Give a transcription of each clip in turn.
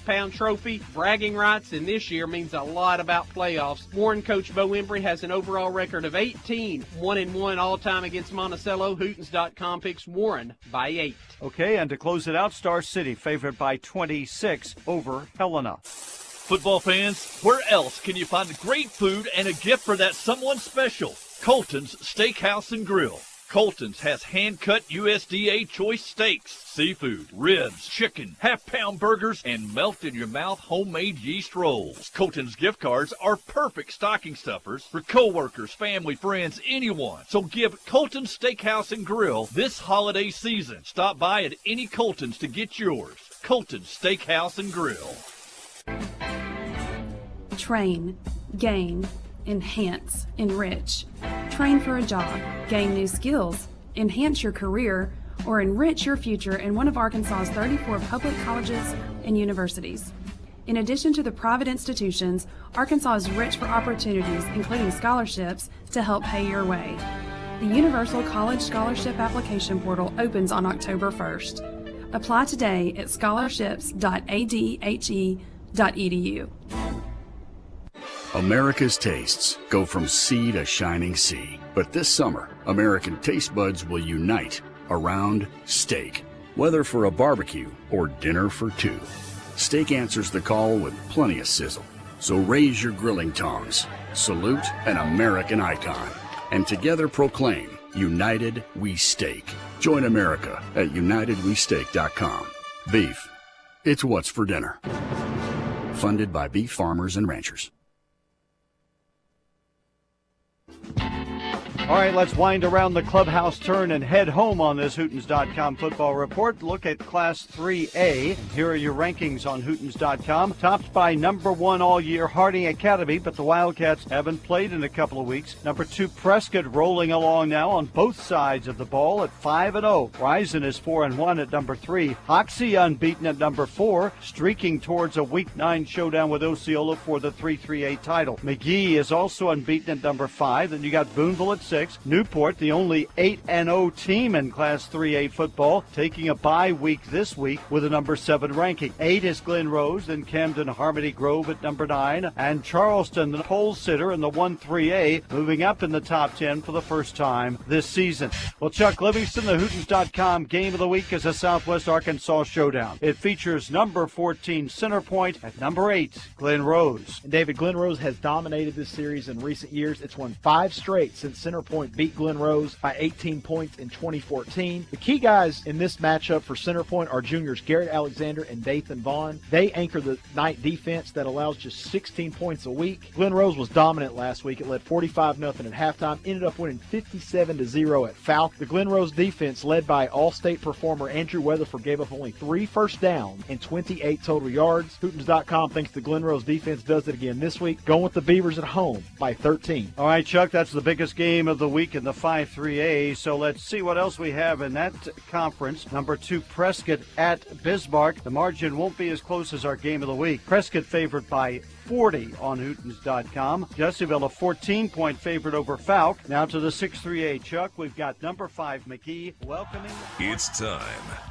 6-pound trophy, bragging rights, and this year means a lot about playoffs. Warren coach Bo Embry has an overall record of 18, 1-1 all-time against Monticello. Hootens.com picks Warren by 8. Okay, and to close it out, Star City favored by 26 over Helena. Football fans, where else can you find great food and a gift for that someone special? Colton's Steakhouse and Grill. Colton's has hand-cut USDA choice steaks, seafood, ribs, chicken, half-pound burgers, and melt-in-your-mouth homemade yeast rolls. Colton's gift cards are perfect stocking stuffers for coworkers, family, friends, anyone. So give Colton's Steakhouse and Grill this holiday season. Stop by at any Colton's to get yours. Colton's Steakhouse and Grill. Train, gain, enhance, enrich. Train for a job, gain new skills, enhance your career, or enrich your future in one of Arkansas's 34 public colleges and universities. In addition to the private institutions, Arkansas is rich for opportunities, including scholarships, to help pay your way. The Universal College Scholarship Application Portal opens on October 1st. Apply today at scholarships.adhe.edu. America's tastes go from sea to shining sea. But this summer, American taste buds will unite around steak. Whether for a barbecue or dinner for two, steak answers the call with plenty of sizzle. So raise your grilling tongs, salute an American icon, and together proclaim, United We Steak. Join America at UnitedWeSteak.com. Beef, it's what's for dinner. Funded by beef farmers and ranchers. All right, let's wind around the clubhouse turn and head home on this Hootens.com football report. Look at Class 3A. Here are your rankings on Hootens.com. Topped by number 1 all year, Harding Academy, but the Wildcats haven't played in a couple of weeks. Number 2, Prescott rolling along now on both sides of the ball at 5-0. Rison is 4-1 at number 3. Hoxie unbeaten at number 4, streaking towards a Week 9 showdown with Osceola for the 3-3A title. McGee is also unbeaten at number 5. Then you got Boonville at 6. Newport, the only 8-0 team in Class 3A football, taking a bye week this week with a number 7 ranking. 8 is Glen Rose, then Camden Harmony Grove at number 9, and Charleston, the pole sitter in the 1-3A, moving up in the top 10 for the first time this season. Well, Chuck Livingston, the Hootens.com game of the week is a Southwest Arkansas showdown. It features number 14 Center Point at number 8 Glen Rose. And David, Glen Rose has dominated this series in recent years. It's won 5 straight since Center Point beat Glen Rose by 18 points in 2014. The key guys in this matchup for Center Point are juniors Garrett Alexander and Dathan Vaughn. They anchor the night defense that allows just 16 points a week. Glen Rose was dominant last week. It led 45-0 at halftime, ended up winning 57-0 at Falk. The Glen Rose defense, led by All-State performer Andrew Weatherford, gave up only 3 first downs and 28 total yards. Hootens.com thinks the Glen Rose defense does it again this week, going with the Beavers at home by 13. All right, Chuck, that's the biggest game of the week in the 5-3A, so let's see what else we have in that conference. Number 2, Prescott at Bismarck. The margin won't be as close as our game of the week. Prescott favored by 40 on Hootens.com. Jessueville a 14-point favorite over Falk. Now to the 6-3A, Chuck. We've got number 5 McGee welcoming. It's time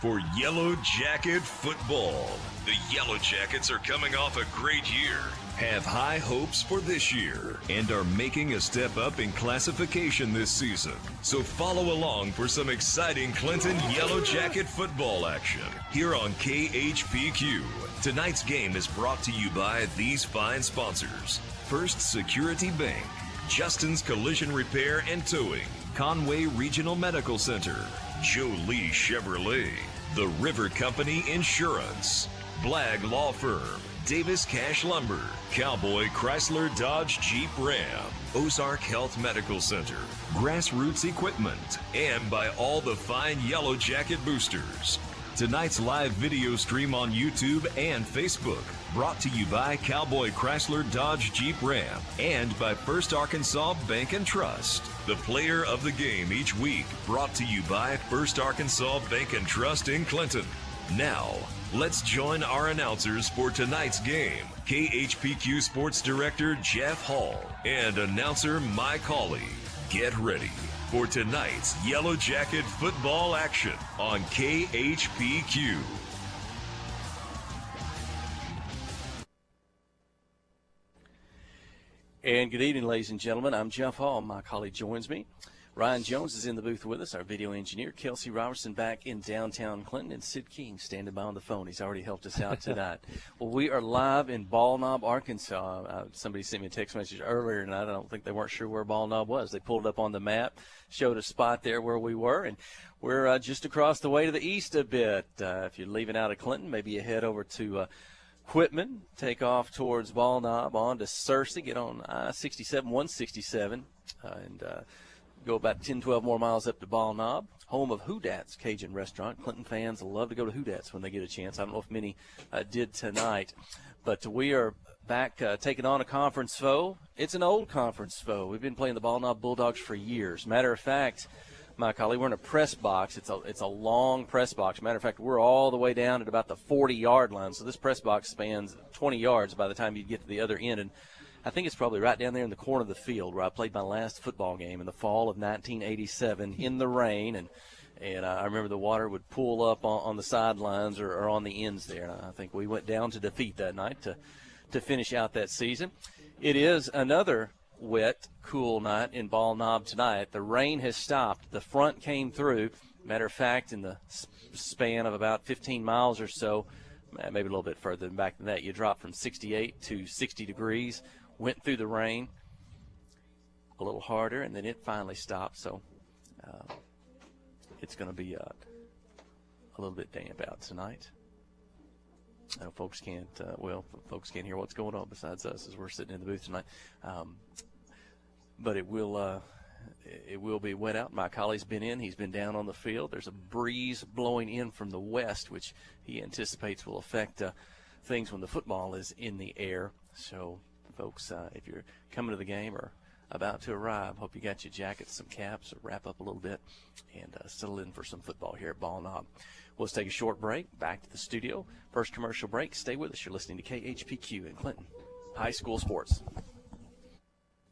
for Yellow Jacket football. The Yellow Jackets are coming off a great year, have high hopes for this year, and are making a step up in classification this season. So follow along for some exciting Clinton Yellow Jacket football action here on KHPQ. Tonight's game is brought to you by these fine sponsors: First Security Bank, Justin's Collision Repair and Towing, Conway Regional Medical Center, Jolie Chevrolet, The River Company Insurance, Blagg Law Firm, Davis Cash Lumber, Cowboy Chrysler Dodge Jeep Ram, Ozark Health Medical Center, Grassroots Equipment, and by all the fine Yellow Jacket boosters. Tonight's live video stream on YouTube and Facebook, brought to you by Cowboy Chrysler Dodge Jeep Ram and by First Arkansas Bank and Trust. The player of the game each week, brought to you by First Arkansas Bank and Trust in Clinton. Now, let's join our announcers for tonight's game. KHPQ Sports Director Jeff Hall and announcer Mike Hawley. Get ready for tonight's Yellow Jacket football action on KHPQ. And good evening, ladies and gentlemen. I'm Jeff Hall. My colleague joins me. Ryan Jones is in the booth with us, our video engineer. Kelsey Robertson back in downtown Clinton, and Sid King standing by on the phone. He's already helped us out tonight. Well, we are live in Ball Knob, Arkansas. Somebody sent me a text message earlier tonight. I don't think they weren't sure where Ball Knob was. They pulled it up on the map, showed a spot there where we were, and we're just across the way to the east a bit. If you're leaving out of Clinton, maybe you head over to Quitman, take off towards Ball Knob, on to Searcy, get on I-67, 167, and go about 10, 12 more miles up to Ball Knob, home of Houdat's Cajun Restaurant. Clinton fans love to go to Houdat's when they get a chance. I don't know if many did tonight. But we are back taking on a conference foe. It's an old conference foe. We've been playing the Ball Knob Bulldogs for years. Matter of fact, my colleague, we're in a press box. It's a long press box. Matter of fact, we're all the way down at about the 40-yard line. So this press box spans 20 yards by the time you get to the other end. And I think it's probably right down there in the corner of the field where I played my last football game in the fall of 1987 in the rain. And I remember the water would pool up on the sidelines or on the ends there. And I think we went down to defeat that night to finish out that season. It is another wet, cool night in Ball Knob tonight. The rain has stopped. The front came through. Matter of fact, in the span of about 15 miles or so, maybe a little bit further than back than that, you dropped from 68 to 60 degrees. Went through the rain a little harder, and then it finally stopped. So it's going to be a little bit damp out tonight. I know folks can't hear what's going on besides us as we're sitting in the booth tonight. But it will be wet out. My collie's been in. He's been down on the field. There's a breeze blowing in from the west, which he anticipates will affect things when the football is in the air. So, folks, if you're coming to the game or about to arrive, hope you got your jackets, some caps, or wrap up a little bit and settle in for some football here at Ball Knob. We'll take a short break, back to the studio. First commercial break. Stay with us. You're listening to KHPQ in Clinton. High school sports.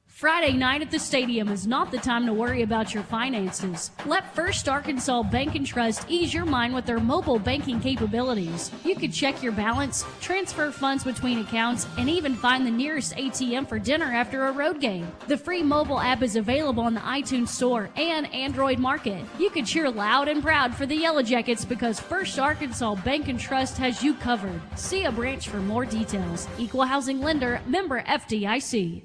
Friday night at the stadium is not the time to worry about your finances. Let First Arkansas Bank and Trust ease your mind with their mobile banking capabilities. You can check your balance, transfer funds between accounts, and even find the nearest ATM for dinner after a road game. The free mobile app is available on the iTunes Store and Android Market. You can cheer loud and proud for the Yellow Jackets because First Arkansas Bank and Trust has you covered. See a branch for more details. Equal housing lender, member FDIC.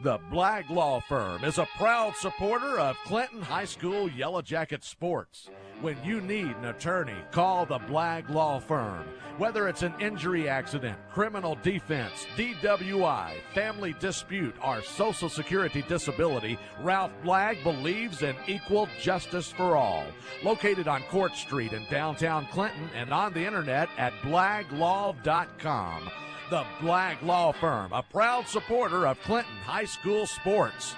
The Blagg Law Firm is a proud supporter of Clinton High School Yellow Jacket sports. When you need an attorney, call the Blagg Law Firm. Whether it's an injury accident, criminal defense, DWI, family dispute, or Social Security disability, Ralph Blagg believes in equal justice for all. Located on Court Street in downtown Clinton and on the internet at blagglaw.com. The Blagg Law Firm, a proud supporter of Clinton High School sports.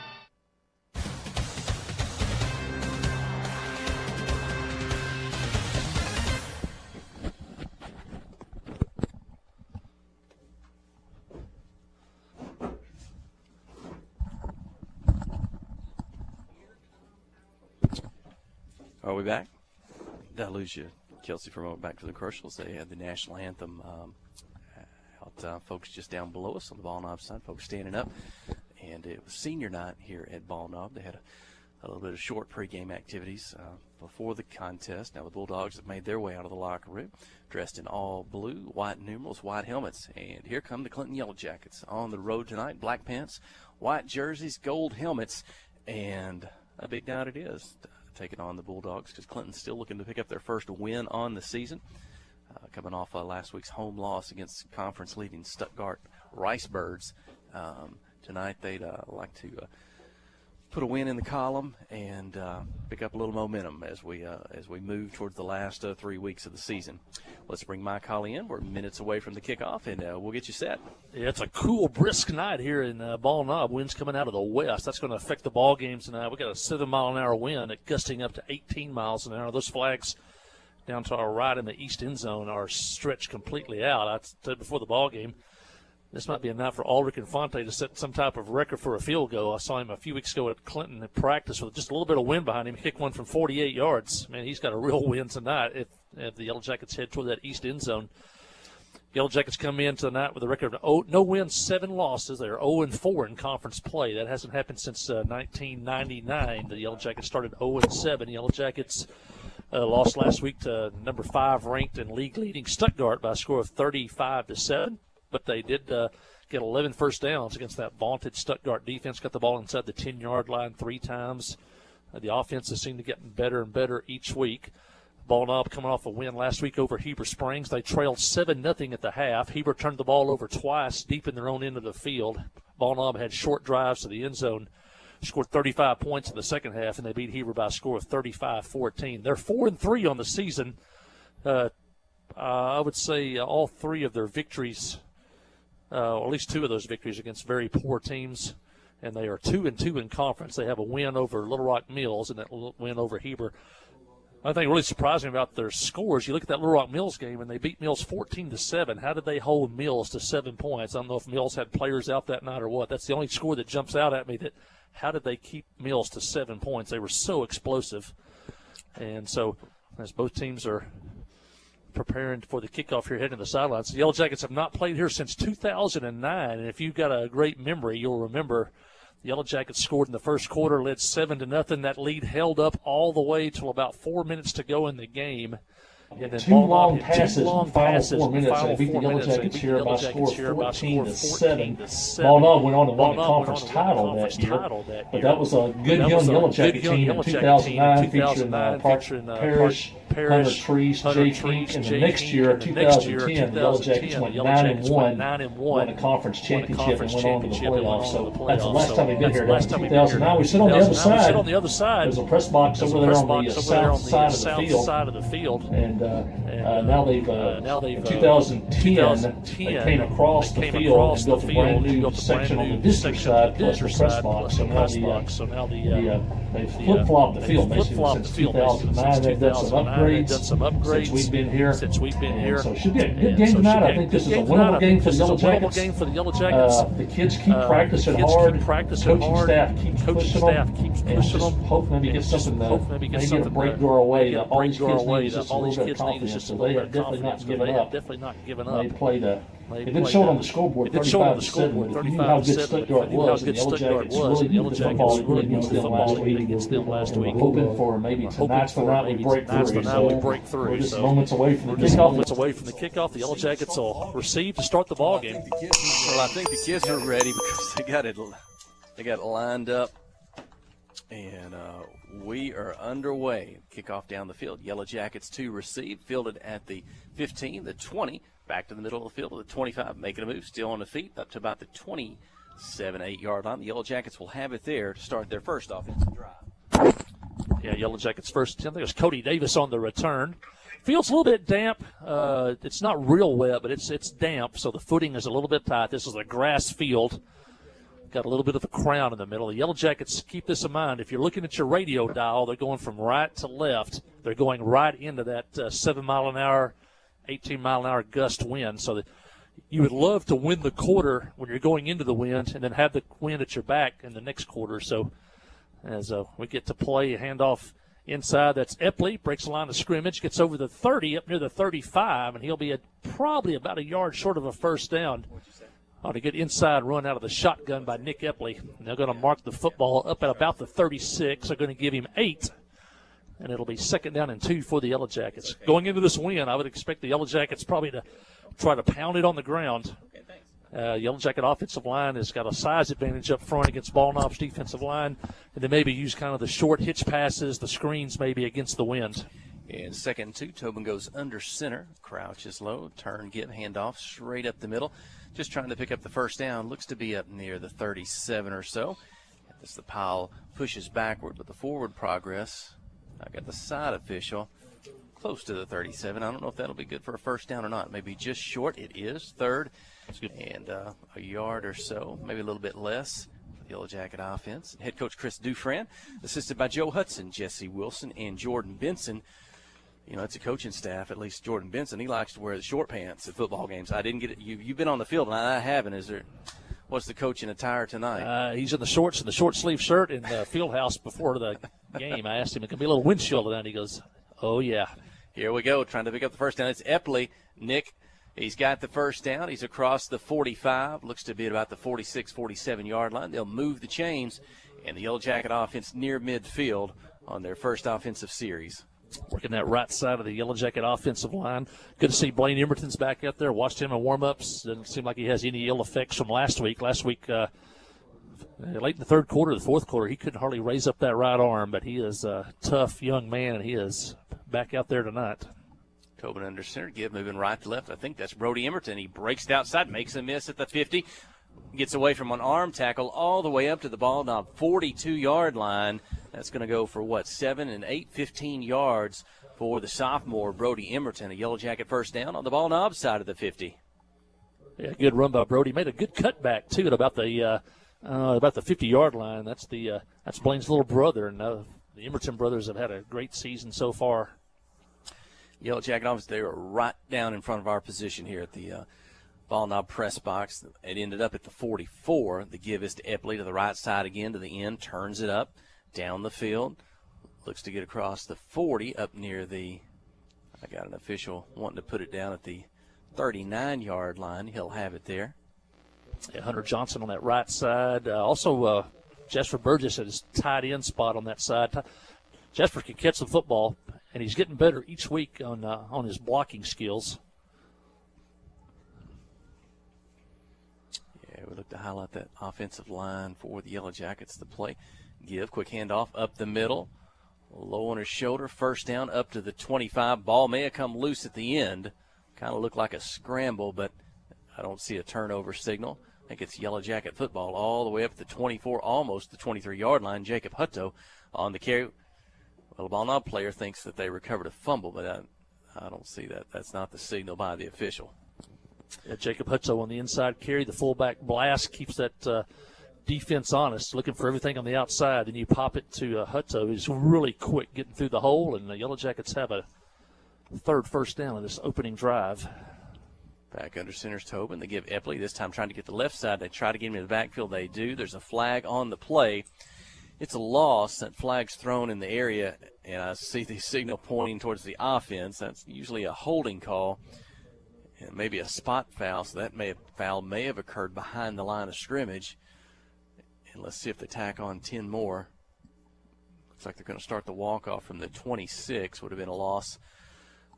Are we back? Did I lose you, Kelsey, for a moment? Back to the commercials. They had the national anthem folks just down below us on the Ball Knob side, folks standing up. And it was senior night here at Ball Knob. They had a little bit of short pregame activities before the contest. Now the Bulldogs have made their way out of the locker room, dressed in all blue, white numerals, white helmets. And here come the Clinton Yellow Jackets on the road tonight. Black pants, white jerseys, gold helmets, and a big night it is, taking on the Bulldogs because Clinton's still looking to pick up their first win on the season. Coming off last week's home loss against conference-leading Stuttgart Ricebirds. Tonight they'd like to put a win in the column and pick up a little momentum as we move towards the last 3 weeks of the season. Let's bring Mike Holly in. We're minutes away from the kickoff, and we'll get you set. Yeah, it's a cool, brisk night here in Ball Knob. Wind's coming out of the west. That's going to affect the ball game tonight. We've got a 7-mile-an-hour wind gusting up to 18 miles an hour. Those flags down to our right in the east end zone are stretched completely out. I said before the ball game, this might be a night for Ulrich Infante to set some type of record for a field goal. I saw him a few weeks ago at Clinton in practice with just a little bit of wind behind him. He kicked one from 48 yards. Man, he's got a real win tonight if the Yellow Jackets head toward that east end zone. Yellow Jackets come in tonight with a record of no wins, 7 losses. They're 0-4 in conference play. That hasn't happened since 1999. The Yellow Jackets started 0-7. Yellow Jackets lost last week to number 5 ranked and league-leading Stuttgart by a score of 35-7. But they did get 11 first downs against that vaunted Stuttgart defense. Got the ball inside the 10-yard line 3 times. The offenses seem to get better and better each week. Ball Knob coming off a win last week over Heber Springs. They trailed 7-0 at the half. Heber turned the ball over twice deep in their own end of the field. Ball Knob had short drives to the end zone, scored 35 points in the second half, and they beat Heber by a score of 35-14. They're 4-3 on the season. I would say all 3 of their victories, or at least 2 of those victories against very poor teams, and they are 2-2 in conference. They have a win over Little Rock Mills and that win over Heber. I think really surprising about their scores, you look at that Little Rock Mills game, and they beat Mills 14-7. How did they hold Mills to 7 points? I don't know if Mills had players out that night or what. That's the only score that jumps out at me, that how did they keep Mills to 7 points? They were so explosive. And so as both teams are preparing for the kickoff here heading to the sidelines, the Yellow Jackets have not played here since 2009. And if you've got a great memory, you'll remember the Yellow Jackets scored in the first quarter, led 7-0. That lead held up all the way till about 4 minutes to go in the game. And then two long passes, final 4 minutes, and beat the Yellow Jackets here by a score of 14-7. Ball Knob went on to win the conference title that year, but that was a good young Yellow Jacket team in 2009, featuring Parrish, Hunter Trees, Jay Kink, and the next year, 2010, the Yellow Jackets went 9-1, won the conference championship, and went on to the playoffs. So that's the last time they've been here. That's 2009. We sit on the other side. There's a press box over there on the south side of the field. And now they've in 2010 they came across the field and built a brand new section on the district side plus the press box. So now they've flip-flopped the field basically since 2009. They've done some upgrades since we've been here. So it should be a good game tonight. I think this is a winnable game for the Yellow Jackets. The kids keep practicing hard. Coaching staff keeps pushing them, and just hope maybe get something. Maybe get a break door away. All these kids need just a little bit of confidence. So they have definitely not given up. They played it didn't show it on the scoreboard, 35-7, but if you knew how good Stuttgart was, and the Yellow Jackets really beat the football against them last week. We're hoping for maybe tonight's the night we break through. We're just moments away from the kickoff. The Yellow Jackets will receive to start the ball game. Well, I think the kids are ready because they got it lined up, and we are underway. Kickoff down the field. Yellow Jackets to receive, fielded at the 15, the 20, back to the middle of the field to the 25, making a move, still on the feet, up to about the 27-8-yard line. The Yellow Jackets will have it there to start their first offensive drive. Yeah, Yellow Jackets first attempt. There's Cody Davis on the return. Field's a little bit damp. It's not real wet, but it's damp, so the footing is a little bit tight. This is a grass field. Got a little bit of a crown in the middle. The Yellow Jackets, keep this in mind. If you're looking at your radio dial, they're going from right to left. They're going right into that 7-mile-an-hour, 18-mile-an-hour gust wind. So that you would love to win the quarter when you're going into the wind and then have the wind at your back in the next quarter. So as we get to play a handoff inside, that's Epley, breaks the line of scrimmage, gets over the 30, up near the 35, and he'll be probably about a yard short of a first down. On a good inside run out of the shotgun by Nick Epley. And they're going to mark the football up at about the 36. They're going to give him 8. And it'll be 2nd down and 2 for the Yellow Jackets. Going into this win, I would expect the Yellow Jackets probably to try to pound it on the ground. Yellow Jacket offensive line has got a size advantage up front against Ball Knob's defensive line. And they maybe use kind of the short hitch passes, the screens maybe against the wind. And 2nd and 2, Tobin goes under center, crouches low, turn, give, handoff straight up the middle. Just trying to pick up the first down. Looks to be up near the 37 or so. As the pile pushes backward, but the forward progress, I got the side official close to the 37. I don't know if that'll be good for a first down or not. Maybe just short. It is 3rd and a yard or so, maybe a little bit less. The Yellow Jacket offense. Head coach Chris Dufran, assisted by Joe Hudson, Jesse Wilson, and Jordan Benson. You know, it's a coaching staff, at least Jordan Benson. He likes to wear the short pants at football games. I didn't get it. You've been on the field, and I haven't. What's the coaching attire tonight? He's in the shorts and the short sleeve shirt in the field house before the game. I asked him, it could be a little windshield tonight. He goes, oh, yeah. Here we go, trying to pick up the first down. It's Epley. Nick He's got the first down. He's across the 45. Looks to be about the 46, 47-yard line. They'll move the chains, and the Yellow Jacket offense near midfield on their first offensive series. Working that right side of the Yellow Jacket offensive line. Good to see Blaine Emerton's back out there. Watched him in warm-ups. Doesn't seem like he has any ill effects from last week. Last week, late in the third quarter, the fourth quarter, he couldn't hardly raise up that right arm, but he is a tough young man, and he is back out there tonight. Tobin under center, give moving right to left. I think that's Brody Emerton. He breaks it outside, makes a miss at the 50, gets away from an arm tackle all the way up to the ball knob 42-yard line. That's going to go for, 7 and 8, 15 yards for the sophomore Brody Emerton. A Yellow Jacket first down on the ball knob side of the 50. Yeah, good run by Brody. Made a good cutback, too, at about the 50-yard line. That's Blaine's little brother, and the Emerton brothers have had a great season so far. Yellow Jacket offense, they were right down in front of our position here at the ball knob press box. It ended up at the 44. The give is to Epley to the right side again to the end, turns it up, down the field. Looks to get across the 40 up near the, I got an official wanting to put it down at the 39-yard line. He'll have it there. Yeah, Hunter Johnson on that right side. Also, Jasper Burgess at his tight end spot on that side. Jasper can catch the football, and he's getting better each week on his blocking skills. Yeah, we look to highlight that offensive line for the Yellow Jackets to play. Give, quick handoff up the middle. Low on his shoulder, first down up to the 25. Ball may have come loose at the end. Kind of looked like a scramble, but I don't see a turnover signal. I think it's Yellow Jacket football all the way up to the 24, almost the 23-yard line. Jacob Hutto on the carry. Well, the ball knob player thinks that they recovered a fumble, but I don't see that. That's not the signal by the official. Yeah, Jacob Hutto on the inside carry. The fullback blast keeps that defense honest, looking for everything on the outside. Then you pop it to Hutto, who's really quick getting through the hole, and the Yellow Jackets have a third first down in this opening drive. Back under center's Tobin. They give Epley, this time trying to get the left side. They try to get him in the backfield. They do. There's a flag on the play. It's a loss. That flag's thrown in the area, and I see the signal pointing towards the offense. That's usually a holding call and maybe a spot foul, so that foul may have occurred behind the line of scrimmage. And let's see if they tack on 10 more. Looks like they're going to start the walk-off from the 26. Would have been a loss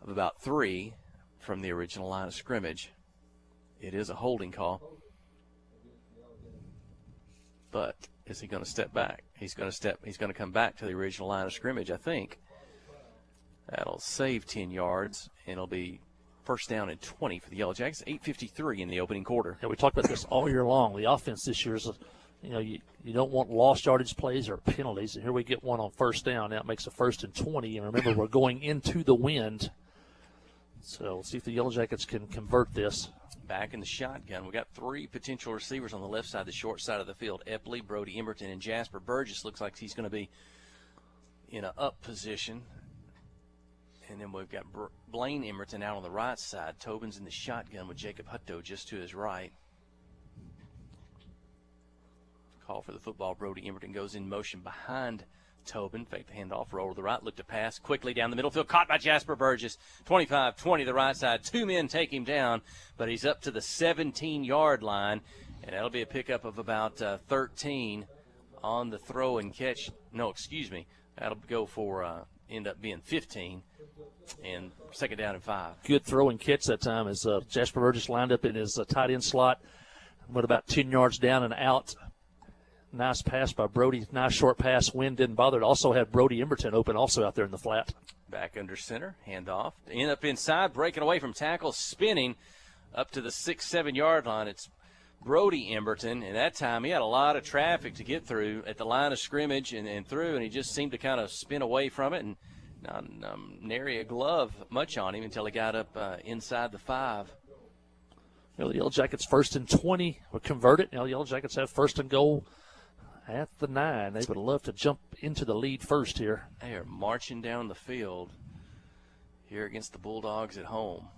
of about 3 from the original line of scrimmage. It is a holding call. But is he going to step back? He's going to come back to the original line of scrimmage, I think. That'll save 10 yards, and it'll be first down and 20 for the Yellow Jackets. 8:53 in the opening quarter. Yeah, we talked about this all year long. The offense this year is, you don't want lost yardage plays or penalties, and here we get one on first down. Now it makes a first and 20, and remember, we're going into the wind. So we'll see if the Yellow Jackets can convert this. Back in the shotgun, we got 3 potential receivers on the left side, the short side of the field. Epley, Brody Emerton, and Jasper Burgess. Looks like he's going to be in an up position. And then we've got Blaine Emerton out on the right side. Tobin's in the shotgun with Jacob Hutto just to his right. Call for the football. Brody Emerton goes in motion behind Tobin. Fake the handoff, roll to the right, look to pass quickly down the middle field. Caught by Jasper Burgess. 25-20 the right side. 2 men take him down, but he's up to the 17-yard line, and that'll be a pickup of about 13 on the throw and catch. No, excuse me. That'll go for end up being 15 and second down and 5. Good throw and catch that time as Jasper Burgess lined up in his tight end slot, went about 10 yards down and out. Nice pass by Brody. Nice short pass. Wind didn't bother. It also had Brody Emerton open also out there in the flat. Back under center. Handoff. End up inside. Breaking away from tackle. Spinning up to the 6-7 yard line. It's Brody Emerton. And that time he had a lot of traffic to get through at the line of scrimmage and through. And he just seemed to kind of spin away from it. And not nary a glove much on him until he got up inside the 5. The Yellow Jackets first and 20 were converted. Now the Yellow Jackets have first and goal at the 9. They would love to jump into the lead first here. They are marching down the field here against the Bulldogs at home.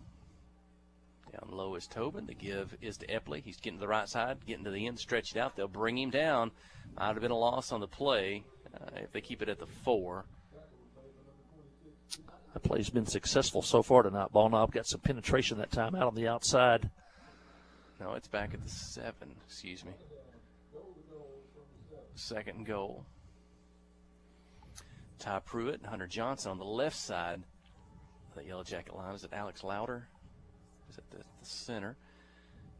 Down low is Tobin. The give is to Epley. He's getting to the right side, getting to the end, stretched out. They'll bring him down. Might have been a loss on the play if they keep it at the 4. That play's been successful so far tonight. Ball Knob got some penetration that time out on the outside. No, it's back at the 7, excuse me. 2nd and goal. Ty Pruitt and Hunter Johnson on the left side of the Yellow Jacket line. Is it Alex Louder? Is at the center.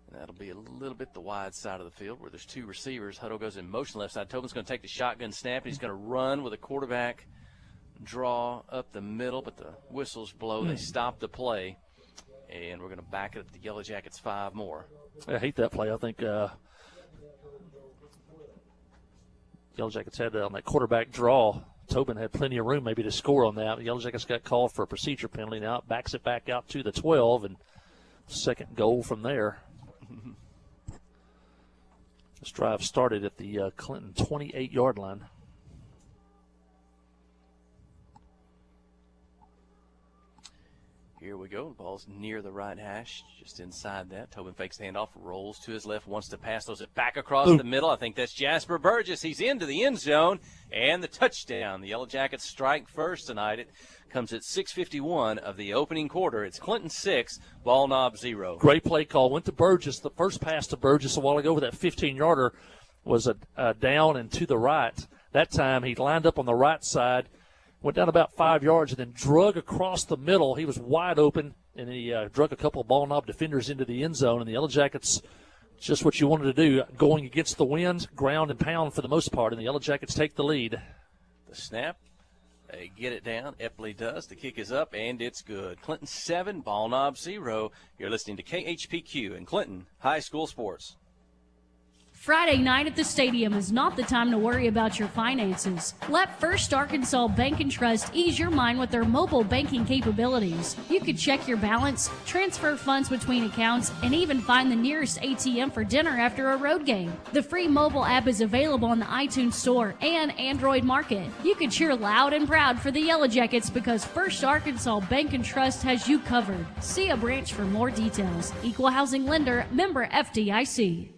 And that'll be a little bit the wide side of the field where there's 2 receivers. Huddle goes in motion left side. Tobin's going to take the shotgun snap, and he's going to run with a quarterback draw up the middle, but the whistles blow. They stop the play, and we're going to back it up to the Yellow Jackets 5 more. I hate that play. I think Yellow Jackets had on that quarterback draw. Tobin had plenty of room maybe to score on that. The Yellow Jackets got called for a procedure penalty. Now it backs it back out to the 12, and 2nd goal from there. This drive started at the Clinton 28-yard line. Here we go. The ball's near the right hash, just inside that. Tobin fakes the handoff, rolls to his left, wants to pass, throws it back across the middle. I think that's Jasper Burgess. He's into the end zone, and the touchdown. The Yellow Jackets strike first tonight. It comes at 6:51 of the opening quarter. It's Clinton 6, Ball Knob 0. Great play call. Went to Burgess. The first pass to Burgess a while ago with that 15-yarder was a down and to the right. That time he lined up on the right side, went down about 5 yards, and then drug across the middle. He was wide open, and he drug a couple of Ball Knob defenders into the end zone. And the Yellow Jackets, just what you wanted to do, going against the wind, ground and pound for the most part, and the Yellow Jackets take the lead. The snap, they get it down. Epley does. The kick is up, and it's good. Clinton 7, Ball Knob 0. You're listening to KHPQ and Clinton High School Sports. Friday night at the stadium is not the time to worry about your finances. Let First Arkansas Bank and Trust ease your mind with their mobile banking capabilities. You can check your balance, transfer funds between accounts, and even find the nearest ATM for dinner after a road game. The free mobile app is available on the iTunes Store and Android Market. You can cheer loud and proud for the Yellow Jackets because First Arkansas Bank and Trust has you covered. See a branch for more details. Equal housing lender, member FDIC.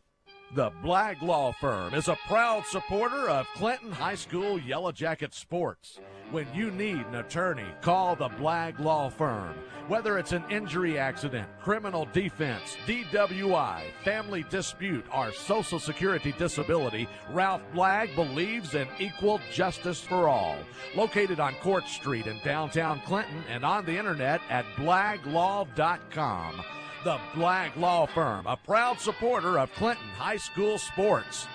The Blagg Law Firm is a proud supporter of Clinton High School Yellow Jacket sports. When you need an attorney, call the Blagg Law Firm. Whether it's an injury accident, criminal defense, DWI, family dispute, or Social Security disability, Ralph Blagg believes in equal justice for all. Located on Court Street in downtown Clinton and on the internet at blagglaw.com. The Blagg Law Firm, a proud supporter of Clinton High School sports.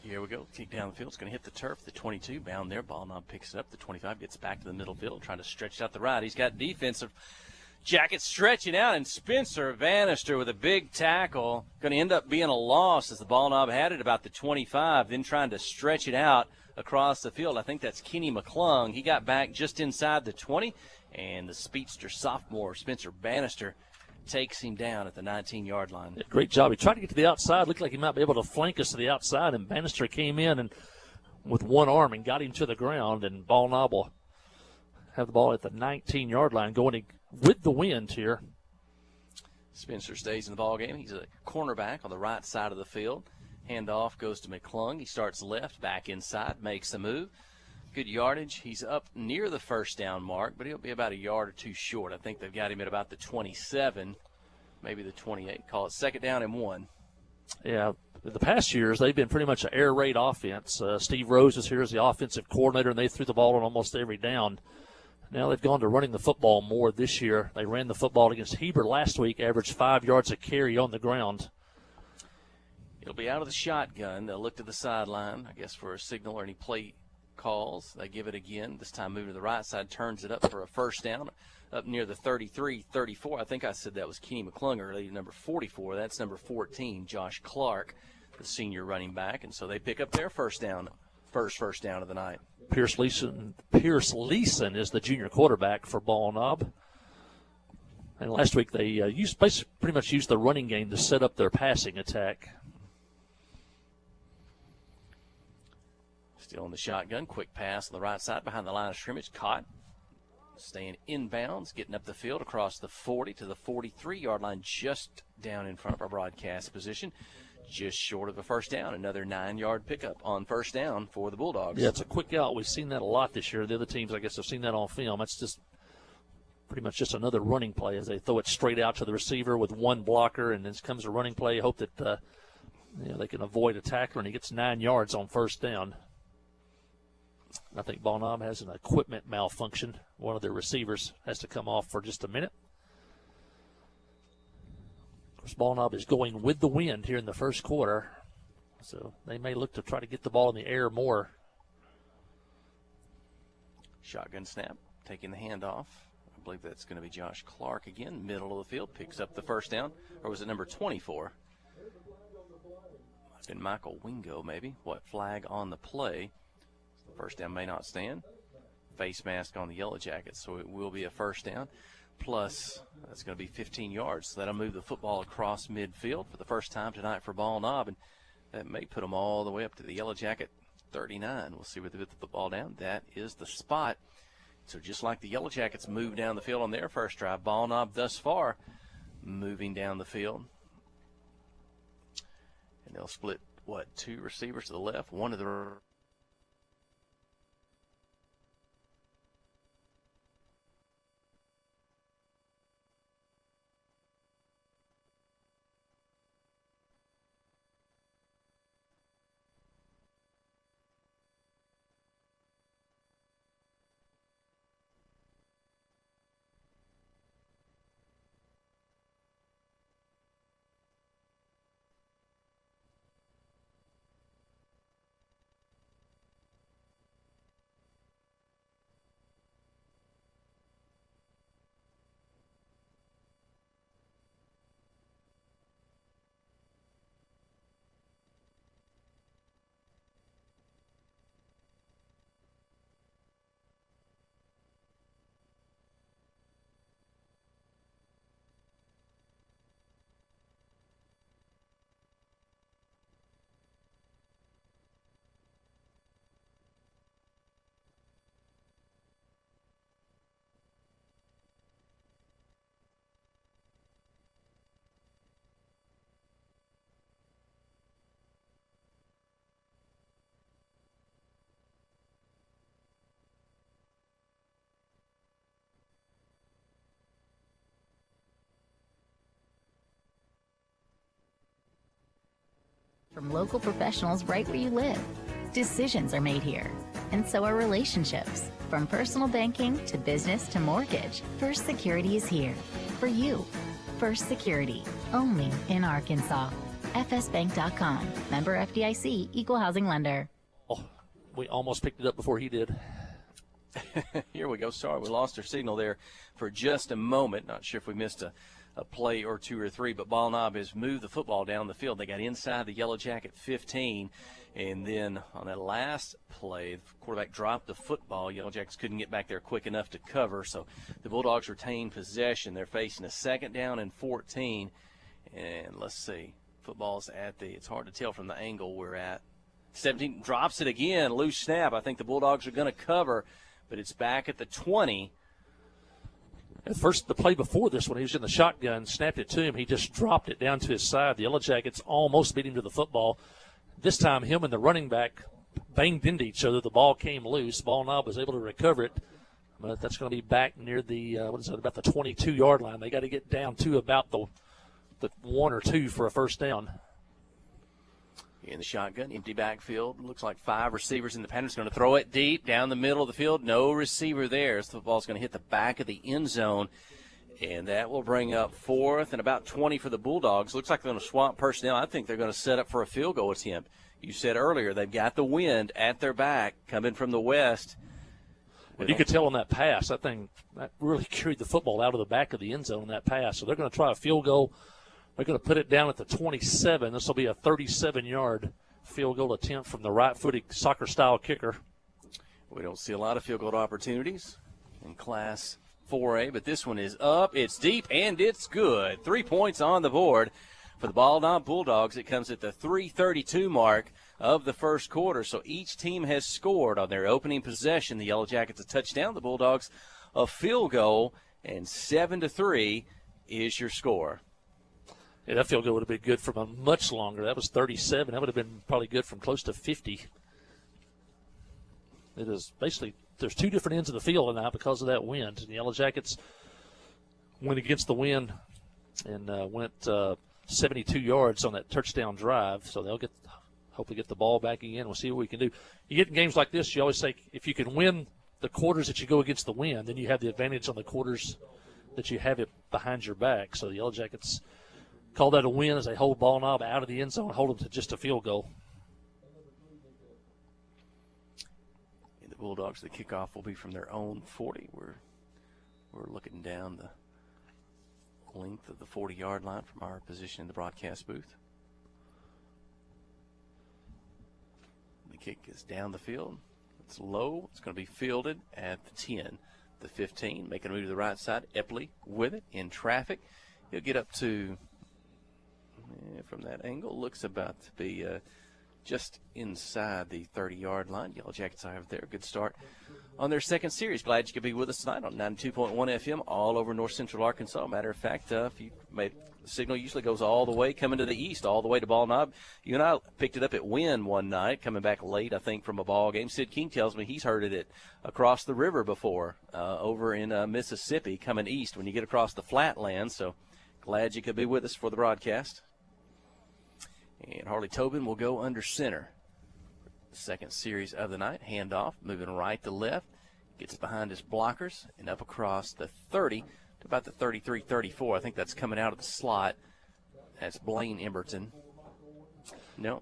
Here we go. Kick down the field. It's going to hit the turf. The 22 bound there. Ball Knob picks it up. The 25 gets back to the middle field, trying to stretch out the right. He's got defensive Jackets stretching out, and Spencer Bannister with a big tackle. Going to end up being a loss as the Ball Knob had it about the 25, then trying to stretch it out across the field. I think that's Kenny McClung. He got back just inside the 20, and the speedster sophomore Spencer Bannister takes him down at the 19-yard line. Yeah, great job. He tried to get to the outside. Looked like he might be able to flank us to the outside, and Bannister came in and with one arm and got him to the ground, and Ball Knob will have the ball at the 19-yard line going with the wind here. Spencer stays in the ball game. He's a cornerback on the right side of the field. Handoff goes to McClung. He starts left, back inside, makes a move. Good yardage. He's up near the first down mark, but he'll be about a yard or two short. I think they've got him at about the 27, maybe the 28. Call it 2nd down and 1. Yeah, the past years, they've been pretty much an air raid offense. Steve Rose is here as the offensive coordinator, and they threw the ball on almost every down. Now they've gone to running the football more this year. They ran the football against Heber last week, averaged 5 yards a carry on the ground. It'll be out of the shotgun. They'll look to the sideline, I guess, for a signal or any play calls. They give it again. This time moving to the right side, turns it up for a first down up near the 33-34. I think I said that was Kenny McClung earlier, number 44. That's number 14, Josh Clark, the senior running back. And so they pick up their first down of the night. Pierce Leeson is the junior quarterback for Ball Knob. And last week they pretty much used the running game to set up their passing attack. Still in the shotgun. Quick pass on the right side behind the line of scrimmage. Caught. Staying inbounds. Getting up the field across the 40 to the 43-yard line, just down in front of our broadcast position. just short of a first down. Another 9-yard pickup on first down for the Bulldogs. Yeah, it's a quick out. We've seen that a lot this year. The other teams, I guess, have seen that on film. It's just pretty much just another running play as they throw it straight out to the receiver with one blocker, and then comes a running play. Hope that they can avoid a tackler, and he gets 9 yards on first down. I think Ball Knob has an equipment malfunction. One of their receivers has to come off for just a minute. Of course, Ball Knob is going with the wind here in the first quarter, so they may look to try to get the ball in the air more. Shotgun snap, taking the handoff. I believe that's going to be Josh Clark again, middle of the field, picks up the first down. Or was it number 24? Might have been Michael Wingo, maybe. Flag on the play. First down may not stand. Face mask on the Yellow Jackets, so it will be a first down. Plus, that's going to be 15 yards. So that'll move the football across midfield for the first time tonight for Ball Knob, and that may put them all the way up to the Yellow Jacket 39. We'll see where they put the football down. That is the spot. So just like the Yellow Jackets moved down the field on their first drive, Ball Knob thus far moving down the field. And they'll split, 2 receivers to the left, one to the from local professionals right where you live. Decisions are made here, and so are relationships. From personal banking to business to mortgage, First Security is here for you. First Security, only in Arkansas. FSBank.com. Member FDIC, Equal Housing Lender. Oh, we almost picked it up before he did. Here we go. Sorry, we lost our signal there for just a moment. Not sure if we missed a play or 2 or 3, but Ball Knob has moved the football down the field. They got inside the Yellow Jacket 15, and then on that last play, the quarterback dropped the football. Yellow Jackets couldn't get back there quick enough to cover, so the Bulldogs retain possession. They're facing a 2nd down and 14, and let's see. Football's at it's hard to tell from the angle we're at. 17 drops it again, loose snap. I think the Bulldogs are going to cover, but it's back at the 20. At first, the play before this, when he was in the shotgun, snapped it to him, he just dropped it down to his side. The Yellow Jackets almost beat him to the football. This time, him and the running back banged into each other. The ball came loose. Ball Knob was able to recover it, but that's going to be back near the about the 22-yard line. They got to get down to about the 1 or 2 for a first down. In the shotgun, empty backfield. Looks like 5 receivers in the pattern. It's going to throw it deep down the middle of the field. No receiver there. So the ball's going to hit the back of the end zone. And that will bring up 4th and about 20 for the Bulldogs. Looks like they're going to swap personnel. I think they're going to set up for a field goal attempt. You said earlier they've got the wind at their back coming from the west. And you could tell on that pass, that really carried the football out of the back of the end zone in that pass. So they're going to try a field goal. They're going to put it down at the 27. This will be a 37-yard field goal attempt from the right-footed soccer-style kicker. We don't see a lot of field goal opportunities in Class 4A, but this one is up. It's deep, and it's good. 3 points on the board for the Ball Knob Bulldogs. It comes at the 3:32 mark of the first quarter. So each team has scored on their opening possession. The Yellow Jackets a touchdown, the Bulldogs a field goal, and 7-3 is your score. Yeah, that field goal would have been good from a much longer. That was 37. That would have been probably good from close to 50. It is basically, there's two different ends of the field tonight because of that wind. And the Yellow Jackets went against the wind and went 72 yards on that touchdown drive. So they'll hopefully get the ball back again. We'll see what we can do. You get in games like this, you always say if you can win the quarters that you go against the wind, then you have the advantage on the quarters that you have it behind your back. So the Yellow Jackets call that a win as they hold ball knob out of the end zone, hold them to just a field goal. And the Bulldogs, the kickoff will be from their own 40. We're looking down the length of the 40-yard line from our position in the broadcast booth. The kick is down the field. It's low. It's going to be fielded at the 10, the 15, making a move to the right side. Epley with it in traffic. He'll get up to, from that angle, looks about to be just inside the 30-yard line. Yellow Jackets have there. Good start on their second series. Glad you could be with us tonight on 92.1 FM all over north central Arkansas. Matter of fact, if you made the signal usually goes all the way coming to the east, all the way to Ball Knob. You and I picked it up at Wynn one night, coming back late, I think, from a ball game. Sid King tells me he's heard it across the river before, over in Mississippi, coming east when you get across the flatlands. So glad you could be with us for the broadcast. And Harley Tobin will go under center. The second series of the night, handoff, moving right to left, gets behind his blockers and up across the 30 to about the 33-34. I think that's coming out of the slot. That's Blaine Emberton. No.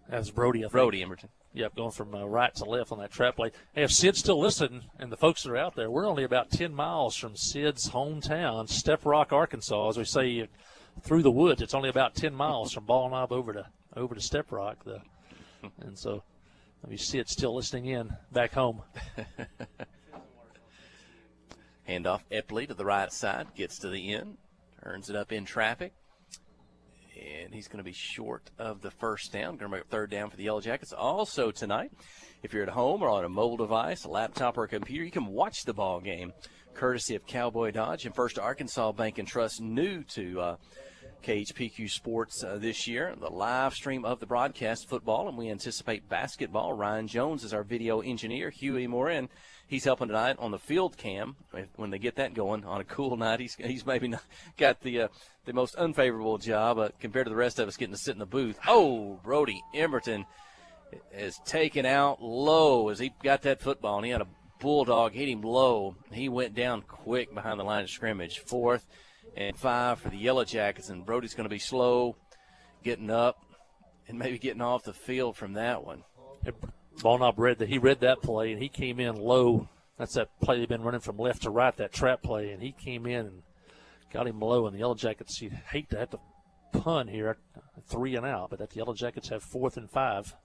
That's Brody, I think. Brody Emberton. Yep, going from right to left on that trap play. Hey, if Sid's still listening and the folks that are out there, we're only about 10 miles from Sid's hometown, Step Rock, Arkansas. As we say, through the woods, it's only about 10 miles from Ball Knob over to Step Rock. And so maybe Sid's still listening in back home. Handoff Epley to the right side, gets to the end, turns it up in traffic. And he's going to be short of the first down. Going to make a third down for the Yellow Jackets. Also tonight, if you're at home or on a mobile device, a laptop or a computer, you can watch the ball game, courtesy of Cowboy Dodge and First Arkansas Bank and Trust, new to KHPQ Sports this year. The live stream of the broadcast football, and we anticipate basketball. Ryan Jones is our video engineer. Huey Morin, he's helping tonight on the field cam. When they get that going on a cool night, he's maybe not got the most unfavorable job compared to the rest of us getting to sit in the booth. Oh, Brody Emberton is taken out low as he got that football, and he had a Bulldog hit him low. He went down quick behind the line of scrimmage. 4th and 5 for the Yellow Jackets, and Brody's going to be slow getting up and maybe getting off the field from that one. Ball Knob read that play, and he came in low. That's that play they've been running from left to right, that trap play, and he came in and got him low. And the Yellow Jackets, you hate to have to punt here, 3 and out, but the Yellow Jackets have 4th and 5.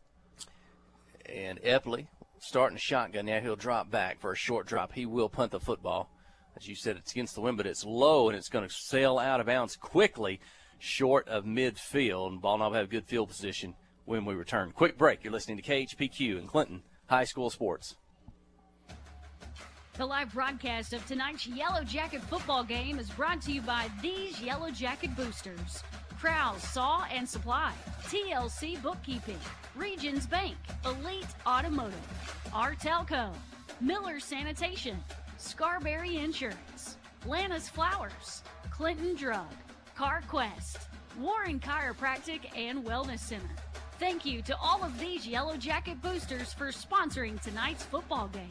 And Epley starting a shotgun now. He'll drop back for a short drop. He will punt the football. As you said, it's against the wind, but it's low, and it's going to sail out of bounds quickly short of midfield. And Ball Knob have good field position when we return. Quick break. You're listening to KHPQ and Clinton High School Sports. The live broadcast of tonight's Yellow Jacket football game is brought to you by these Yellow Jacket boosters: Krause Saw and Supply, TLC Bookkeeping, Regions Bank, Elite Automotive, Artelco, Miller Sanitation, Scarberry Insurance, Lannis Flowers, Clinton Drug, CarQuest, Warren Chiropractic and Wellness Center. Thank you to all of these Yellow Jacket boosters for sponsoring tonight's football game.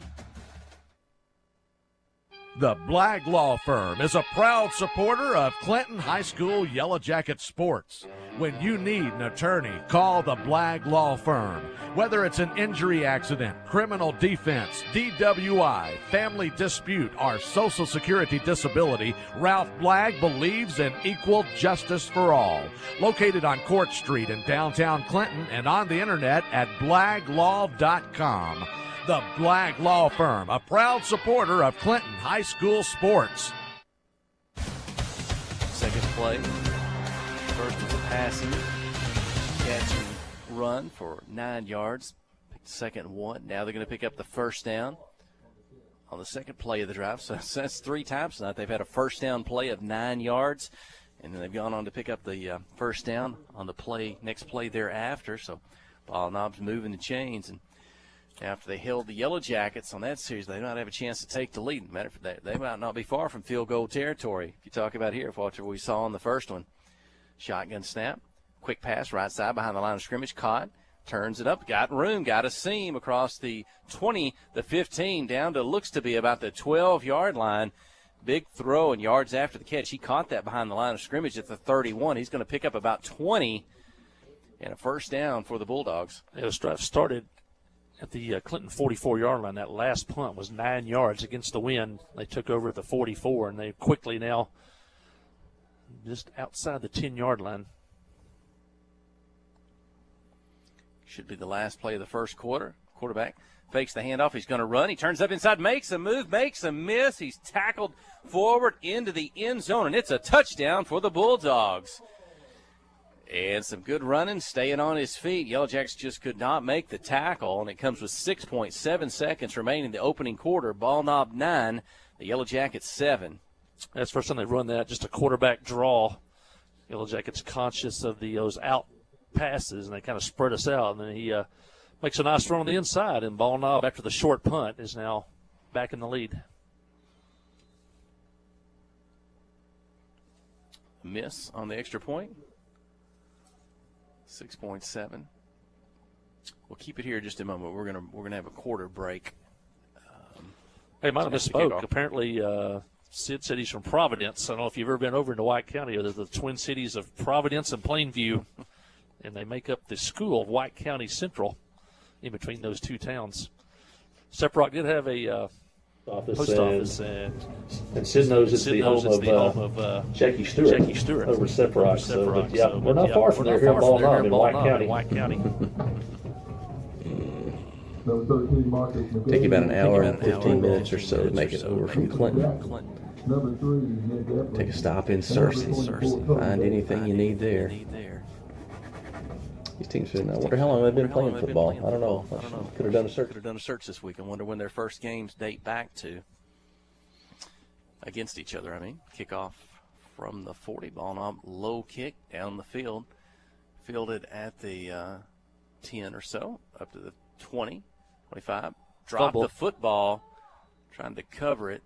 The Blagg Law Firm is a proud supporter of Clinton High School Yellow Jacket sports. When you need an attorney, call the Blagg Law Firm. Whether it's an injury accident, criminal defense, DWI, family dispute, or Social Security disability, Ralph Blagg believes in equal justice for all. Located on Court Street in downtown Clinton and on the internet at blagglaw.com. The Blagg Law Firm, a proud supporter of Clinton High School sports. Second play. First was a passing, catch and run for 9 yards. Second 1. Now they're going to pick up the first down on the second play of the drive. So that's 3 times tonight they've had a first down play of 9 yards. And then they've gone on to pick up the first down on the next play thereafter. So Ball Knob's moving the chains. And after they held the Yellow Jackets on that series, they might have a chance to take the lead. Matter of fact, they might not be far from field goal territory. If you talk about here, what we saw in the first one. Shotgun snap, quick pass, right side behind the line of scrimmage, caught, turns it up, got room, got a seam across the 20, the 15, down to looks to be about the 12-yard line. Big throw and yards after the catch. He caught that behind the line of scrimmage at the 31. He's going to pick up about 20 and a first down for the Bulldogs. The drive started at the Clinton 44-yard line. That last punt was 9 yards against the wind. They took over at the 44, and they quickly now just outside the 10-yard line. Should be the last play of the first quarter. Quarterback fakes the handoff. He's going to run. He turns up inside, makes a move, makes a miss. He's tackled forward into the end zone, and it's a touchdown for the Bulldogs. And some good running, staying on his feet. Yellow Jackets just could not make the tackle, and it comes with 6.7 seconds remaining in the opening quarter. Ball Knob 9, the Yellow Jackets 7. That's the first time they've run that, just a quarterback draw. Yellow Jackets conscious of those out passes, and they kind of spread us out. And then he makes a nice run on the inside, and Ball Knob, after the short punt, is now back in the lead. Miss on the extra point. 6.7. We'll keep it here just a moment. We're gonna have a quarter break. Hey, might have misspoke. Apparently, Sid said he's from Providence. I don't know if you've ever been over into White County. There's the twin cities of Providence and Plainview, and they make up the school of White County Central in between those two towns. Sephiroth did have a post office, and Sid knows it's the home of Jackie Stewart over Sephiroth. So we're not far from there here in Ball Knob in White County. Take about an hour and 15 minutes or so to make it over from Clinton. Take a stop in Searcy. Find anything you need there. These teams, I wonder how long they've been playing football. I don't know. Could have done a search. Could have done a search this week. I wonder when their first games date back to against each other. Kickoff from the 40. Ball Knob, low kick down the field. Fielded at the 10 or so, up to the 20, 25. Dropped the football, trying to cover it.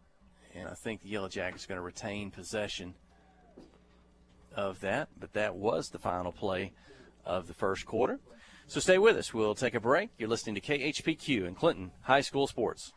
And I think the Yellow Jackets are going to retain possession of that. But that was the final play of the first quarter. So stay with us. We'll take a break. You're listening to KHPQ and Clinton High School Sports.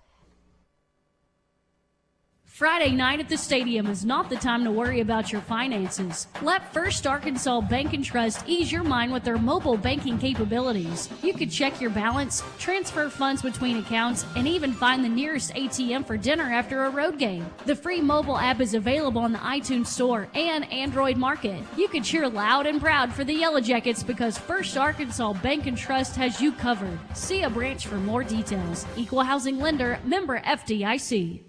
Friday night at the stadium is not the time to worry about your finances. Let First Arkansas Bank and Trust ease your mind with their mobile banking capabilities. You can check your balance, transfer funds between accounts, and even find the nearest ATM for dinner after a road game. The free mobile app is available on the iTunes Store and Android Market. You can cheer loud and proud for the Yellow Jackets because First Arkansas Bank and Trust has you covered. See a branch for more details. Equal Housing Lender, member FDIC.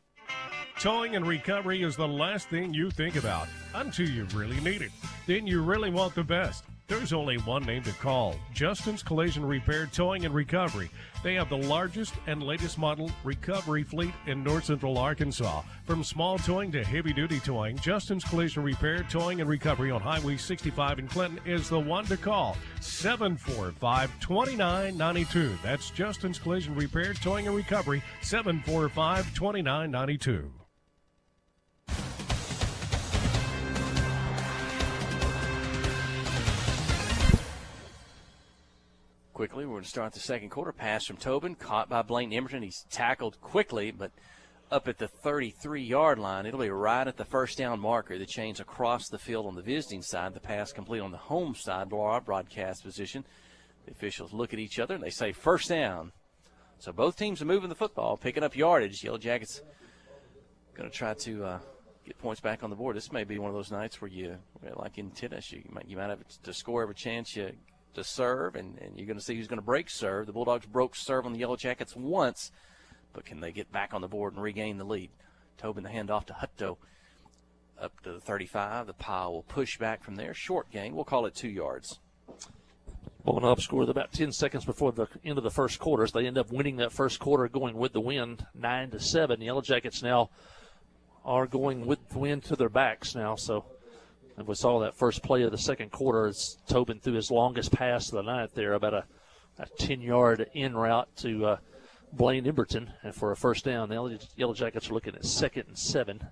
Towing and recovery is the last thing you think about until you really need it. Then you really want the best. There's only one name to call, Justin's Collision Repair Towing and Recovery. They have the largest and latest model recovery fleet in North Central Arkansas. From small towing to heavy-duty towing, Justin's Collision Repair Towing and Recovery on Highway 65 in Clinton is the one to call, 745-2992. That's Justin's Collision Repair Towing and Recovery, 745-2992. Quickly, we're going to start the second quarter. Pass from Tobin, caught by Blaine Emerton. He's tackled quickly, but up at the 33-yard line. It'll be right at the first down marker. The chains across the field on the visiting side. The pass complete on the home side, our broadcast position. The officials look at each other, and they say first down. So both teams are moving the football, picking up yardage. Yellow Jackets going to try to get points back on the board. This may be one of those nights where like in tennis, you might have to score every chance you to serve, and you're going to see who's going to break serve. The Bulldogs broke serve on the Yellow Jackets once, but can they get back on the board and regain the lead? Tobin the handoff to Hutto up to the 35. The pile will push back from there. Short gain. We'll call it 2 yards. Ball Knob scored about 10 seconds before the end of the first quarter. So they end up winning that first quarter, going with the wind 9-7. Yellow Jackets now are going with the wind to their backs now. So And we saw that first play of the second quarter as Tobin threw his longest pass of the night there, about a 10-yard in route to Blaine Emberton, and for a first down. The Yellow Jackets are looking at 2nd and 7.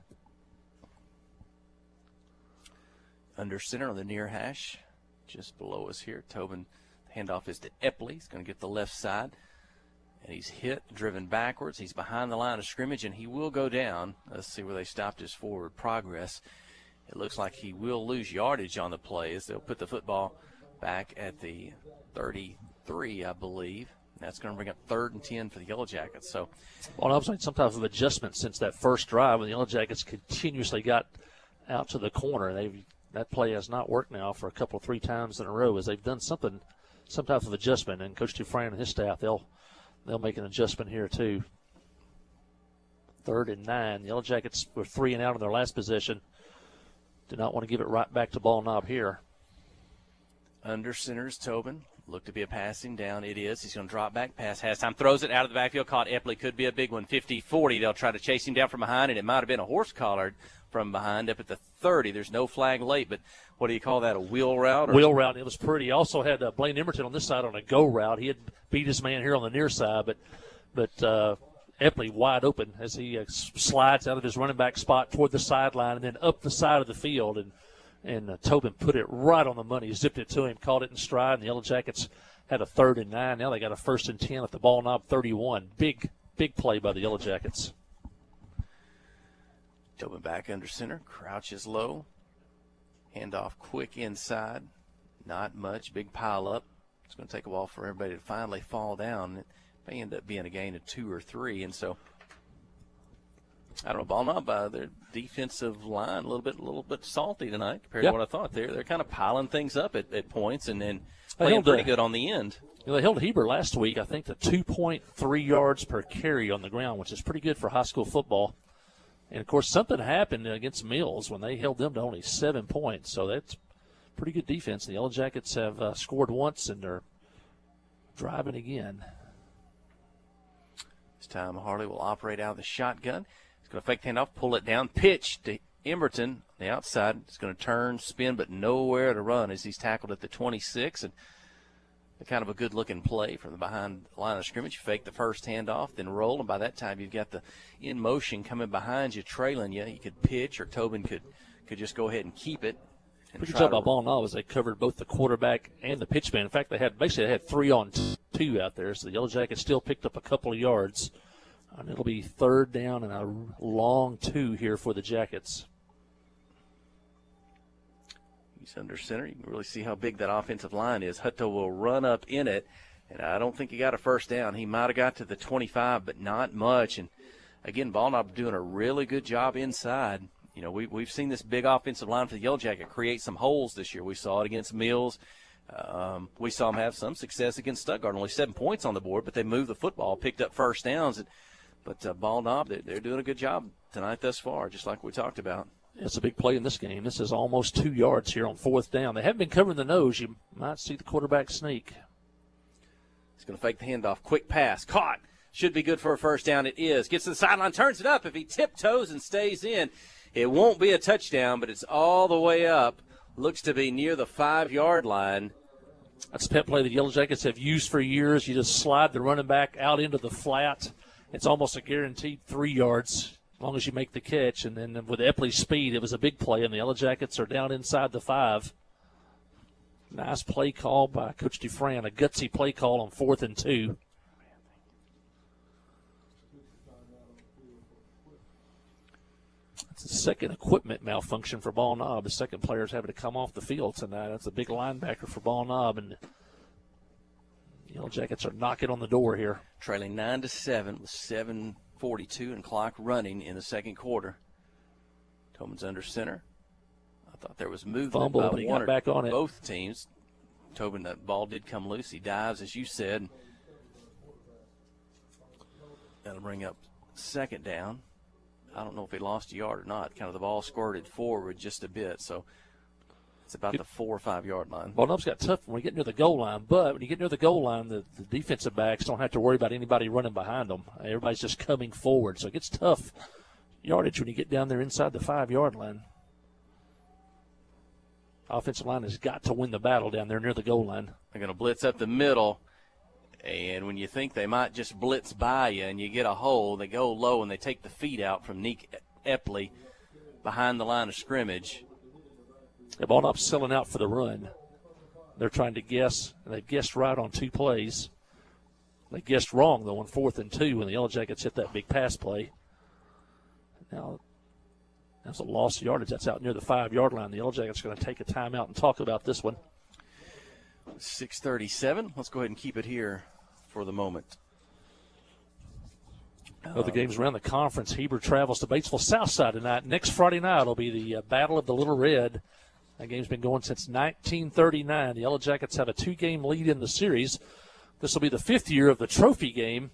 Under center on the near hash, just below us here. Tobin, the handoff is to Epley. He's going to get the left side. And he's hit, driven backwards. He's behind the line of scrimmage, and he will go down. Let's see where they stopped his forward progress. It looks like he will lose yardage on the play as they'll put the football back at the 33, I believe. That's going to bring up 3rd and 10 for the Yellow Jackets. So, well, I was making some type of adjustment since that first drive when the Yellow Jackets continuously got out to the corner. That play has not worked now for a couple, 3 times in a row as they've done some type of adjustment. And Coach Dufresne and his staff, they'll make an adjustment here too. 3rd and 9. The Yellow Jackets were 3 and out on their last possession. Do not want to give it right back to Ball Knob here. Under center is Tobin. Look to be a passing down. It is. He's going to drop back. Pass has time. Throws it out of the backfield. Caught Epley. Could be a big one. 50-40. They'll try to chase him down from behind, and it might have been a horse collared from behind up at the 30. There's no flag late, but what do you call that, a wheel route? Wheel route. It was pretty. He also had Blaine Emberton on this side on a go route. He had beat his man here on the near side, but Epley wide open as he slides out of his running back spot toward the sideline and then up the side of the field, and Tobin put it right on the money, zipped it to him, caught it in stride, and the Yellow Jackets had a 3rd and 9. Now they got a 1st and 10 at the Ball Knob 31. Big play by the Yellow Jackets. Tobin back under center, crouches low, handoff quick inside, not much, big pile up. It's going to take a while for everybody to finally fall down. It may end up being a gain of 2 or 3, and so I don't know, Ball Knob, their defensive line a little bit salty tonight compared to what I thought. They're kind of piling things up at points and then playing pretty good on the end. They held Heber last week, I think, to 2.3 yards per carry on the ground, which is pretty good for high school football. And, of course, something happened against Mills when they held them to only 7 points. So that's pretty good defense. The Yellow Jackets have scored once, and they're driving again. This time Harley will operate out of the shotgun. He's going to fake the handoff, pull it down, pitch to Emberton, the outside. He's going to turn, spin, but nowhere to run as he's tackled at the 26. And kind of a good-looking play from the behind line of scrimmage. Fake the first handoff, then roll, and by that time you've got the in motion coming behind you, trailing you. You could pitch, or Tobin could just go ahead and keep it. Pretty good job by Ball Knob as they covered both the quarterback and the pitch man. In fact, they had 3-on-2 out there, so the Yellow Jackets still picked up a couple of yards. And it'll be 3rd down and a long 2 here for the Jackets. He's under center. You can really see how big that offensive line is. Hutto will run up in it, and I don't think he got a first down. He might have got to the 25, but not much. And, again, Ball Knob doing a really good job inside. You know, we've seen this big offensive line for the Yellow Jacket create some holes this year. We saw it against Mills. We saw them have some success against Stuttgart. Only 7 points on the board, but they moved the football, picked up first downs. But Ball Knob, they're doing a good job tonight thus far, just like we talked about. It's a big play in this game. This is almost 2 yards here on 4th down. They haven't been covering the nose. You might see the quarterback sneak. He's going to fake the handoff. Quick pass. Caught. Should be good for a first down. It is. Gets to the sideline, turns it up. If he tiptoes and stays in, it won't be a touchdown, but it's all the way up. Looks to be near the 5-yard line. That's a pet play the Yellow Jackets have used for years. You just slide the running back out into the flat. It's almost a guaranteed 3 yards. As long as you make the catch. And then with Epley's speed, it was a big play, and the Yellow Jackets are down inside the 5. Nice play call by Coach Dufresne, a gutsy play call on 4th and 2. It's the second equipment malfunction for Ball Knob. The second player's having to come off the field tonight. That's a big linebacker for Ball Knob, and the Yellow Jackets are knocking on the door here. Trailing 9-7 with 7:42 and clock running in the second quarter. Tobin's under center. I thought there was movement Fumble, by but he one got back on it. Both teams. Tobin, that ball did come loose. He dives, as you said. That'll bring up 2nd down. I don't know if he lost a yard or not. Kind of the ball squirted forward just a bit, so it's about the 4 or 5 yard line. Ball Knob's got tough when we get near the goal line, but when you get near the goal line, the defensive backs don't have to worry about anybody running behind them. Everybody's just coming forward, so it gets tough yardage when you get down there inside the 5 yard line. Offensive line has got to win the battle down there near the goal line. They're going to blitz up the middle, and when you think they might just blitz by you and you get a hole, they go low and they take the feet out from Nick Epley behind the line of scrimmage. The ball not selling out for the run. They're trying to guess, and they've guessed right on 2 plays. They guessed wrong, though, on 4th and 2 when the Yellow Jackets hit that big pass play. Now, that's a loss of yardage. That's out near the 5-yard line. The Yellow Jackets are going to take a timeout and talk about this one. 6:37. Let's go ahead and keep it here for the moment. Other games around the conference. Heber travels to Batesville Southside tonight. Next Friday night will be the Battle of the Little Red. That game's been going since 1939. The Yellow Jackets have a 2-game lead in the series. This will be the 5th year of the trophy game,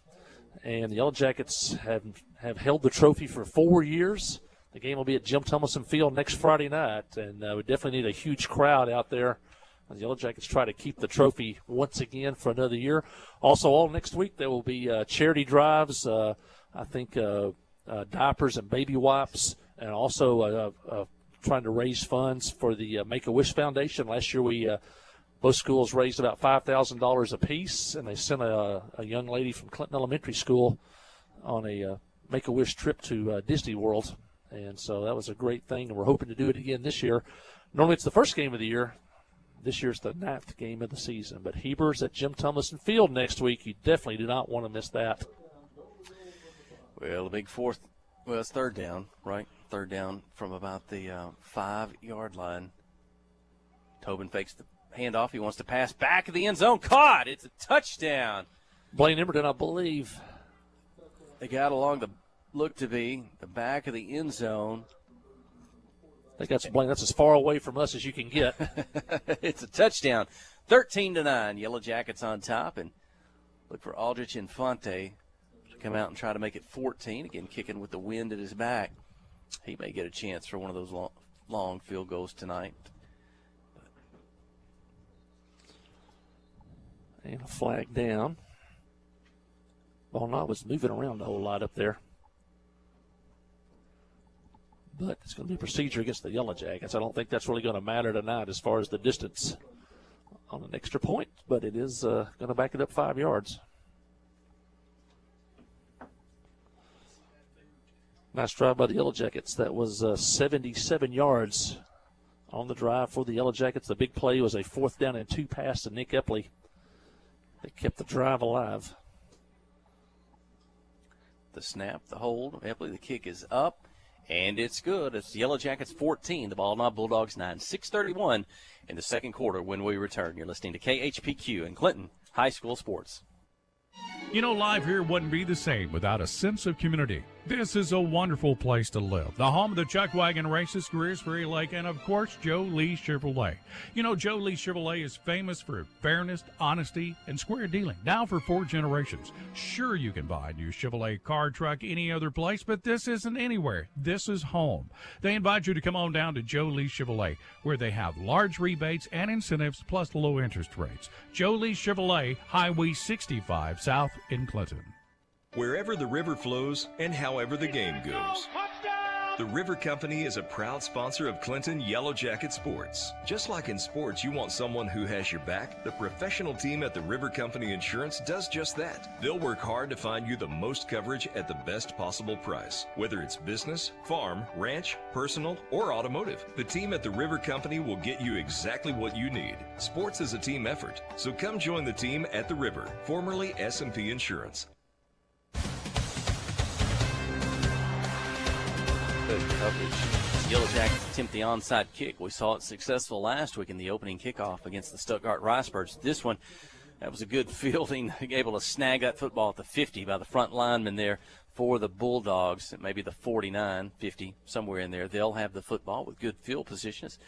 and the Yellow Jackets have held the trophy for 4 years. The game will be at Jim Tummelson Field next Friday night, and we definitely need a huge crowd out there. The Yellow Jackets try to keep the trophy once again for another year. Also, all next week there will be charity drives, diapers and baby wipes, and also trying to raise funds for the Make-A-Wish Foundation. Last year both schools raised about $5,000 apiece, and they sent a young lady from Clinton Elementary School on a Make-A-Wish trip to Disney World. And so that was a great thing, and we're hoping to do it again this year. Normally it's the first game of the year. This year's the 9th game of the season. But Heber's at Jim Tummelson Field next week. You definitely do not want to miss that. Well, the big fourth, well, it's 3rd down, right? 3rd down from about the 5-yard line. Tobin fakes the handoff. He wants to pass back of the end zone. Caught. It's a touchdown. Blaine Emberton, I believe. They got along the look to be the back of the end zone. I think that's as far away from us as you can get. It's a touchdown. 13-9. Yellow Jackets on top, and look for Aldrich Infante to come out and try to make it 14. Again, kicking with the wind at his back. He may get a chance for one of those long field goals tonight. And a flag down. Ball not was moving around a whole lot up there. But it's going to be procedure against the Yellow Jackets. I don't think that's really going to matter tonight as far as the distance on an extra point, but it is going to back it up 5 yards. Nice drive by the Yellow Jackets. That was 77 yards on the drive for the Yellow Jackets. The big play was a 4th down and 2 pass to Nick Epley. They kept the drive alive. The snap, the hold, Epley, the kick is up. And it's good. It's the Yellow Jackets 14, the Ball Knob Bulldogs 9. 6:31 in the second quarter when we return. You're listening to KHPQ and Clinton High School Sports. You know, life here wouldn't be the same without a sense of community. This is a wonderful place to live. The home of the Chuck Wagon Races, Greers Ferry Lake, and of course, Joe Lee Chevrolet. You know, Joe Lee Chevrolet is famous for fairness, honesty, and square dealing. Now for 4 generations. Sure, you can buy a new Chevrolet car, truck, any other place, but this isn't anywhere. This is home. They invite you to come on down to Joe Lee Chevrolet, where they have large rebates and incentives plus low interest rates. Joe Lee Chevrolet, Highway 65 South in Clinton. Wherever the river flows and however the game goes. The River Company is a proud sponsor of Clinton Yellow Jacket Sports. Just like in sports, you want someone who has your back. The professional team at the River Company Insurance does just that. They'll work hard to find you the most coverage at the best possible price. Whether it's business, farm, ranch, personal, or automotive, the team at the River Company will get you exactly what you need. Sports is a team effort, so come join the team at the River, formerly S&P Insurance. Good coverage. Yellow Jackets attempt the onside kick. We saw it successful last week in the opening kickoff against the Stuttgart Ricebirds. This one, that was a good fielding, able to snag that football at the 50 by the front lineman there for the Bulldogs. Maybe the 49, 50, somewhere in there. They'll have the football with good field positions.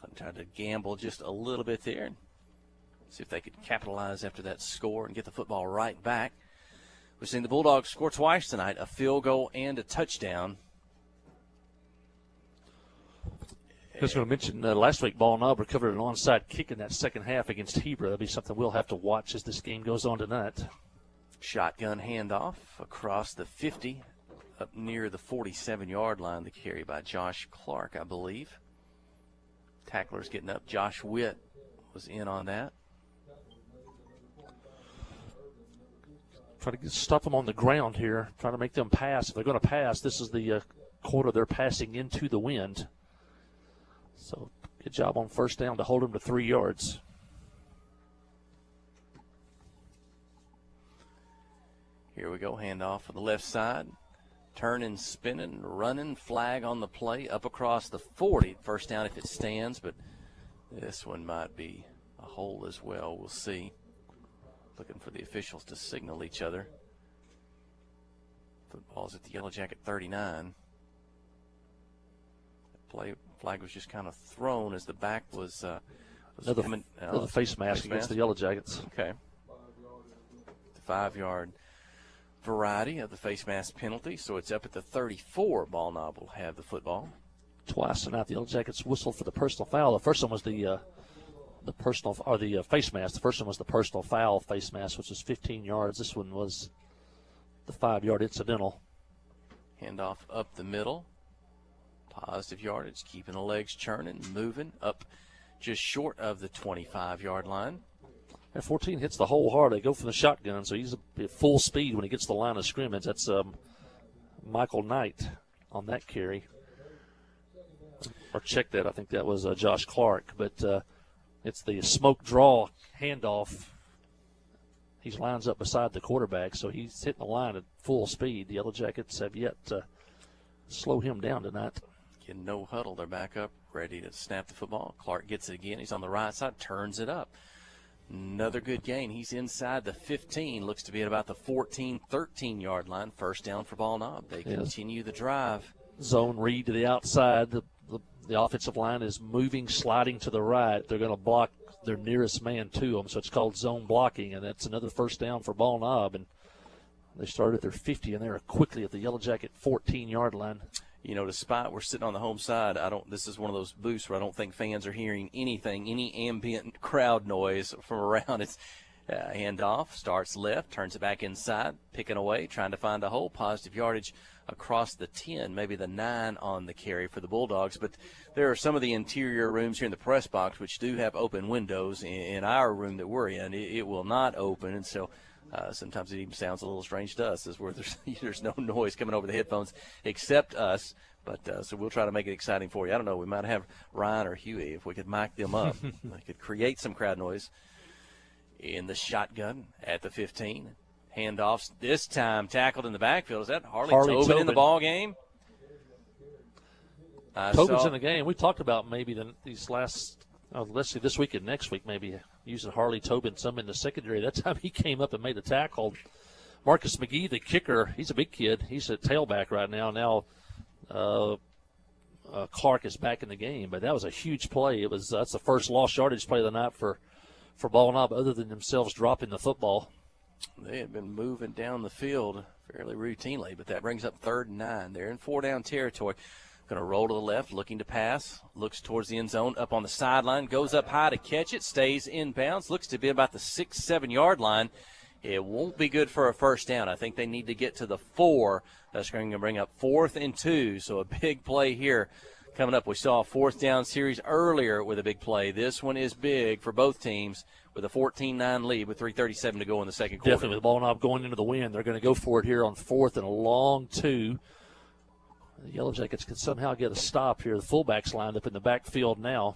I'm trying to gamble just a little bit there and see if they could capitalize after that score and get the football right back. We've seen the Bulldogs score twice tonight, a field goal and a touchdown. I was going to mention last week, Ball Knob recovered an onside kick in that second half against Heber. That'll be something we'll have to watch as this game goes on tonight. Shotgun handoff across the 50, up near the 47-yard line. The carry by Josh Clark, I believe. Tacklers getting up. Josh Witt was in on that. Try to stop them on the ground here. Trying to make them pass. If they're going to pass, this is the quarter they're passing into the wind. So good job on first down to hold them to 3 yards. Here we go. Handoff for the left side. Turning, spinning, running. Flag on the play. Up across the 40. First down if it stands, but this one might be a hole as well. We'll see. Looking for the officials to signal each other. Football's at the Yellow Jacket 39. Flag was just kind of thrown as the back was coming. Another face mask against the Yellow Jackets. Okay. The 5-yard variety of the face mask penalty, so it's up at the 34. Ball Knob will have the football. Twice tonight the Yellow Jackets whistled for the personal foul. The first one was the personal or the face mask. The first one was the personal foul face mask, which was 15 yards. This one was the 5-yard incidental. Handoff up the middle. Positive yardage, keeping the legs churning, moving up just short of the 25-yard line. And 14 hits the hole hard. They go from the shotgun, so he's at full speed when he gets to the line of scrimmage. That's Michael Knight on that carry. Or check that. I think that was Josh Clark. But it's the smoke draw handoff. He lines up beside the quarterback, so he's hitting the line at full speed. The Yellow Jackets have yet to slow him down tonight. Getting no huddle. They're back up, ready to snap the football. Clark gets it again. He's on the right side, turns it up. Another good gain. He's inside the 15. Looks to be at about the 14, 13-yard line. First down for Ball Knob. They continue the drive. Zone read to the outside. The offensive line is moving, sliding to the right. They're going to block their nearest man to them, so it's called zone blocking, and that's another first down for Ball Knob. And they started at their 50, and they're quickly at the Yellow Jacket 14-yard line. You know, despite we're sitting on the home side, this is one of those booths where I don't think fans are hearing anything, any ambient crowd noise from around. It's handoff, starts left, turns it back inside, picking away, trying to find a hole. Positive yardage across the 10, maybe the 9 on the carry for the Bulldogs. But there are some of the interior rooms here in the press box which do have open windows. In our room that we're in, it will not open, and so sometimes it even sounds a little strange to us, as where there's no noise coming over the headphones except us. But so we'll try to make it exciting for you. I don't know. We might have Ryan or Huey if we could mic them up. They could create some crowd noise. In the shotgun at the 15. Handoffs this time tackled in the backfield. Is that Harley Tobin in the ball game? Tobin's in the game. We talked about maybe these last, let's see, this week and next week maybe using Harley Tobin some in the secondary. That time he came up and made the tackle. Marcus McGee, the kicker, he's a big kid. He's a tailback right now. Now Clark is back in the game, but that was a huge play. That's the first lost yardage play of the night for Ball Knob, other than themselves dropping the football. They have been moving down the field fairly routinely, but that brings up 3rd and 9. They're in 4-down territory. Going to roll to the left, looking to pass. Looks towards the end zone, up on the sideline. Goes up high to catch it, stays in bounds. Looks to be about the 6-7-yard line. It won't be good for a first down. I think they need to get to the 4. That's going to bring up 4th and 2, so a big play here coming up. We saw a 4th down series earlier with a big play. This one is big for both teams with a 14-9 lead with 3:37 to go in the second quarter. Definitely with Ball Knob going into the wind. They're going to go for it here on 4th and a long 2. The Yellow Jackets can somehow get a stop here. The fullbacks lined up in the backfield now.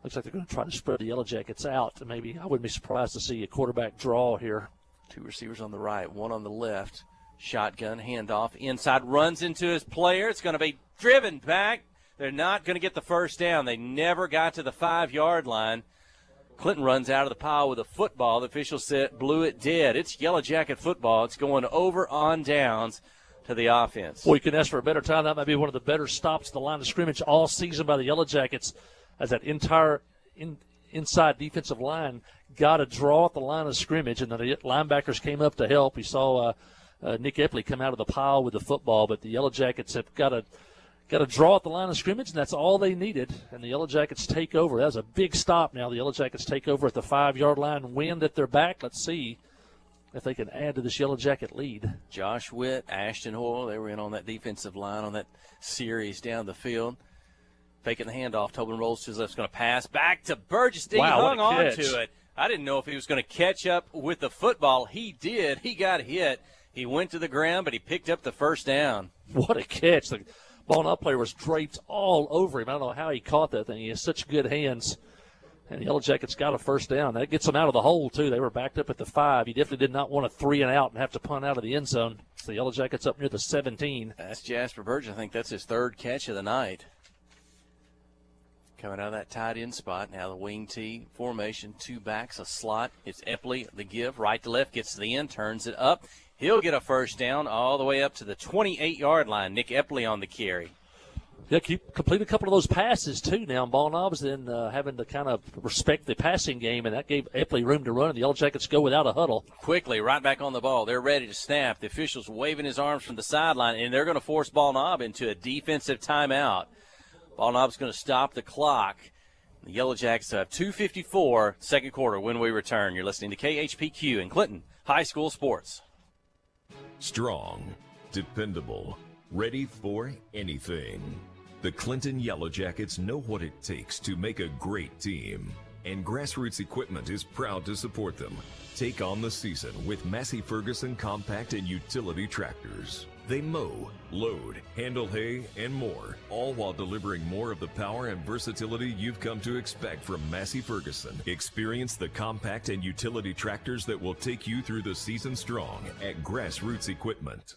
Looks like they're going to try to spread the Yellow Jackets out. Maybe I wouldn't be surprised to see a quarterback draw here. 2 receivers on the right, 1 on the left. Shotgun, handoff, inside, runs into his player. It's going to be driven back. They're not going to get the first down. They never got to the 5-yard line. Clinton runs out of the pile with a football. The official said blew it dead. It's Yellow Jacket football. It's going over on downs to the offense. Boy, you can ask for a better time. That might be one of the better stops at the line of scrimmage all season by the Yellow Jackets, as that entire inside defensive line got a draw at the line of scrimmage, and the linebackers came up to help. We saw Nick Epley come out of the pile with the football, but the Yellow Jackets have got a draw at the line of scrimmage, and that's all they needed. And the Yellow Jackets take over. That was a big stop now. The Yellow Jackets take over at the 5-yard line, wind at their back. Let's see if they can add to this Yellow Jacket lead. Josh Witt, Ashton Hoyle, they were in on that defensive line on that series down the field. Faking the handoff. Tobin rolls to his left. Going to pass back to Burgess. He Wow, hung what a on catch. to it. I didn't know if he was going to catch up with the football. He did. He got hit. He went to the ground, but he picked up the first down. What a catch. The ball up player was draped all over him. I don't know how he caught that thing. He has such good hands. And the Yellow Jackets got a first down. That gets them out of the hole, too. They were backed up at the 5. He definitely did not want a 3 and out and have to punt out of the end zone. So the Yellow Jackets up near the 17. That's Jasper Burgess. I think that's his 3rd catch of the night. Coming out of that tight end spot. Now the wing T formation, 2 backs, a slot. It's Epley, the give, right to left, gets to the end, turns it up. He'll get a first down all the way up to the 28-yard line. Nick Epley on the carry. Yeah, complete a couple of those passes, too, now. Ball Knobs then having to kind of respect the passing game, and that gave Epley room to run, and the Yellow Jackets go without a huddle. Quickly, right back on the ball. They're ready to snap. The officials waving his arms from the sideline, and they're going to force Ball Knob into a defensive timeout. Ball Knob's going to stop the clock. The Yellow Jackets have 2:54, second quarter, when we return. You're listening to KHPQ in Clinton High School Sports. Strong, dependable, ready for anything. The Clinton Yellow Jackets know what it takes to make a great team, and Grassroots Equipment is proud to support them. Take on the season with Massey Ferguson compact and utility tractors. They mow, load, handle hay, and more, all while delivering more of the power and versatility you've come to expect from Massey Ferguson. Experience the compact and utility tractors that will take you through the season strong at Grassroots Equipment.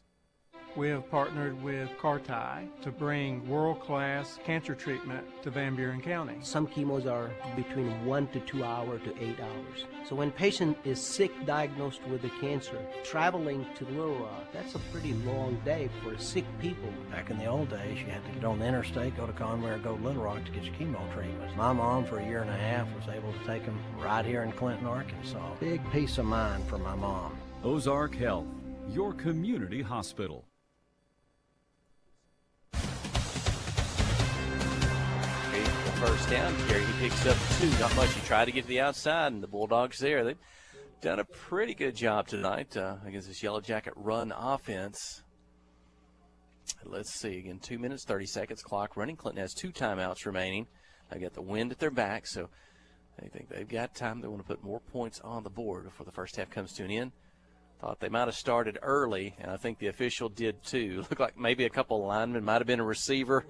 We have partnered with Carti to bring world-class cancer treatment to Van Buren County. Some chemos are between 1 to 2 hours to 8 hours. So when patient is sick, diagnosed with the cancer, traveling to Little Rock, that's a pretty long day for sick people. Back in the old days, you had to get on the interstate, go to Conway, or go to Little Rock to get your chemo treatments. My mom, for a year and a half, was able to take them right here in Clinton, Arkansas. Big peace of mind for my mom. Ozark Health, your community hospital. First down carry. He picks up 2. Not much. He tried to get to the outside, and the Bulldogs there. They've done a pretty good job tonight against this Yellow Jacket run offense. Let's see. Again, 2 minutes, 30 seconds. Clock running. Clinton has 2 timeouts remaining. They got the wind at their back, so they think they've got time. They want to put more points on the board before the first half comes to an end. Thought they might have started early, and I think the official did too. Looked like maybe a couple of linemen, might have been a receiver.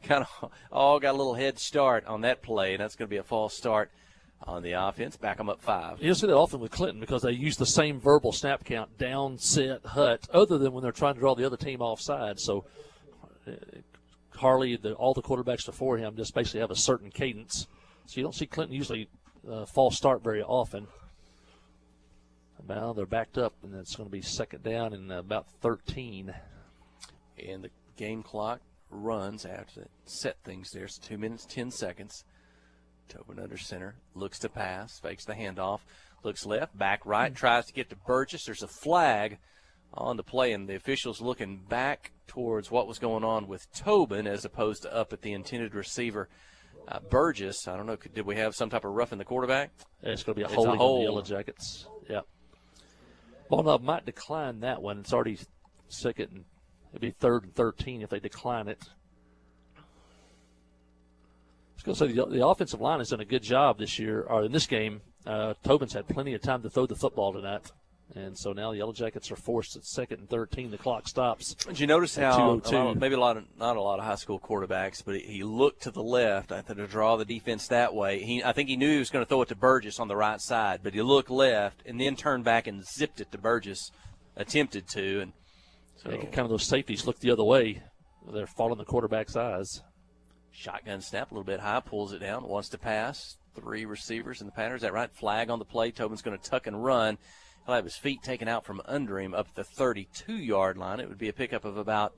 Kind of all got a little head start on that play, and that's going to be a false start on the offense. Back them up 5. You'll see that often with Clinton because they use the same verbal snap count, down, set, hut, other than when they're trying to draw the other team offside. So Harley, all the quarterbacks before him just basically have a certain cadence. So you don't see Clinton usually false start very often. Now they're backed up, and it's going to be second down and about 13. And the game clock runs after that. Set things there. So 2 minutes, 10 seconds. Tobin under center. Looks to pass. Fakes the handoff. Looks left. Back right. Tries to get to Burgess. There's a flag on the play, and the officials looking back towards what was going on with Tobin as opposed to up at the intended receiver, Burgess. I don't know. Did we have some type of roughing the quarterback? Yeah, it's going to be a holding on the Yellow Jackets. Yep. Ball Knob might decline that one. It's already second, and it'd be 3rd and 13 if they decline it. I was going to say the offensive line has done a good job this year, or in this game. Tobin's had plenty of time to throw the football tonight. And so now the Yellow Jackets are forced at 2nd and 13. The clock stops. Did you notice how not a lot of high school quarterbacks, but he looked to the left to draw the defense that way. I think he knew he was going to throw it to Burgess on the right side, but he looked left and then turned back and zipped it to Burgess, attempted to. And so kind of those safeties look the other way. They're following the quarterback's eyes. Shotgun snap a little bit high, pulls it down, wants to pass. 3 receivers in the pattern. Is that right? Flag on the play. Tobin's going to tuck and run. He'll have his feet taken out from under him up at the 32-yard line. It would be a pickup of about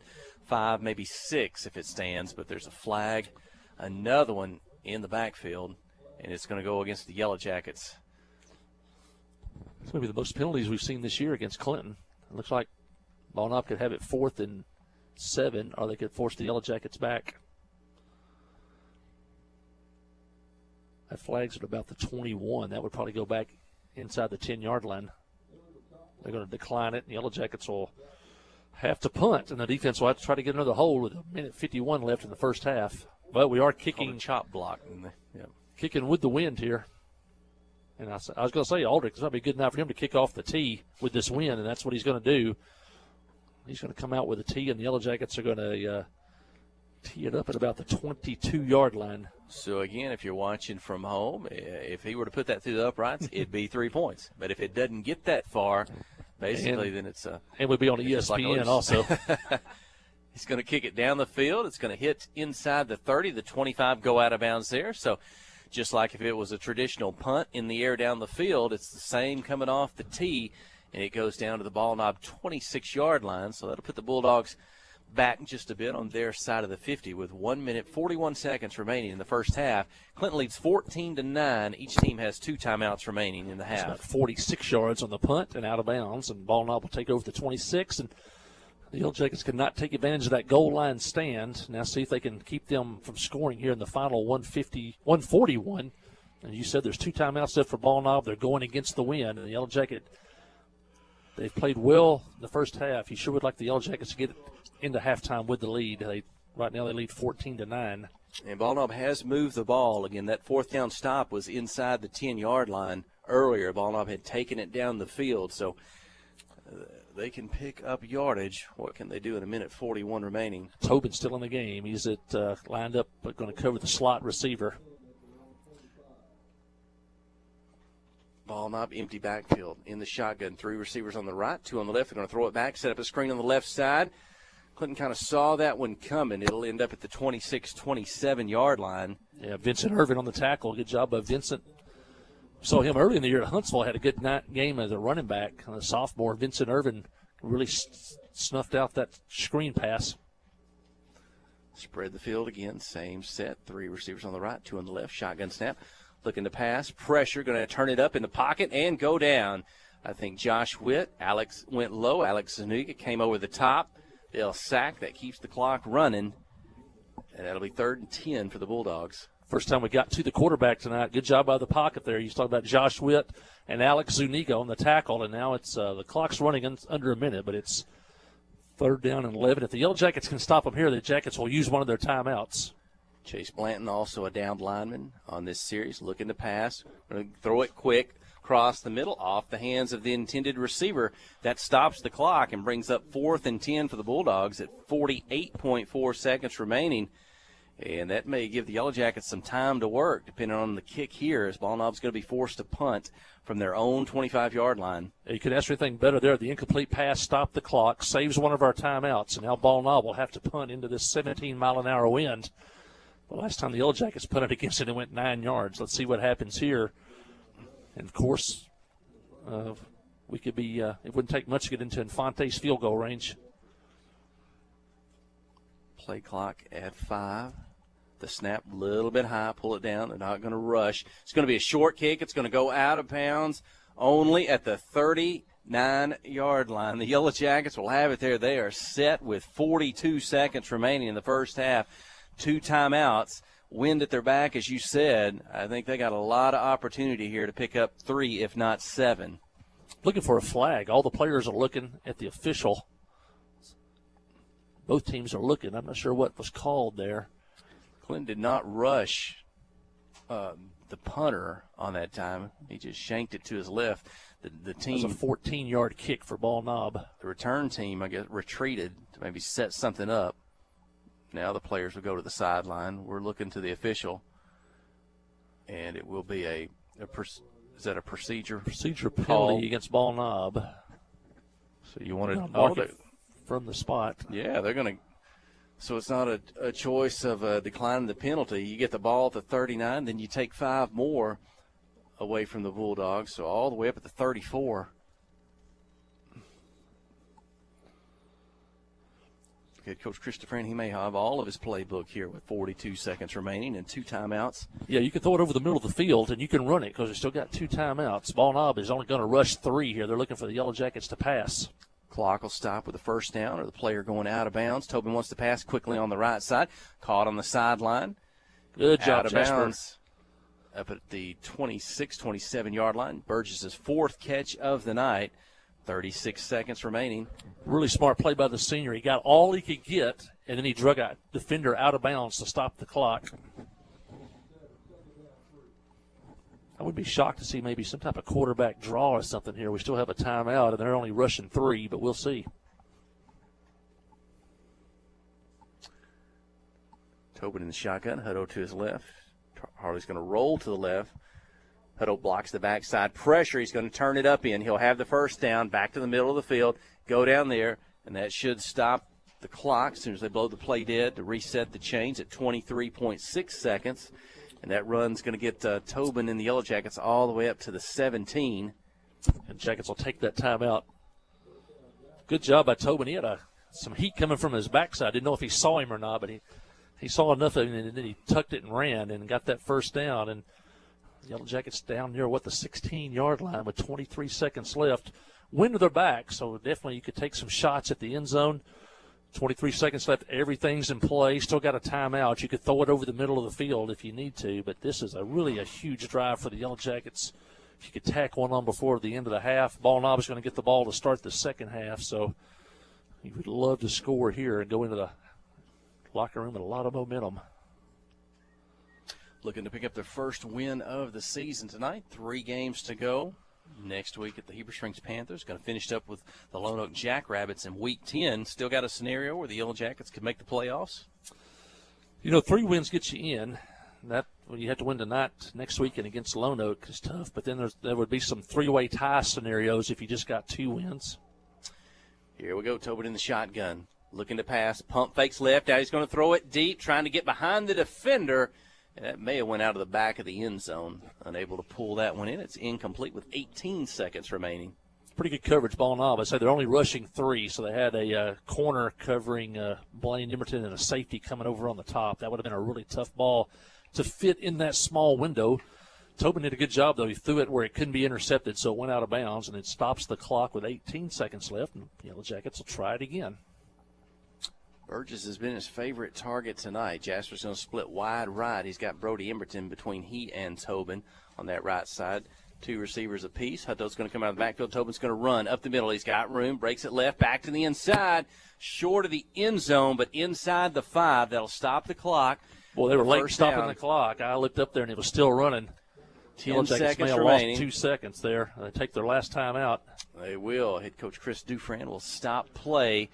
5, maybe 6 if it stands, but there's a flag, another one in the backfield, and it's going to go against the Yellow Jackets. It's going to be the most penalties we've seen this year against Clinton. It looks like Ball Knob could have it 4th and 7, or they could force the Yellow Jackets back. That flag's at about the 21. That would probably go back inside the 10-yard line. They're going to decline it, and the Yellow Jackets will have to punt, and the defense will have to try to get another hold with 1:51 left in the first half. But we are kicking chop block. Kicking with the wind here. And I was going to say, Aldrich, it's going to be good enough for him to kick off the tee with this wind, and that's what he's going to do. He's going to come out with a tee, and the Yellow Jackets are going to tee it up at about the 22-yard line. So, again, if you're watching from home, if he were to put that through the uprights, it'd be 3 points. But if it doesn't get that far, basically, then it's and we'd be on ESPN like also. He's going to kick it down the field. It's going to hit inside the 30. The 25 go out of bounds there. So just like if it was a traditional punt in the air down the field, it's the same coming off the tee, and it goes down to the ball knob 26-yard line. So that'll put the Bulldogs back just a bit on their side of the 50 with 1 minute, 41 seconds remaining in the first half. Clinton leads 14-9. Each team has 2 timeouts remaining in the half. It's about 46 yards on the punt and out of bounds, and ball knob will take over the 26, and the Yellow Jackets could not take advantage of that goal line stand. Now see if they can keep them from scoring here in the final 141. And you said there's 2 timeouts left for ball knob. They're going against the wind, and the Yellow Jacket, they've played well in the first half. You sure would like the Yellow Jackets to get into halftime with the lead. Right now they lead 14-9. And ball knob has moved the ball. Again, that 4th down stop was inside the 10-yard line earlier. Ball knob had taken it down the field, so they can pick up yardage. What can they do in 1:41 remaining? Tobin's still in the game. He's lined up, but going to cover the slot receiver. Ball knob, empty backfield in the shotgun. 3 receivers on the right, 2 on the left. They're going to throw it back, set up a screen on the left side. Clinton kind of saw that one coming. It'll end up at the 26, 27-yard line. Yeah, Vincent Irvin on the tackle. Good job by Vincent. Saw him early in the year at Huntsville. Had a good game as a running back. The sophomore, Vincent Irvin, really snuffed out that screen pass. Spread the field again. Same set. 3 receivers on the right, 2 on the left. Shotgun snap. Looking to pass. Pressure. Going to turn it up in the pocket and go down. I think Josh Witt. Alex went low. Alex Zuniga came over the top. They'll sack. That keeps the clock running. And that'll be 3rd and 10 for the Bulldogs. First time we got to the quarterback tonight. Good job by the pocket there. You talk about Josh Witt and Alex Zuniga on the tackle, and now it's the clock's running under a minute, but it's 3rd down and 11. If the Yellow Jackets can stop them here, the Jackets will use one of their timeouts. Chase Blanton, also a downed lineman on this series, looking to pass. Going to throw it quick, across the middle, off the hands of the intended receiver. That stops the clock and brings up 4th and 10 for the Bulldogs at 48.4 seconds remaining. And that may give the Yellow Jackets some time to work, depending on the kick here, as ball knob's going to be forced to punt from their own 25-yard line. You could ask for anything better there. The incomplete pass stopped the clock, saves one of our timeouts, and now ball knob will have to punt into this 17-mile-an-hour wind. The last time the Yellow Jackets punted against it, it went 9 yards. Let's see what happens here. And, of course, we could be it wouldn't take much to get into Infante's field goal range. Play clock at 5. The snap a little bit high, pull it down. They're not going to rush. It's going to be a short kick. It's going to go out of bounds only at the 39-yard line. The Yellow Jackets will have it there. They are set with 42 seconds remaining in the first half. 2 timeouts. Wind at their back, as you said. I think they got a lot of opportunity here to pick up 3, if not 7. Looking for a flag. All the players are looking at the official. Both teams are looking. I'm not sure what was called there. Clinton did not rush the punter on that time. He just shanked it to his left. The team. It was a 14-yard kick for ball knob. The return team, I guess, retreated to maybe set something up. Now the players will go to the sideline. We're looking to the official, and it will be is that a procedure? Procedure penalty against ball knob. So you want to mark it from the spot. Yeah, they're going to. So it's not a choice of declining the penalty. You get the ball at the 39, then you take 5 more away from the Bulldogs, so all the way up at the 34. Head coach Chris Dufresne, he may have all of his playbook here with 42 seconds remaining and 2 timeouts. Yeah, you can throw it over the middle of the field, and you can run it because they still got 2 timeouts. Ball knob is only going to rush 3 here. They're looking for the Yellow Jackets to pass. Clock will stop with the first down or the player going out of bounds. Tobin wants to pass quickly on the right side. Caught on the sideline. Good job, out of Jasper. Bounds up at the 26, 27-yard line. Burgess' 4th catch of the night. 36 seconds remaining. Really smart play by the senior. He got all he could get and then he drug a defender out of bounds to stop the clock. I would be shocked to see maybe some type of quarterback draw or something here. We still have a timeout, and they're only rushing 3, but we'll see. Tobin in the shotgun. Hutto to his left. Harley's going to roll to the left. Hutto blocks the backside pressure. He's going to turn it up in. He'll have the first down, back to the middle of the field, go down there, and that should stop the clock as soon as they blow the play dead to reset the chains at 23.6 seconds. And that run's going to get Tobin and the Yellow Jackets all the way up to the 17. And Jackets will take that timeout. Good job by Tobin. He had some heat coming from his backside. Didn't know if he saw him or not, but he saw enough of him, and then he tucked it and ran and got that first down. And the Yellow Jackets down near, the 16-yard line with 23 seconds left. Wind to their back, so definitely you could take some shots at the end zone. 23 seconds left. Everything's in play. Still got a timeout. You could throw it over the middle of the field if you need to, but this is really a huge drive for the Yellow Jackets. If you could tack one on before the end of the half, Ball Knob is going to get the ball to start the second half, so you would love to score here and go into the locker room with a lot of momentum. Looking to pick up their first win of the season tonight. 3 games to go. Next week at the Heber Springs Panthers. Going to finish up with the Lone Oak Jackrabbits in Week 10. Still got a scenario where the Yellow Jackets could make the playoffs. 3 wins get you in. You have to win tonight, next weekend against Lone Oak is tough. But then there would be some 3-way tie scenarios if you just got 2 wins. Here we go. Tobin in the shotgun. Looking to pass. Pump fakes left. Now he's going to throw it deep, trying to get behind the defender. And that may have went out of the back of the end zone. Unable to pull that one in. It's incomplete with 18 seconds remaining. Pretty good coverage, Ball Knob. I say they're only rushing 3, so they had a corner covering Blaine Emerton and a safety coming over on the top. That would have been a really tough ball to fit in that small window. Tobin did a good job, though. He threw it where it couldn't be intercepted, so it went out of bounds, and it stops the clock with 18 seconds left, and Yellow Jackets will try it again. Burgess has been his favorite target tonight. Jasper's going to split wide right. He's got Brody Emberton between he and Tobin on that right side. 2 receivers apiece. Hutto's going to come out of the backfield. Tobin's going to run up the middle. He's got room. Breaks it left. Back to the inside. Short of the end zone, but inside the 5. That'll stop the clock. Well, they were late stopping the clock. I looked up there, and it was still running. 10 seconds may have remaining. Lost 2 seconds there. They take their last time out. They will. Head coach Chris Dufran will stop play.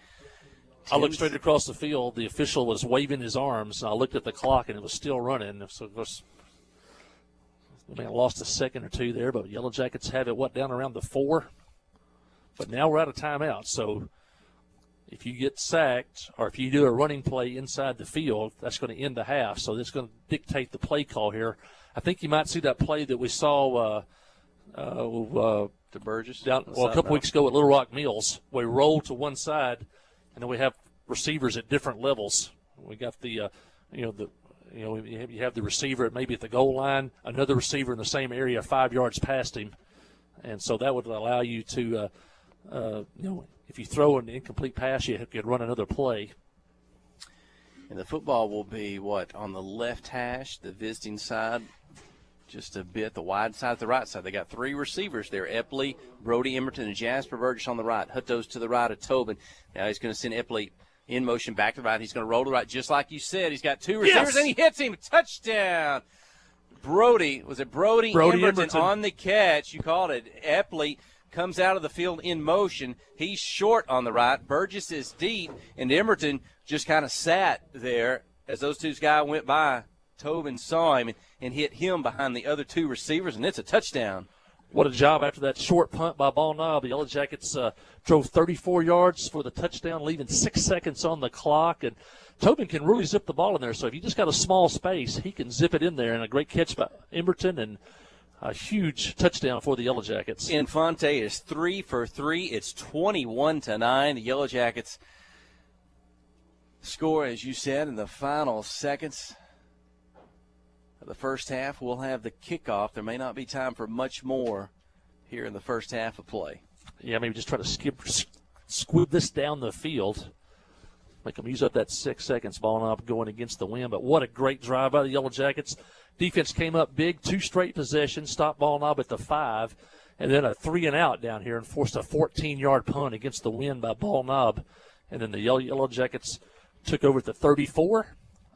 I looked straight across the field. The official was waving his arms, and I looked at the clock, and it was still running. So, of course, we may have lost a second or 2 there, but Yellow Jackets have it, down around the 4? But now we're out of timeout. So if you get sacked or if you do a running play inside the field, that's going to end the half. So that's going to dictate the play call here. I think you might see that play that we saw to Burgess a couple weeks ago at Little Rock Mills, where we roll to one side, and then we have receivers at different levels. We got you have the receiver maybe at the goal line, another receiver in the same area 5 yards past him, and so that would allow you to, if you throw an incomplete pass, you could run another play. And the football will be on the left hash, the visiting side, just a bit, the wide side, the right side. They got 3 receivers there, Epley, Brody Emerton, and Jasper Burgess on the right. Hutto's to the right of Tobin. Now he's going to send Epley in motion back to the right. He's going to roll to the right, just like you said. He's got 2 receivers, and he hits him. Touchdown. Brody Emerton on the catch. You called it. Epley comes out of the field in motion. He's short on the right. Burgess is deep, and Emerton just kind of sat there as those 2 guys went by. Tobin saw him and hit him behind the other 2 receivers, and it's a touchdown. What a job after that short punt by Ball Knob. The Yellow Jackets drove 34 yards for the touchdown, leaving 6 seconds on the clock. And Tobin can really zip the ball in there. So if you just got a small space, he can zip it in there. And a great catch by Emberton and a huge touchdown for the Yellow Jackets. Infante is 3 for 3. It's 21-9. The Yellow Jackets score, as you said, in the final seconds of the first half. We'll have the kickoff. There may not be time for much more here in the first half of play. Yeah, maybe just try to squib this down the field. Make them use up that 6 seconds, Ball Knob going against the wind. But what a great drive by the Yellow Jackets. Defense came up big, 2 straight possessions, stopped Ball Knob at the 5, and then a 3-and-out down here and forced a 14-yard punt against the wind by Ball Knob. And then the Yellow Jackets took over at the 34.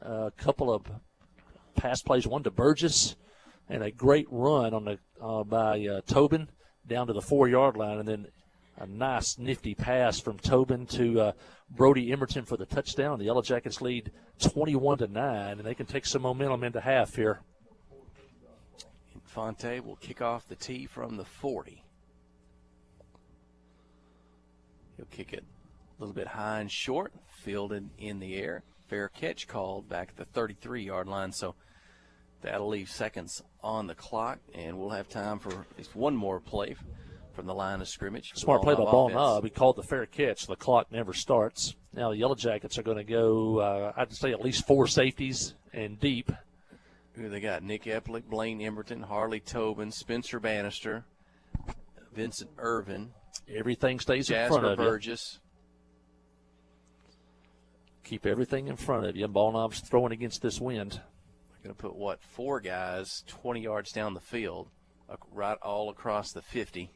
A couple of pass plays, one to Burgess, and a great run on the by Tobin down to the 4-yard line, and then a nice, nifty pass from Tobin to Brody Emerton for the touchdown. The Yellow Jackets lead 21-9, and they can take some momentum into half here. Infante will kick off the tee from the 40. He'll kick it a little bit high and short, fielded in the air. Fair catch called back at the 33-yard line, so that'll leave seconds on the clock, and we'll have time for at least one more play from the line of scrimmage. Smart play by Ball Knob. He called the fair catch. The clock never starts. Now the Yellow Jackets are going to go, I'd say, at least 4 safeties and deep. Who they got? Nick Eplick, Blaine Emerton, Harley Tobin, Spencer Bannister, Vincent Irvin. Everything stays in Jasper front of Burgess. Keep everything in front of you. Ball Knob's throwing against this wind. Going to put, 4 guys 20 yards down the field, right all across the 50.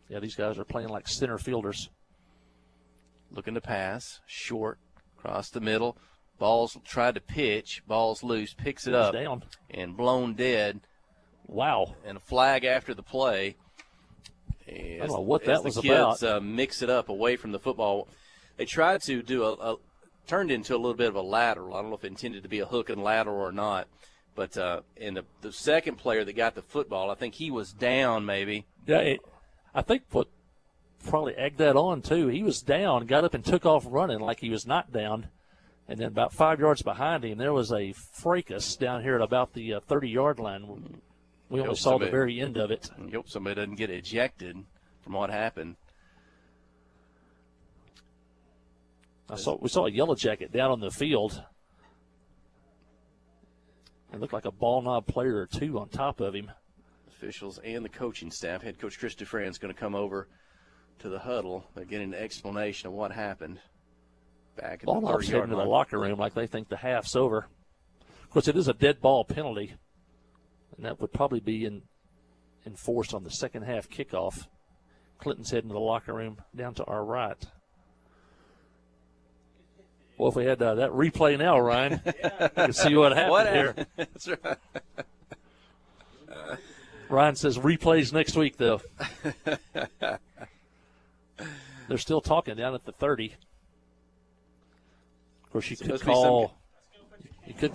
Yeah, these guys are playing like center fielders. Looking to pass, short, across the middle. Ball's tried to pitch. Ball's loose, picks it up. Down. And blown dead. Wow. And a flag after the play. I don't know what that was about. Mix it up away from the football. They tried to do turned into a little bit of a lateral. I don't know if it intended to be a hook and lateral or not. But and the second player that got the football, I think he was down maybe. Yeah, I think what probably egged that on, too. He was down, got up and took off running like he was not down. And then about 5 yards behind him, there was a fracas down here at about the 30-yard line. We only saw the very end of it. I hope somebody doesn't get ejected from what happened. We saw a Yellow Jacket down on the field. It looked like a Ball Knob player or 2 on top of him. Officials and the coaching staff. Head coach Chris Dufresne is going to come over to the huddle. They're getting an explanation of what happened back at Ball the Knob's 30-yard heading to line. the locker room like they think the half's over. Of course, it is a dead ball penalty, and that would probably be enforced on the second half kickoff. Clinton's heading to the locker room down to our right. Well, if we had that replay now, Ryan, you can see what happened here. That's right. Ryan says replays next week, though. They're still talking down at the 30. Of course, you could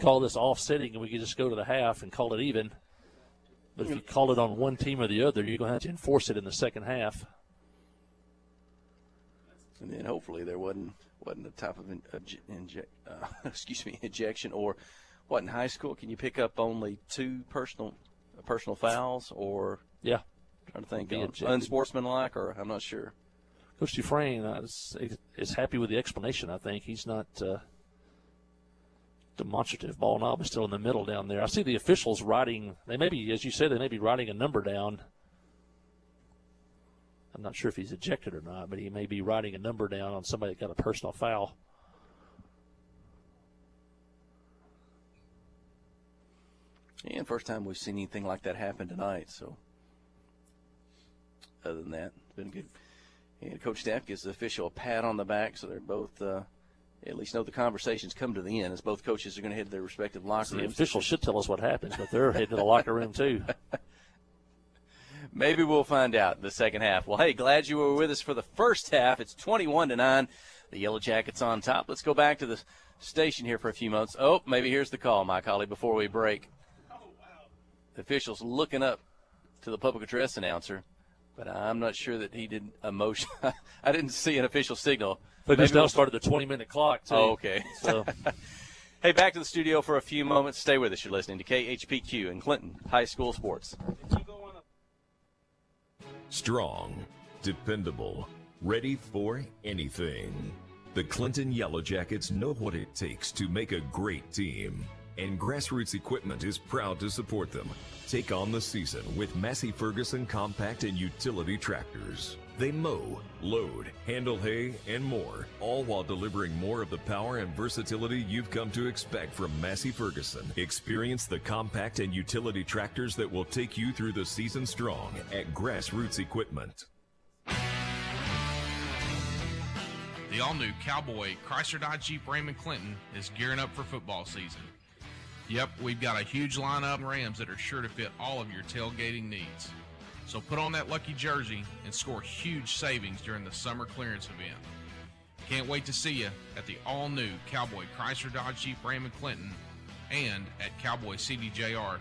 call this offsetting, and we could just go to the half and call it even. But if you call it on one team or the other, you're going to have to enforce it in the second half. And then hopefully there wasn't a type of ejection, or what, in high school can you pick up only 2 personal fouls, or yeah, trying to think unsportsmanlike, or I'm not sure. Coach Dufresne is happy with the explanation. I think he's not demonstrative. Ball Knob is still in the middle down there. I see the officials writing. They may be, as you said, they may be writing a number down. I'm not sure if he's ejected or not, but he may be writing a number down on somebody that got a personal foul. And first time we've seen anything like that happen tonight. So other than that, it's been good. And Coach Staff gives the official a pat on the back, so they're both at least know the conversation's come to the end, as both coaches are going to head to their respective locker rooms. The officials should tell us what happens, but they're heading to the locker room too. Maybe we'll find out in the second half. Well, hey, glad you were with us for the first half. It's 21-9. The Yellow Jackets on top. Let's go back to the station here for a few moments. Oh, maybe here's the call, Mike Holly, before we break. The official's looking up to the public address announcer, but I'm not sure that he did a motion. I didn't see an official signal. They just now started the 20-minute clock, too. Oh, okay. So, hey, back to the studio for a few moments. Stay with us. You're listening to KHPQ and Clinton High School Sports. Strong, dependable, ready for anything. The Clinton Yellow Jackets know what it takes to make a great team, and Grassroots Equipment is proud to support them. Take on the season with Massey Ferguson compact and utility tractors. They mow, load, handle hay, and more, all while delivering more of the power and versatility you've come to expect from Massey Ferguson. Experience the compact and utility tractors that will take you through the season strong at Grassroots Equipment. The all-new Cowboy Chrysler Dodge Jeep Ram and Clinton is gearing up for football season. Yep, we've got a huge lineup of Rams that are sure to fit all of your tailgating needs. So put on that lucky jersey and score huge savings during the summer clearance event. Can't wait to see you at the all-new Cowboy Chrysler Dodge Jeep Ram and Clinton and at cowboycdjr.com.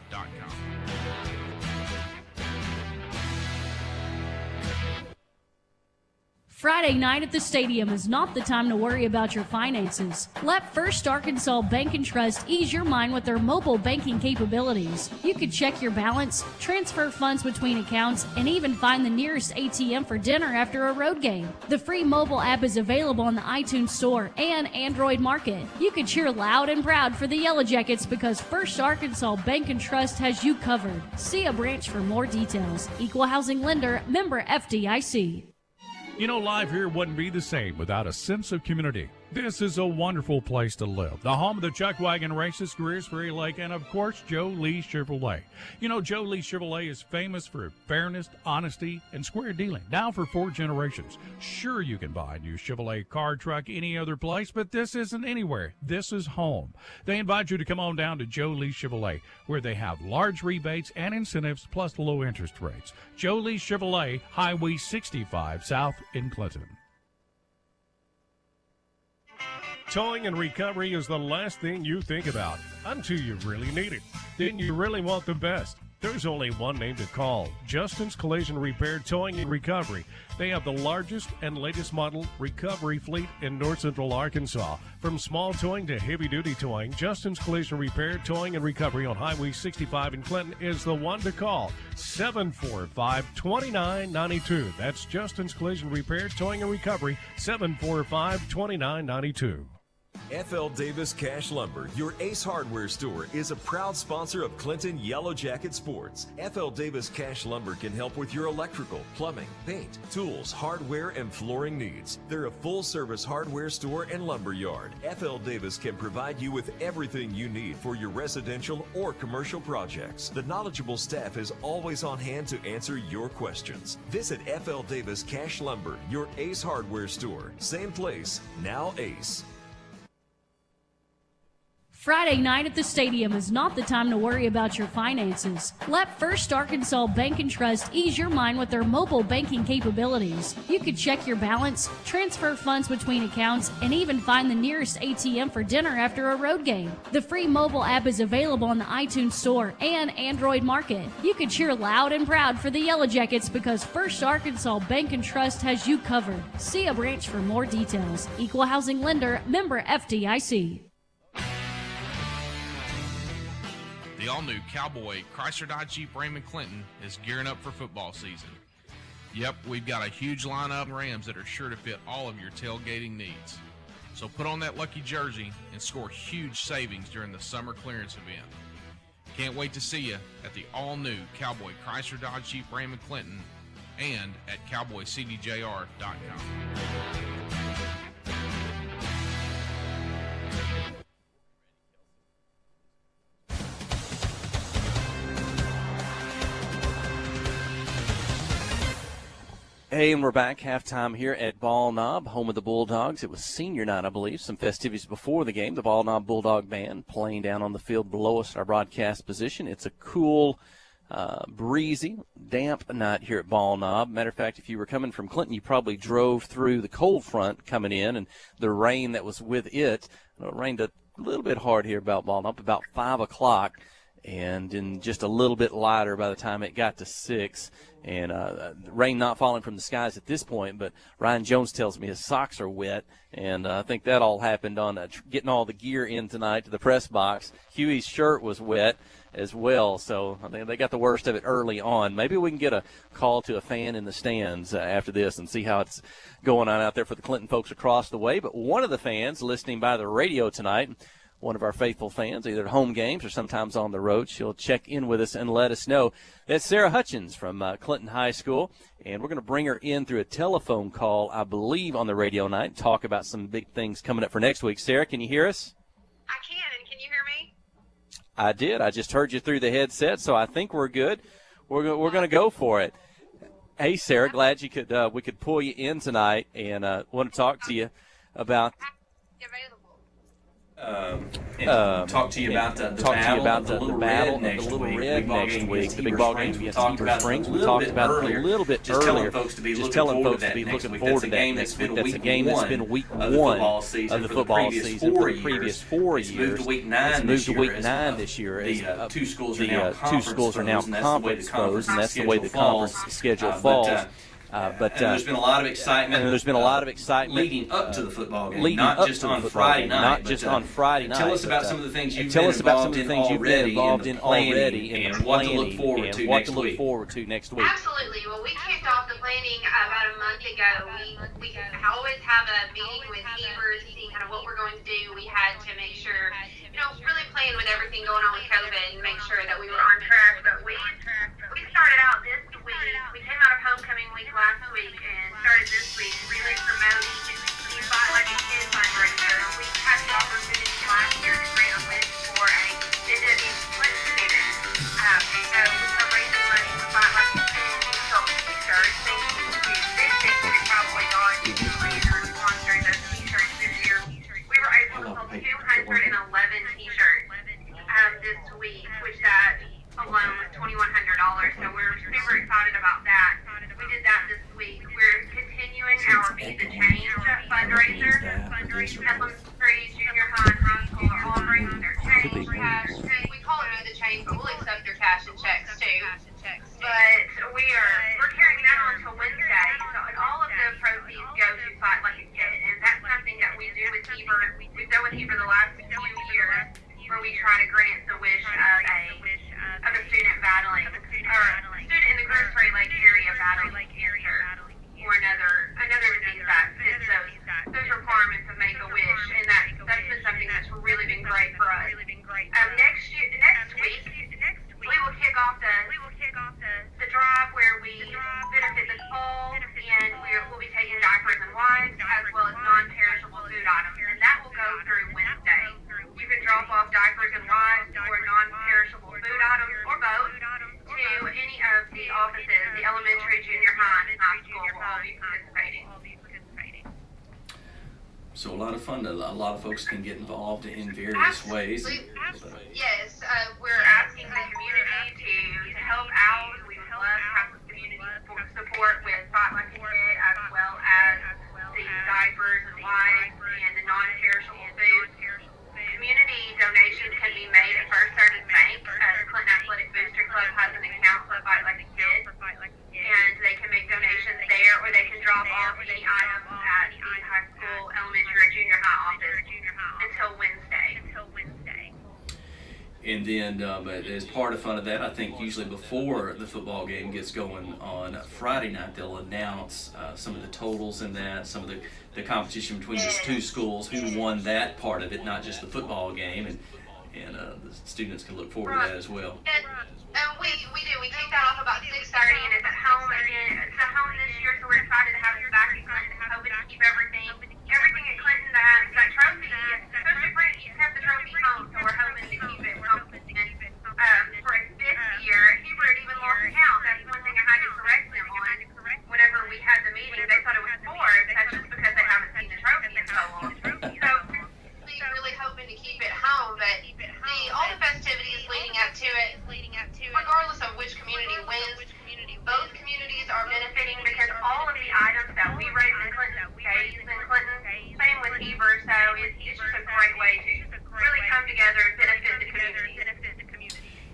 Friday night at the stadium is not the time to worry about your finances. Let First Arkansas Bank and Trust ease your mind with their mobile banking capabilities. You can check your balance, transfer funds between accounts, and even find the nearest ATM for dinner after a road game. The free mobile app is available on the iTunes Store and Android Market. You can cheer loud and proud for the Yellow Jackets because First Arkansas Bank and Trust has you covered. See a branch for more details. Equal Housing Lender, member FDIC. You know, life here wouldn't be the same without a sense of community. This is a wonderful place to live. The home of the Chuck Wagon Races, Greers Ferry Lake, and of course, Joe Lee Chevrolet. You know, Joe Lee Chevrolet is famous for fairness, honesty, and square dealing. Now for 4 generations. Sure, you can buy a new Chevrolet car, truck, any other place, but this isn't anywhere. This is home. They invite you to come on down to Joe Lee Chevrolet, where they have large rebates and incentives plus low interest rates. Joe Lee Chevrolet, Highway 65 South in Clinton. Towing and recovery is the last thing you think about until you really need it. Then you really want the best. There's only one name to call, Justin's Collision Repair Towing and Recovery. They have the largest and latest model recovery fleet in north central Arkansas. From small towing to heavy-duty towing, Justin's Collision Repair Towing and Recovery on Highway 65 in Clinton is the one to call, 745-2992. That's Justin's Collision Repair Towing and Recovery, 745-2992. F.L. Davis Cash Lumber, your Ace Hardware store, is a proud sponsor of Clinton Yellow Jacket Sports. F.L. Davis Cash Lumber can help with your electrical, plumbing, paint, tools, hardware, and flooring needs. They're a full-service hardware store and lumber yard. F.L. Davis can provide you with everything you need for your residential or commercial projects. The knowledgeable staff is always on hand to answer your questions. Visit F.L. Davis Cash Lumber, your Ace Hardware store. Same place, now Ace. Friday night at the stadium is not the time to worry about your finances. Let First Arkansas Bank and Trust ease your mind with their mobile banking capabilities. You can check your balance, transfer funds between accounts, and even find the nearest ATM for dinner after a road game. The free mobile app is available on the iTunes Store and Android Market. You can cheer loud and proud for the Yellow Jackets because First Arkansas Bank and Trust has you covered. See a branch for more details. Equal Housing Lender, member FDIC. The all-new Cowboy Chrysler Dodge Jeep Ram and Clinton is gearing up for football season. Yep, we've got a huge lineup of Rams that are sure to fit all of your tailgating needs. So put on that lucky jersey and score huge savings during the summer clearance event. Can't wait to see you at the all-new Cowboy Chrysler Dodge Jeep Ram and Clinton and at cowboycdjr.com. Hey, and we're back halftime here at Ball Knob, home of the Bulldogs. It was senior night, I believe. Some festivities before the game. The Ball Knob Bulldog Band playing down on the field below us in our broadcast position. It's a cool, breezy, damp night here at Ball Knob. Matter of fact, if you were coming from Clinton, you probably drove through the cold front coming in and the rain that was with it. It rained a little bit hard here about Ball Knob, about 5 o'clock. And then just a little bit lighter by the time it got to 6. And rain not falling from the skies at this point, but Ryan Jones tells me his socks are wet. And I think that all happened on getting all the gear in tonight to the press box. Huey's shirt was wet as well, so I think they got the worst of it early on. Maybe we can get a call to a fan in the stands after this and see how it's going on out there for the Clinton folks across the way. But one of the fans listening by the radio tonight, one of our faithful fans, either at home games or sometimes on the road, she'll check in with us and let us know. That's Sarah Hutchins from Clinton High School, and we're going to bring her in through a telephone call, I believe, on the radio night, and talk about some big things coming up for next week. Sarah, can you hear us? I can, and can you hear me? I did. I just heard you through the headset, so I think we're good. We're going to go for it. Hey, Sarah, glad you could we could pull you in tonight and want to talk to you. about and talk to you about the battle of the Little Red next week. The big ball game against Heber Springs. We talked about it a little bit just earlier. Just telling folks to be looking forward to that next week. That's a game that's been week 1 of the football season for the previous 4 years. It's moved to week 9 this year. The two schools are now conference foes, and that's the way the conference schedule falls. But there's been a lot of excitement. Leading up to the football game, not just on Friday night. Tell us about some of the things you've been involved in already, and what to look forward to next week. Absolutely. Well, we kicked off the planning about a month ago. We always have a meeting with Heber to see kind of what we're going to do. We had to make sure, really playing with everything going on with COVID and make sure that we were on track. But we started out this week. We came out of homecoming week last week and started this week really promoting the Fight Like a Kid fundraiser. We had the opportunity last year to grant a wish for a student student. So we are raising money for Fight Like a Kid. We sold t-shirts. Thank you to this Big Cowboy Dodge for sponsoring those t-shirts this year. We were able to sell 211 t-shirts this week, which that alone was $2,100. So we're super excited about that. We did that this week. We're continuing our Be the Change fundraiser. Elementary, junior high, and high school are all bringing their change cash. We call it Be the Change, but we'll accept your cash and checks too. But we're carrying that on until Wednesday. So and all of the proceeds go to Fight Like a Kid, and that's something that we do with Heber. We've done with Heber the last few years, where we try to grant the wish of a student battling, or a student in the Grosse Pointe Lake area battling cancer or another disease that fits those requirements of Make-A-Wish, and that's been something that's really been great for us. Next week, we will kick off the drive where we benefit the school, and we'll be taking diapers and wipes as well as non-perishable food items, and that will go through Wednesday. You can drop off diapers and wipes or non-perishable food items or both to any of the offices. The elementary, junior high, and high school will all be participating. So a lot of fun. A lot of folks can get involved in various ways. Yes, we're asking the community to help out. We would love to have some community support with Fight Like a Kid, as well as the diapers and wipes and the non-perishable food. Community donations can be made at First Service Bank. The Clinton Athletic Booster Club has an account for Fight Like a Kid, and they can make donations there, or they can drop off any items at the high school, elementary, or junior high office until Wednesday. And then, but as part of fun of that, I think usually before the football game gets going on Friday night, they'll announce some of the totals in that, some of the competition between these two schools, who won that part of it, not just the football game, and the students can look forward to that as well. We do. We kicked that off about 6:30, and it's at home again. It's at home this year, so we're excited to have it back in Clinton, hoping to keep everything at Clinton that trophy. Coach Brent, you kept the trophy home, so we're hoping to keep it home. For a 5th year, Heber had even lost count. That's one thing I had to correct them on. Whenever we had the meeting, they thought it was 4. That's just because they haven't seen the trophy in so long. So we're really hoping to keep it home, but all the festivities leading up to it, regardless of which community wins, both communities are benefiting because all of the items that we raise in Clinton stays in Clinton. Same with Heber, so it's just a great way to really come together and benefit the community.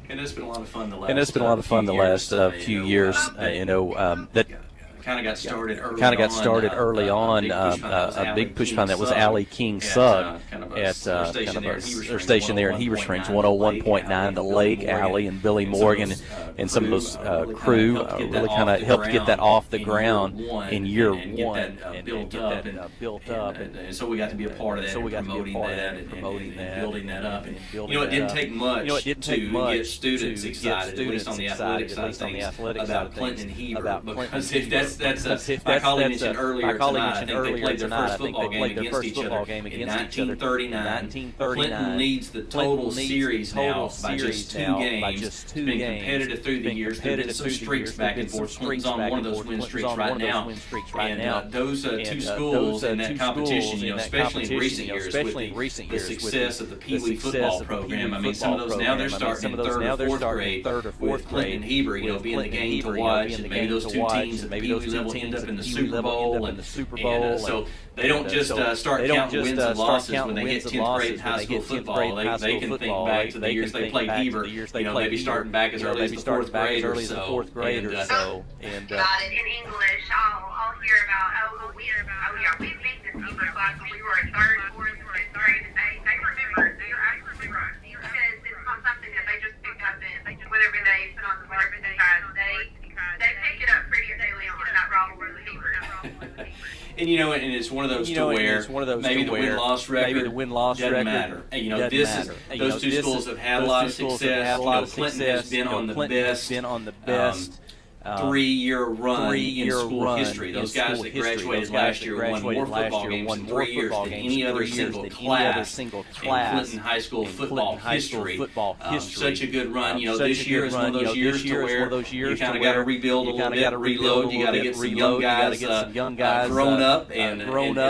And it's been a lot of fun the last few years. That kind of got started early on. A big push behind that was Allie King Sugg at our station there in Heber Springs, 101.9, the Lake Alley, and Billy Morgan and some of those crew really kind of helped get that off the ground in year 1 and get that built up. And so we got to be a part of that, promoting that and building that up. And, it didn't take much to get students excited, at least on the athletic side of things, about Clinton and Heber, because if my colleague mentioned earlier tonight, I think they played their first football game against each other in 1930 1939. Clinton leads the total series now by just 2 games. It's been competitive through the years. There have been some streaks back and forth. Clinton's on one of those win streaks right now. And those 2 schools in that competition, especially in recent years with the success of the Pee Wee football program. I mean, some of those now they're starting in 3rd or 4th grade with Clinton and Heber, being the game to watch, and maybe those 2 teams at the Pee Wee level end up in the Super Bowl, and so they don't just start counting wins and losses when they get 10th grade high school football. They can think back to the years they played Heber, maybe starting back as early as the 4th grade or so. And got it in English. I'll hear about we beat this Heber class when we were in 3rd, 4th, 5th grade, and they remember. They actually remember because it's not something that they just pick up in whenever they put on the varsity side. They pick it up pretty early on that rivalry with Heber. And and it's one of those to where maybe the win-loss record doesn't matter. Those 2 schools have had a lot of success. Clinton has been on the best 3-year run in school history. Those guys that graduated last year won more football games in 3 years than any other single class in Clinton high school football history. Such a good run. This year is one of those years to where you kind of got to rebuild a little bit, reload. You got to get some young guys grown up and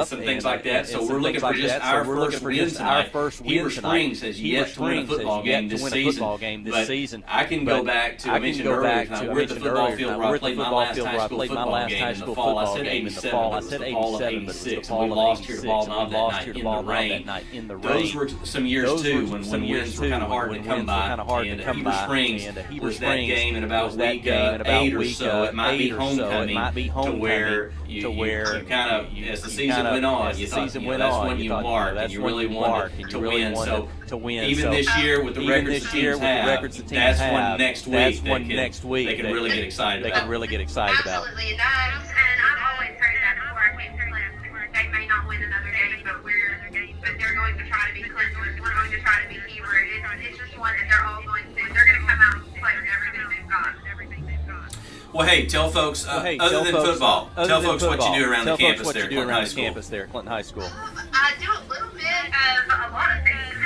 some things like that. So we're looking for just our first win tonight. Heber Springs has yet to win a football game this season. But I can go back to, I mentioned earlier, we're at the football field where I played my last high school football game in the fall. I said 87, but it was the fall of 86, and we lost here to Ball Knob that night in the rain. Those were some years too when wins were kind of hard to come by. And Heber Springs was that game in about week 8 or so. It might be homecoming to where you kind of, as the season went on, you thought that's when you mark and you really wanted to win. So even this year with the records the teams have, that's one next week they can really get excited about. Absolutely, and I've always heard that before I came to Clinton. They may not win another game, but they're going to try to beat Clinton. We're going to try to beat Heber. It's just one that they're all going to. They're going to come out and play with everything they've got. Well, hey, tell folks, other than football, tell folks what you do around the campus there at Clinton High School. I do a little bit of a lot of things.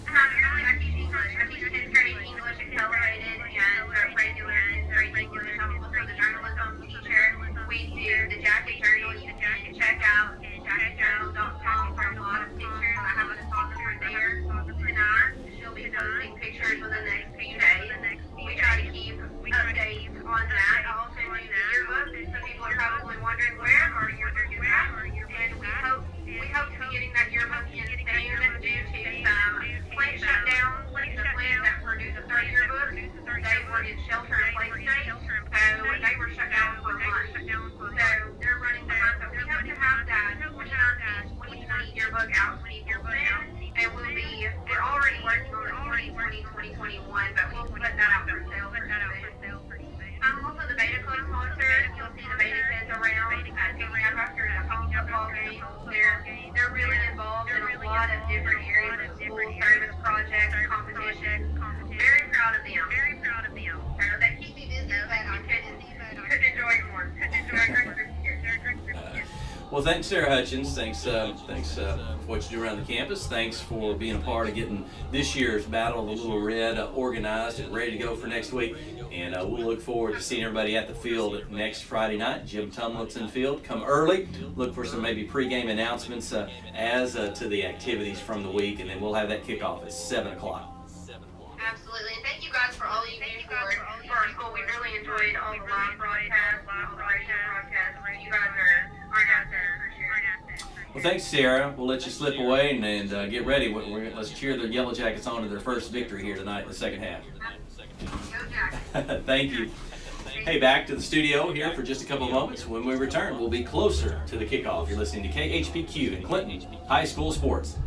I teach English. I teach 10th grade English accelerated and regular English. I'm also the journalism teacher. We do the Jacket Journal. You can check out jacketjournal.com for a lot of pictures. I have a photographer there tonight. She'll be posting pictures within the next few days. We try to keep updates on that. I also do the yearbook. Some people are probably wondering where our yearbook is at, and we hope to be getting that yearbook in soon due to some plant shutdowns. The plant that produced a 3rd yearbook, they were in shelter-in-place state, so they were shut down for a month. So they're running behind. So we hope to have that 2020 yearbook out soon, and we're already working on the 2020-2021, but we'll put that out for sale pretty soon. I'm also the Beta Club sponsor. You'll see the Beta kids around picking up after the home football game. They're really involved in a lot of different areas of school service projects, competitions. Very proud of them. So they keep me busy, but I couldn't enjoy it more. They're a great group here. Well, thanks, Sarah Hutchins. Thanks for what you do around the campus. Thanks for being a part of getting this year's Battle of the Little Red organized and ready to go for next week. And we'll look forward to seeing everybody at the field next Friday night, Jim Tumlinson Field. Come early. Look for some maybe pregame announcements as to the activities from the week, and then we'll have that kickoff at 7 o'clock. Absolutely, and thank you guys for all you do for our school. We really enjoyed all the live broadcasts, live radio broadcasts. You guys are an asset for sure. Well, thanks, Sarah. We'll let you slip away and get ready. Let's cheer the Yellow Jackets on to their first victory here tonight in the second half. Thank you. Hey, back to the studio here for just a couple of moments. When we return, we'll be closer to the kickoff. You're listening to KHPQ in Clinton High School Sports.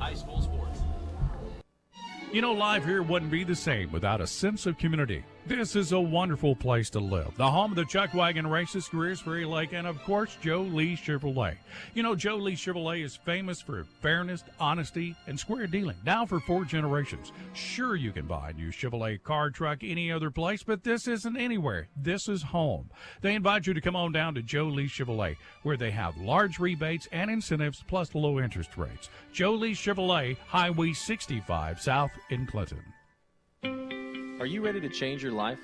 Life here wouldn't be the same without a sense of community. This is a wonderful place to live. The home of the Chuck Wagon Races, Greers Ferry Lake, and of course, Joe Lee Chevrolet. You know, Joe Lee Chevrolet is famous for fairness, honesty, and square dealing. Now for 4 generations. Sure, you can buy a new Chevrolet car, truck, any other place, but this isn't anywhere. This is home. They invite you to come on down to Joe Lee Chevrolet, where they have large rebates and incentives plus low interest rates. Joe Lee Chevrolet, Highway 65 South in Clinton. Are you ready to change your life?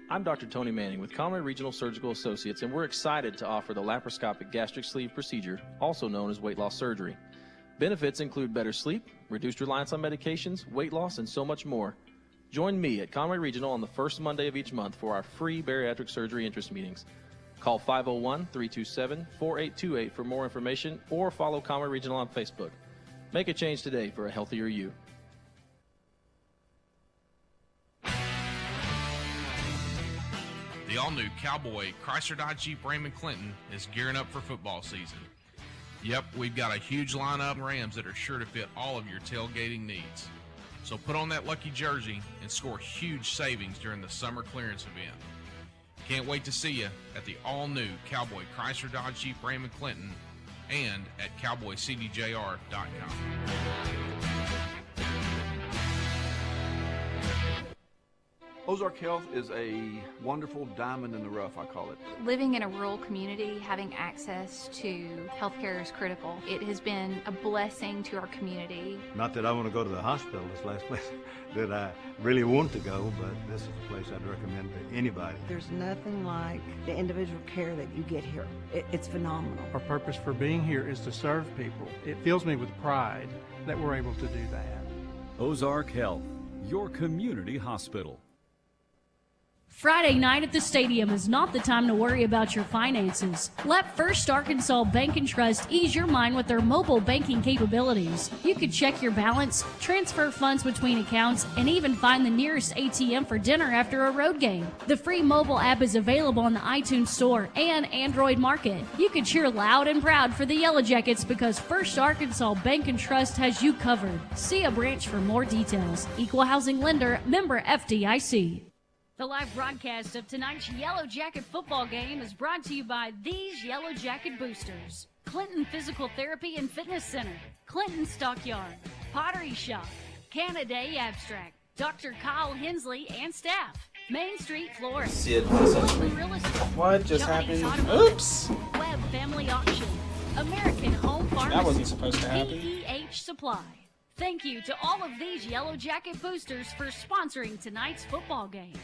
I'm Dr. Tony Manning with Conway Regional Surgical Associates, and we're excited to offer the laparoscopic gastric sleeve procedure, also known as weight loss surgery. Benefits include better sleep, reduced reliance on medications, weight loss, and so much more. Join me at Conway Regional on the first Monday of each month for our free bariatric surgery interest meetings. Call 501-327-4828 for more information or follow Conway Regional on Facebook. Make a change today for a healthier you. The all-new Cowboy Chrysler Dodge Jeep Ram & Clinton is gearing up for football season. Yep, we've got a huge lineup of Rams that are sure to fit all of your tailgating needs. So put on that lucky jersey and score huge savings during the summer clearance event. Can't wait to see you at the all-new Cowboy Chrysler Dodge Jeep Ram & Clinton and at cowboycdjr.com. Ozark Health is a wonderful diamond in the rough, I call it. Living in a rural community, having access to healthcare is critical. It has been a blessing to our community. Not that I want to go to the hospital, this last place that I really want to go, but this is a place I'd recommend to anybody. There's nothing like the individual care that you get here. It's phenomenal. Our purpose for being here is to serve people. It fills me with pride that we're able to do that. Ozark Health, your community hospital. Friday night at the stadium is not the time to worry about your finances. Let First Arkansas Bank and Trust ease your mind with their mobile banking capabilities. You can check your balance, transfer funds between accounts, and even find the nearest ATM for dinner after a road game. The free mobile app is available on the iTunes Store and Android Market. You can cheer loud and proud for the Yellow Jackets because First Arkansas Bank and Trust has you covered. See a branch for more details. Equal Housing Lender, member FDIC. The live broadcast of tonight's Yellow Jacket football game is brought to you by these Yellow Jacket boosters: Clinton Physical Therapy and Fitness Center, Clinton Stockyard, Pottery Shop, Canada Abstract, Dr. Kyle Hensley and staff, Main Street Florida, Real Estate, What just Johnny's happened? Automotive, Oops! Web Family Auction, American Home Pharmacy, That wasn't supposed to happen. PEH Supply. Thank you to all of these Yellow Jacket boosters for sponsoring tonight's football game.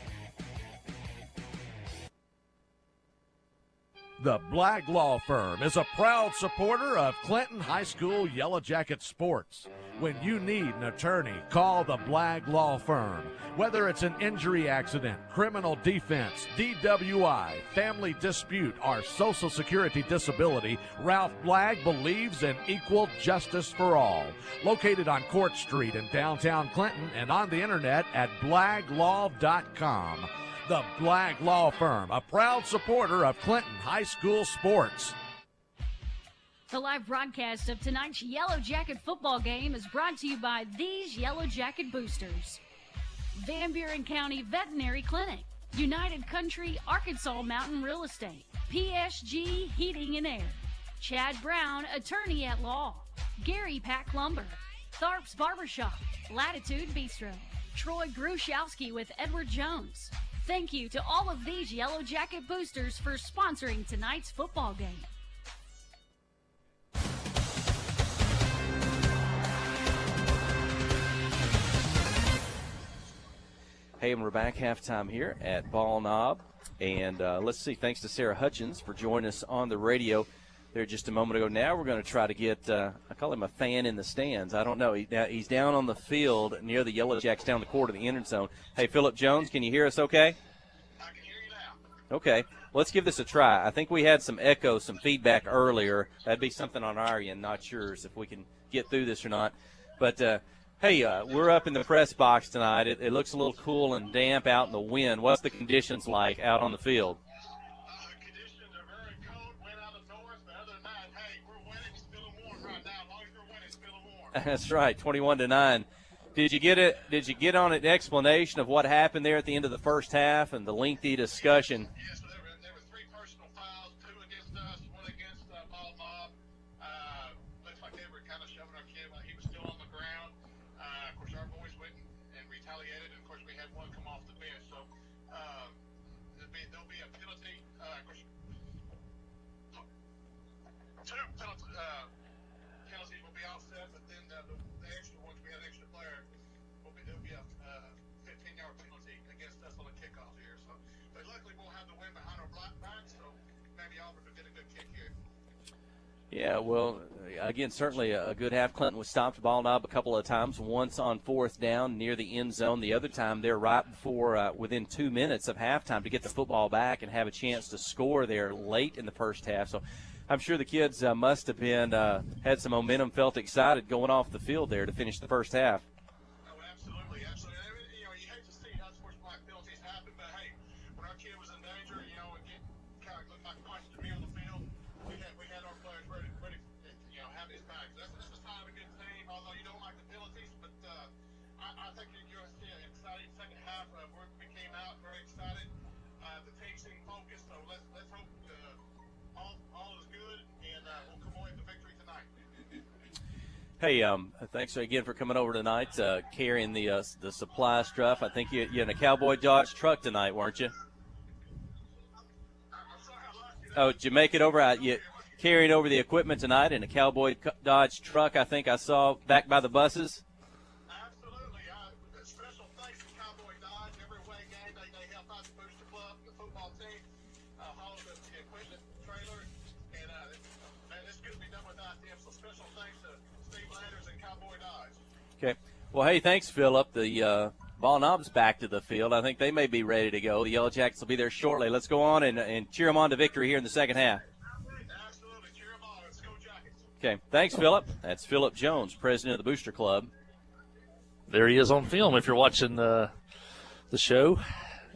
The Blagg Law Firm is a proud supporter of Clinton High School Yellow Jacket sports. When you need an attorney, call the Blagg Law Firm. Whether it's an injury accident, criminal defense, DWI, family dispute, or Social Security disability, Ralph Blagg believes in equal justice for all. Located on Court Street in downtown Clinton and on the internet at blagglaw.com. The Blagg Law Firm, a proud supporter of Clinton High School sports. The live broadcast of tonight's Yellow Jacket football game is brought to you by these Yellow Jacket boosters: Van Buren County Veterinary Clinic, United Country Arkansas Mountain Real Estate, PSG Heating and Air, Chad Brown, Attorney at Law, Gary Pack Lumber, Tharp's Barbershop, Latitude Bistro, Troy Gruszowski with Edward Jones. Thank you to all of these Yellow Jacket boosters for sponsoring tonight's football game. Hey, and we're back halftime here at Ball Knob. And let's see, thanks to Sarah Hutchins for joining us on the radio there just a moment ago. Now we're going to try to get, I call him a fan in the stands. I don't know. He's down on the field near the Yellow Jacks down the court of the end zone. Hey, Phillip Jones, can you hear us okay? I can hear you now. Okay. Let's give this a try. I think we had some echo, some feedback earlier. That'd be something on our end, not yours, if we can get through this or not. But, hey, we're up in the press box tonight. It looks a little cool and damp out in the wind. What's the conditions like out on the field? Conditions are very cold, wind out of the north, but other than that, hey, we're winning, it's feeling warm right now. As long as we're winning, it's feeling warm. That's right, 21-9. Did you get it? Did you get on an explanation of what happened there at the end of the first half and the lengthy discussion? Yes, there were 3 personal fouls, 2 against us, 1 against Ball Mob. Looks like they were kind of shoving our kid while he was still on the ground. Of course, our boys went and retaliated, and of course, we had 1 come off the bench. So there'll be a penalty. Of course, 2 penalties will be offset, but then the extra ones, we had an extra player. There'll be a 15-yard penalty against us on a kickoff here. So, but luckily we'll have the wind behind our back, so maybe Auburn will get a good kick here. Yeah, well, again, certainly a good half. Clinton was stopped Ball Knob a couple of times, once on 4th down near the end zone. The other time they're right before, within 2 minutes of halftime to get the football back and have a chance to score there late in the first half. So I'm sure the kids must have been had some momentum, felt excited going off the field there to finish the first half. Oh, absolutely, absolutely. You know, you hate to see unsportsmanlike penalties happen, but hey, when our kid was in danger, you know, it kind of looked like punches to me on the field. We had our players ready, you know, have his back. This was kind of a good team, although you don't like the penalties, but I think you're going to see an exciting second half. We came out very excited. The team seemed focused, so let's hope all is good, and we'll come away with the victory tonight. Hey, thanks again for coming over tonight, carrying the supply stuff. I think you're in a Cowboy Dodge truck tonight, weren't you? Oh, did you make it over? You carrying over the equipment tonight in a Cowboy Dodge truck, I think I saw, back by the buses? Absolutely. Special thanks to Cowboy Dodge. Every away game, they help out the Booster Club, the football team, haul the equipment trailer, and this couldn't be done without them. So special thanks to Steve Landers and Cowboy Dodge. Okay. Well, hey, thanks, Philip. The Ball Knob's back to the field. I think they may be ready to go. The Yellow Jackets will be there shortly. Let's go on and cheer them on to victory here in the second half. Absolutely. Cheer them on. Let's go Jackets. Okay. Thanks, Philip. That's Philip Jones, president of the Booster Club. There he is on film if you're watching the show.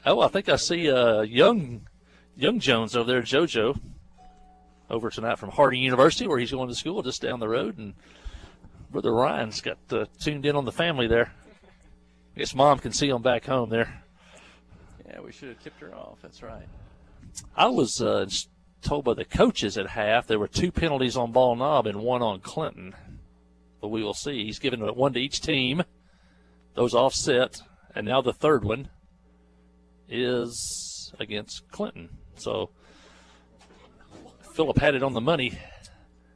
Oh, I think I see young Jones over there, JoJo, over tonight from Harding University, where he's going to school just down the road. And Brother Ryan's got tuned in on the family there. I guess Mom can see him back home there. Yeah, we should have tipped her off. That's right. I was told by the coaches at half there were 2 penalties on Ball Knob and 1 on Clinton. But we will see. He's given 1 to each team. Those offset. And now the third one is against Clinton. So Philip had it on the money.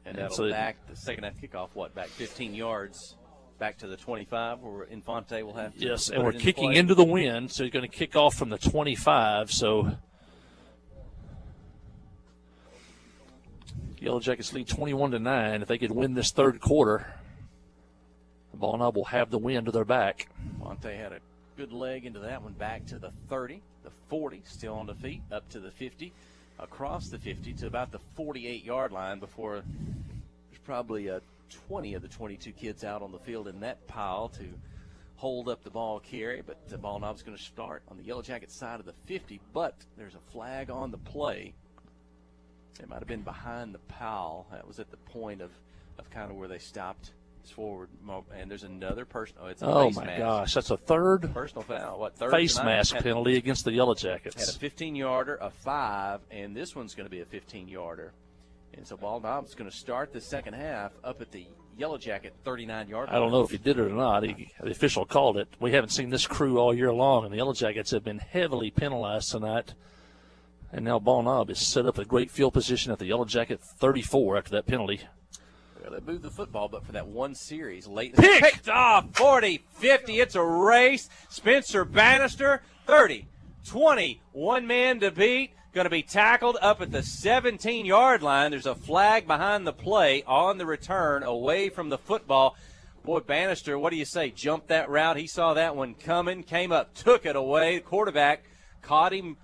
And that'll back the second half kickoff, back 15 yards back to the 25 where Infante will have to. Yes, and we're kicking into the wind, so he's going to kick off from the 25. So Yellow Jackets lead 21-9. If they could win this third quarter, the Ball Knob will have the wind to their back. Infante had a good leg into that one, back to the 30, the 40, still on the feet, up to the 50, across the 50 to about the 48-yard line before there's probably 20 of the 22 kids out on the field in that pile to hold up the ball carry. But the Ball Knob's going to start on the Yellow Jacket side of the 50, but there's a flag on the play. It might have been behind the pile. That was at the point of kind of where they stopped forward. And there's another person. Oh, it's a face mask. Oh, my gosh. That's a third personal foul. What, third face tonight? mask penalty against the Yellow Jackets. Had a 15-yarder, a 5, and this one's going to be a 15-yarder. And so Ball Knob's going to start the second half up at the Yellow Jacket 39-yard line. I don't know if he did it or not. The official called it. We haven't seen this crew all year long, and the Yellow Jackets have been heavily penalized tonight. And now Ball Knob is set up a great field position at the Yellow Jacket 34 after that penalty. Well, they moved the football, but for that one series late. Picked off 40, 50. It's a race. Spencer Bannister, 30, 20, one man to beat. Going to be tackled up at the 17-yard line. There's a flag behind the play on the return away from the football. Boy, Bannister, what do you say? Jumped that route. He saw that one coming, came up, took it away. The quarterback caught him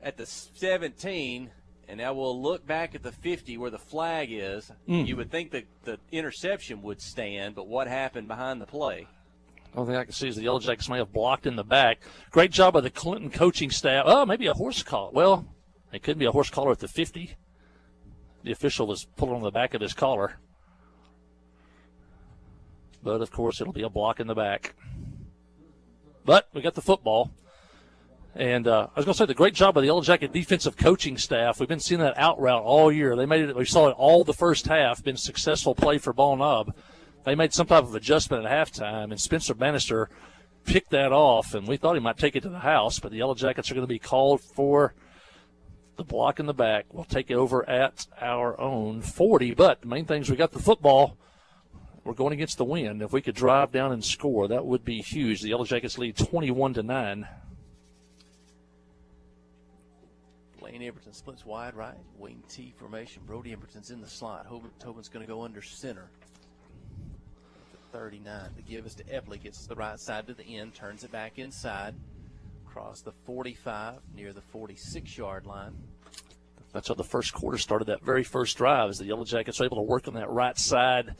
at the 17, and now we'll look back at the 50 where the flag is. You would think that the interception would stand, but what happened behind the play? The only thing I can see is the Yellow Jackets may have blocked in the back. Great job by the Clinton coaching staff. Oh, maybe a horse collar. Well, it could be a horse collar at the 50. The official was pulling on the back of his collar. but of course it'll be a block in the back. But we got the football. And I was going to say the great job by the Yellow Jacket defensive coaching staff. We've been seeing that out route all year. They made it. We saw it all the first half. Been successful play for Ball Knob. They made some type of adjustment at halftime, and Spencer Bannister picked that off. And we thought he might take it to the house, but the Yellow Jackets are going to be called for the block in the back. We'll take it over at our own 40. But the main thing is we got the football. We're going against the wind. If we could drive down and score, that would be huge. The Yellow Jackets lead 21-9. Lane Emberton splits wide right, wing T formation. Brody Emberton's in the slot. Tobin's going to go under center. 39. The give is to Epley. Gets to the right side to the end, turns it back inside. Across the 45, near the 46-yard line. That's how the first quarter started, that very first drive, as the Yellow Jackets are able to work on that right side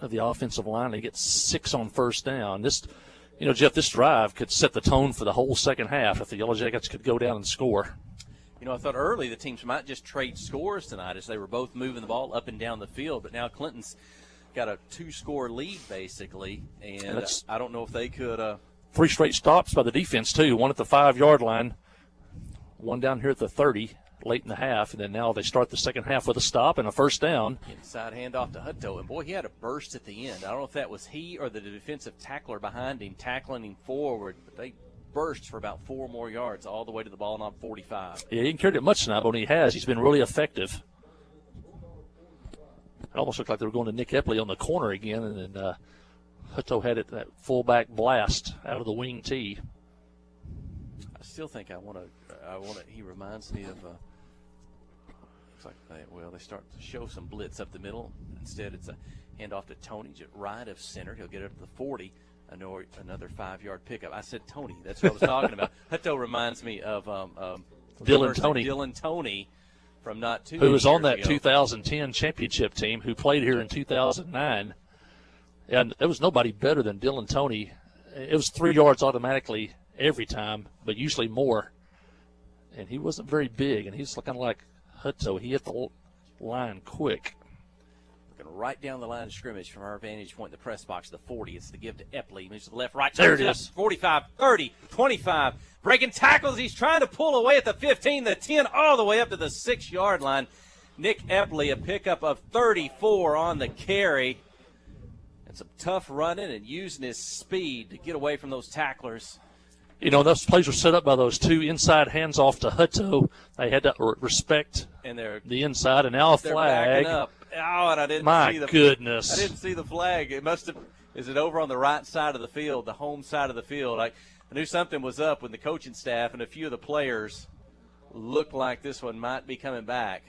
of the offensive line. They get 6 on first down. This, Jeff, this drive could set the tone for the whole second half if the Yellow Jackets could go down and score. I thought early the teams might just trade scores tonight as they were both moving the ball up and down the field, but now Clinton's got a 2-score lead basically, and I don't know if they could. 3 straight stops by the defense too. One at the 5-yard line, one down here at the 30 late in the half, and then now they start the second half with a stop and a first down. Inside handoff to Hutto, and boy, he had a burst at the end. I don't know if that was he or the defensive tackler behind him tackling him forward, but they burst for about 4 more yards all the way to the Ball Knob 45. Yeah, he didn't carry it much tonight, but when he has, he's been really effective. It almost looked like they were going to Nick Epley on the corner again, and then Hutto had it, that fullback blast out of the wing tee. I still think I want to. He reminds me of. Looks like they start to show some blitz up the middle. Instead, it's a handoff to Tony, just right of center. He'll get it up to the 40. Another 5-yard pickup. I said Tony. That's what I was talking about. Hutto reminds me of Dylan Tony. Dylan Tony from not too. Who was on that ago. 2010 championship team, who played here in 2009. And there was nobody better than Dylan Tony. It was 3 yards automatically every time, but usually more. And he wasn't very big, and he's looking like Hutto. He hit the line quick. Looking right down the line of scrimmage from our vantage point in the press box, the 40. It's the give to Epley. Moves to the left, right. There it is. 45, 30, 25. Breaking tackles. He's trying to pull away at the 15, the 10, all the way up to the 6-yard line. Nick Epley, a pickup of 34 on the carry. And some tough running and using his speed to get away from those tacklers. Those plays were set up by those 2 inside hands off to Hutto. They had to respect the inside, and now a flag. Backing up. Oh, and I didn't see the goodness. I didn't see the flag. It must have. Is it over on the right side of the field, the home side of the field? I knew something was up when the coaching staff and a few of the players looked like this one might be coming back.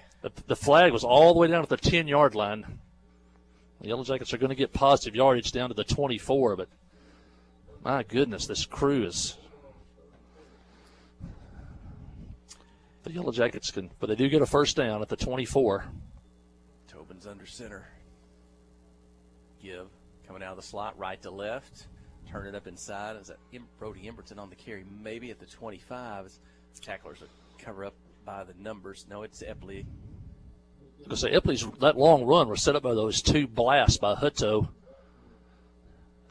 The flag was all the way down to the 10-yard line. The Yellow Jackets are going to get positive yardage down to the 24, but my goodness, this crew is. The Yellow Jackets can, but they do get a first down at the 24. Tobin's under center. Give coming out of the slot, right to left. Turn it up inside. Is that Brody Emberton on the carry? Maybe at the 25. Tacklers are cover up by the numbers. No, it's Epley. I was going to say, Epley's that long run was set up by those 2 blasts by Hutto.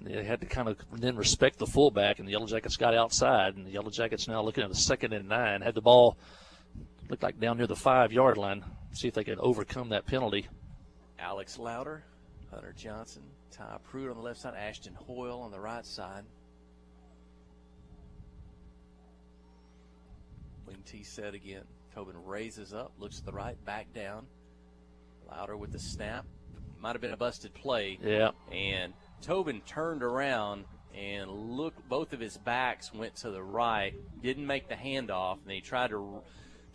They had to kind of then respect the fullback, and the Yellow Jackets got outside, and the Yellow Jackets now looking at the 2nd and 9. Had the ball, looked like down near the 5-yard line. See if they can overcome that penalty. Alex Louder, Hunter Johnson, Ty Pruitt on the left side, Ashton Hoyle on the right side. Wing T set again. Tobin raises up, looks to the right, back down. Louder with the snap. Might have been a busted play. Yeah. And Tobin turned around and both of his backs went to the right, didn't make the handoff, and he tried to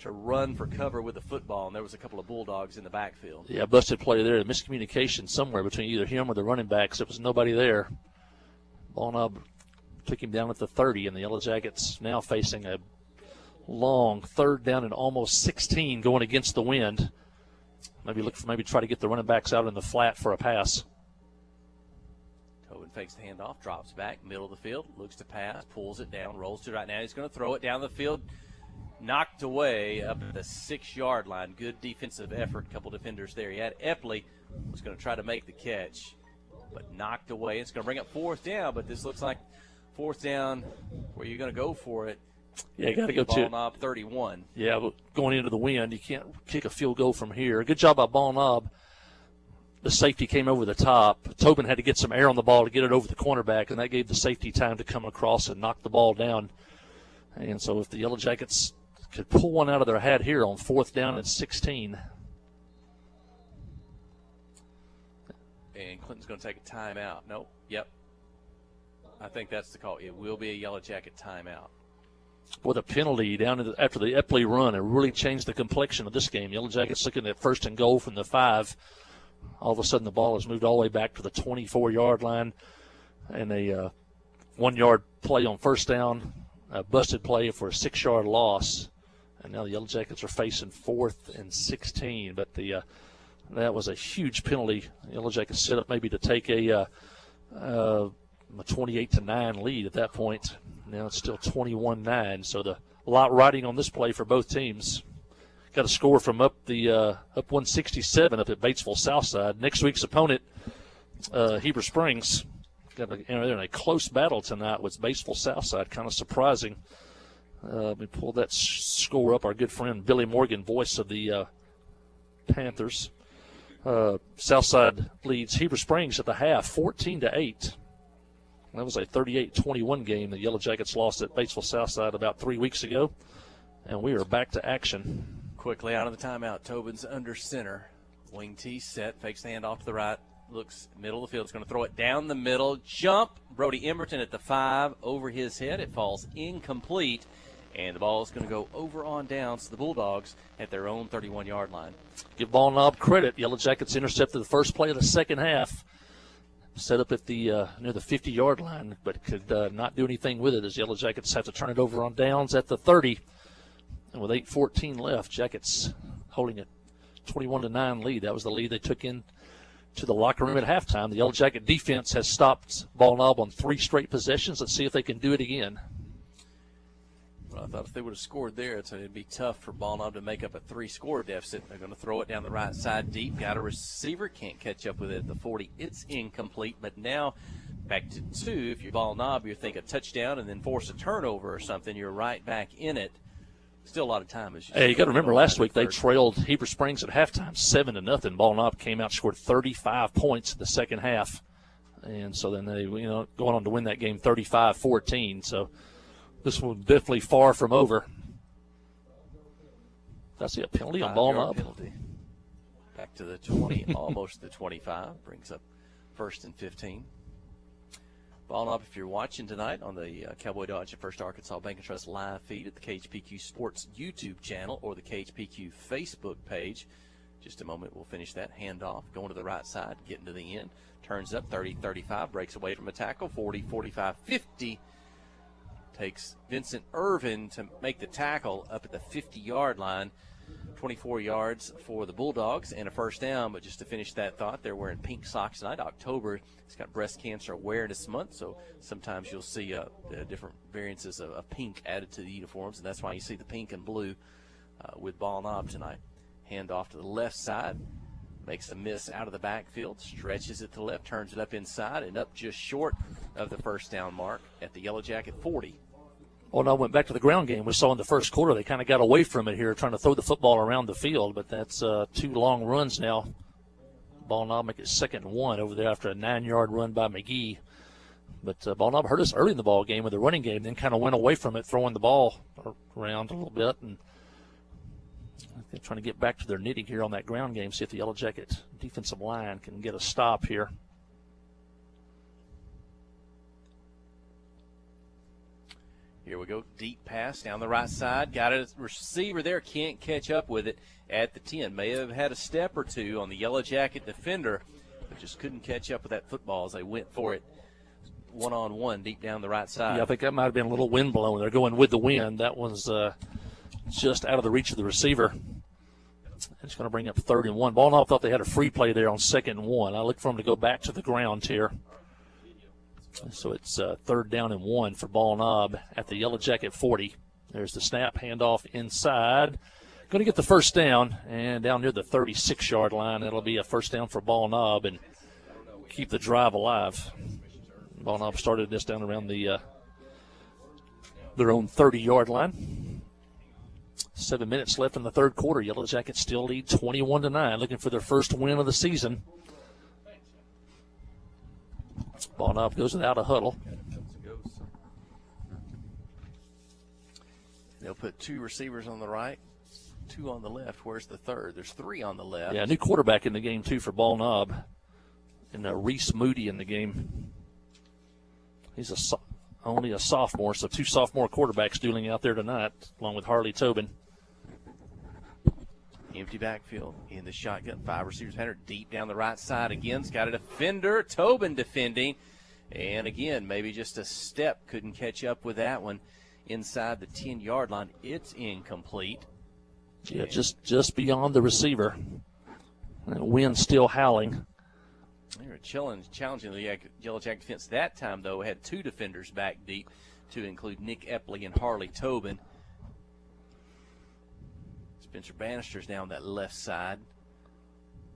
run for cover with the football, and there was a couple of Bulldogs in the backfield. Yeah, busted play there. Miscommunication somewhere between either him or the running backs. There was nobody there. Ball Knob took him down at the 30, and the Yellow Jackets now facing a long 3rd down and almost 16 going against the wind. Maybe try to get the running backs out in the flat for a pass. Tobin fakes the handoff, drops back, middle of the field, looks to pass, pulls it down, rolls to right now. He's going to throw it down the field. Knocked away up at the 6-yard line. Good defensive effort. Couple defenders there. He had Epley was going to try to make the catch. but knocked away. It's going to bring up fourth down, but this looks like fourth down where you're going to go for it. Yeah, you got to go to Ball Knob 31. Yeah, but going into the wind, you can't kick a field goal from here. Good job by Ball Knob. The safety came over the top. Tobin had to get some air on the ball to get it over the cornerback, and that gave the safety time to come across and knock the ball down. And so if the Yellow Jackets could pull one out of their hat here on fourth down and 16. And Clinton's going to take a timeout. Nope. Yep. I think that's the call. It will be a Yellow Jacket timeout. With a penalty down after the Epley run, it really changed the complexion of this game. Yellow Jackets looking at first and goal from the 5. All of a sudden, the ball has moved all the way back to the 24-yard line, and a 1-yard play on first down, a busted play for a 6-yard loss. And now the Yellow Jackets are facing 4th and 16. But that was a huge penalty. The Yellow Jackets set up maybe to take a 28-9 lead at that point. Now it's still 21-9. So a lot riding on this play for both teams. Got a score from up 167 up at Batesville Southside. Next week's opponent, Heber Springs, they're in a close battle tonight with Batesville Southside. Kind of surprising. We pulled that score up. Our good friend Billy Morgan, voice of the Panthers. Southside leads Heber Springs at the half, 14-8. That was a 38-21 game. The Yellow Jackets lost at Batesville Southside about 3 weeks ago, and we are back to action. Quickly out of the timeout. Tobin's under center. Wing T set. Fakes the handoff to the right. Looks middle of the field. It's going to throw it down the middle. Jump. Brody Emberton at the 5. Over his head. It falls incomplete. And the ball is going to go over on downs to the Bulldogs at their own 31-yard line. Give Ball Knob credit. Yellow Jackets intercepted the first play of the second half. Set up at the near the 50-yard line, but could not do anything with it as Yellow Jackets have to turn it over on downs at the 30. And with 8:14 left, Jackets holding a 21-9 lead. That was the lead they took in to the locker room at halftime. The Yellow Jacket defense has stopped Ball Knob on 3 straight possessions. Let's see if they can do it again. Well, I thought if they would have scored there, it'd be tough for Ball Knob to make up a 3-score deficit. They're going to throw it down the right side deep. Got a receiver, can't catch up with it at the 40. It's incomplete, but now back to 2. If you're Ball Knob, you think a touchdown and then force a turnover or something. You're right back in it. Still a lot of time. Hey, you got to remember last week they trailed Heber Springs at halftime 7-0. Ball Knob came out, scored 35 points in the second half, and so then they going on to win that game 35-14. So this one definitely far from over. Did I see a penalty on Ball Knob? Penalty. Back to the 20, almost the 25. Brings up 1st and 15. Ball Knob, if you're watching tonight on the Cowboy Dodge and First Arkansas Bank and Trust live feed at the KHPQ Sports YouTube channel or the KHPQ Facebook page. Just a moment, we'll finish that handoff. Going to the right side, getting to the end. Turns up 30-35, breaks away from a tackle, 40, 45, 50. Takes Vincent Irvin to make the tackle up at the 50-yard line. 24 yards for the Bulldogs and a first down. But just to finish that thought, they're wearing pink socks tonight. October, it's got Breast Cancer Awareness Month, so sometimes you'll see different variances of pink added to the uniforms, and that's why you see the pink and blue with Ball Knob tonight. Hand off to the left side. Makes a miss out of the backfield, stretches it to the left, turns it up inside, and up just short of the first down mark at the Yellow Jacket 40. Well, now went back to the ground game. We saw in the first quarter they kind of got away from it here, trying to throw the football around the field, but that's 2 long runs now. Ball Knob make it 2nd and 1 over there after a 9-yard run by McGee. But Ball Knob hurt us early in the ball game with the running game, then kind of went away from it, throwing the ball around a little bit, and they're trying to get back to their knitting here on that ground game, see if the Yellow Jacket defensive line can get a stop here. Here we go. Deep pass down the right side. Got a receiver there. Can't catch up with it at the 10. May have had a step or two on the Yellow Jacket defender, but just couldn't catch up with that football as they went for it one-on-one deep down the right side. Yeah, I think that might have been a little wind blowing. They're going with the wind. That one's just out of the reach of the receiver. It's going to bring up 3rd and 1. Ball Knob thought they had a free play there on 2nd and 1. I look for them to go back to the ground here. So it's 3rd down and 1 for Ball Knob at the Yellow Jacket 40. There's the snap, handoff inside. Going to get the first down, and down near the 36-yard line, it'll be a first down for Ball Knob. And keep the drive alive. Ball Knob started this down around the their own 30-yard line. 7 minutes left in the third quarter. Yellow Jackets still lead 21-9, looking for their first win of the season. Ball Knob goes without a huddle. They'll put 2 receivers on the right, 2 on the left. Where's the third? There's 3 on the left. Yeah, new quarterback in the game, too, for Ball Knob. And Reese Moody in the game. He's only a sophomore, so 2 sophomore quarterbacks dueling out there tonight, along with Harley Tobin. Empty backfield in the shotgun. 5 receivers. Hunter deep down the right side again. It's got a defender. Tobin defending. And again, maybe just a step. Couldn't catch up with that one. Inside the 10-yard line, it's incomplete. Yeah, just beyond the receiver. And wind still howling. They were challenging the Yellow Jacket defense that time, though. Had 2 defenders back deep to include Nick Epley and Harley Tobin. Spencer Bannister's now on that left side.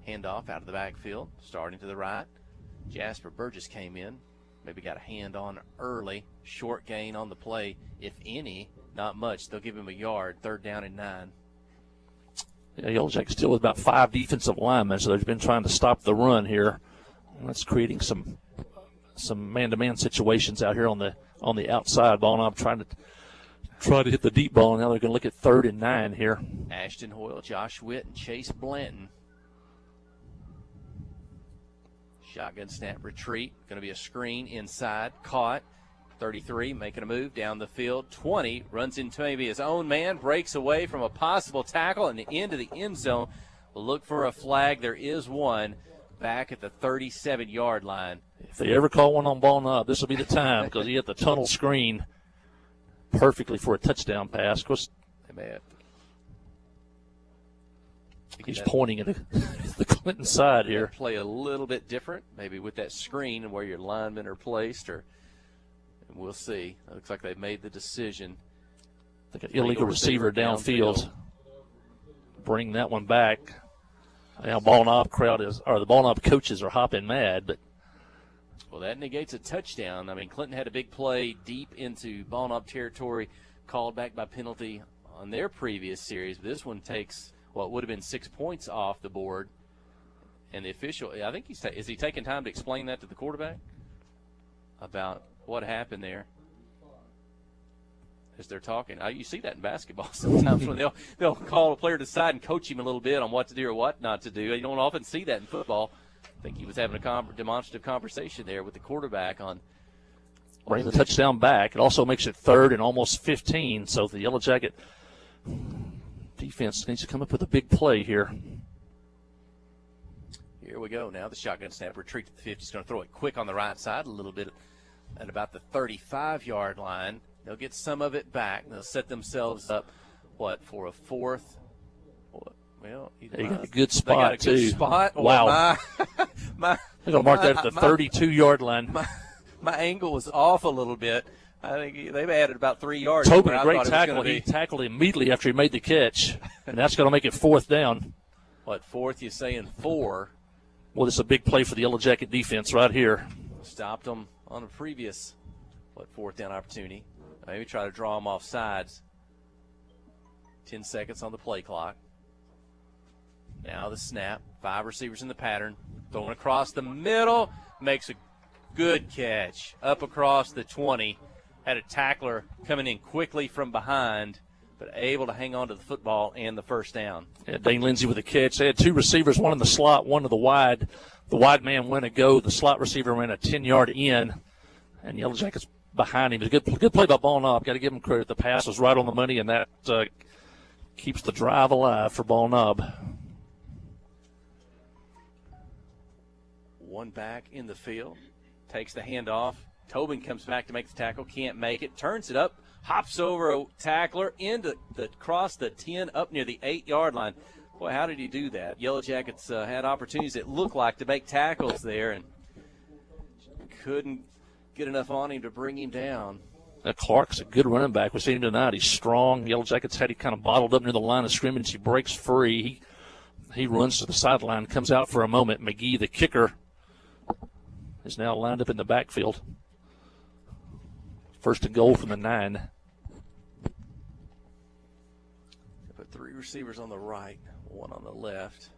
Handoff out of the backfield, starting to the right. Jasper Burgess came in. Maybe got a hand on early. Short gain on the play, if any. Not much. They'll give him a yard. 3rd down and 9. Yeah, Yellow Jackets still with about 5 defensive linemen, so they've been trying to stop the run here. And that's creating some man-to-man situations out here on the outside. Ball Knob trying to hit the deep ball, and now they're going to look at 3rd and 9 here. Ashton Hoyle, Josh Witt, and Chase Blanton. Shotgun snap retreat. Going to be a screen inside. Caught. 33 making a move down the field. 20 runs into maybe his own man. Breaks away from a possible tackle and into the end zone. We'll look for a flag. There is one back at the 37-yard line. If they ever call one on Ball Knob, this will be the time because he hit the tunnel screen perfectly for a touchdown pass. Of course, they may have he's pointing at the Clinton side here. Play a little bit different, maybe with that screen and where your linemen are placed, and we'll see. It looks like they've made the decision. I think an illegal receiver downfield. Bring that one back. Now Ball Knob the Ball Knob coaches are hopping mad, but well, that negates a touchdown. I mean, Clinton had a big play deep into Ball Knob territory, called back by penalty on their previous series. But this one takes what would have been 6 points off the board. And the official, I think is he taking time to explain that to the quarterback about what happened there? As they're talking, you see that in basketball sometimes when they'll call a player to the side and coach him a little bit on what to do or what not to do. You don't often see that in football. I think he was having a demonstrative conversation there with the quarterback on. Bring the touchdown back. It also makes it 3rd and almost 15. So the Yellow Jacket defense needs to come up with a big play here. Here we go. Now the shotgun snap retreat to the 50. He's going to throw it quick on the right side a little bit at about the 35-yard line. They'll get some of it back. They'll set themselves up, for a 4th? Well, they got a good spot, too. Good spot. Wow. They're going to mark that at the 32-yard line. My angle was off a little bit. I think they've added about 3 yards. Tobin, a great tackle. He tackled immediately after he made the catch, and that's going to make it 4th down. What, 4th? You're saying 4? Well, this is a big play for the Yellow Jacket defense right here. Stopped them on a previous, 4th down opportunity. Maybe try to draw them off sides. 10 seconds on the play clock. Now the snap. 5 receivers in the pattern. Throwing across the middle. Makes a good catch. Up across the 20. Had a tackler coming in quickly from behind, but able to hang on to the football and the 1st down. Yeah, Dane Lindsay with the catch. They had 2 receivers, one in the slot, one to the wide. The wide man went a go. The slot receiver ran a 10-yard in, and Yellow Jackets behind him. It was a good play by Ball Knob. Got to give him credit. The pass was right on the money, and that keeps the drive alive for Ball Knob. One back in the field. Takes the handoff. Tobin comes back to make the tackle. Can't make it. Turns it up. Hops over a tackler across the 10 up near the 8-yard line. Boy, how did he do that? Yellow Jackets had opportunities that looked like to make tackles there and couldn't get enough on him to bring him down. Clark's a good running back. We've seen him tonight. He's strong. Yellow Jackets had him kind of bottled up near the line of scrimmage. He breaks free. He runs to the sideline, comes out for a moment. McGee, the kicker, is now lined up in the backfield. First and goal from the 9. Put 3 receivers on the right, 1 on the left.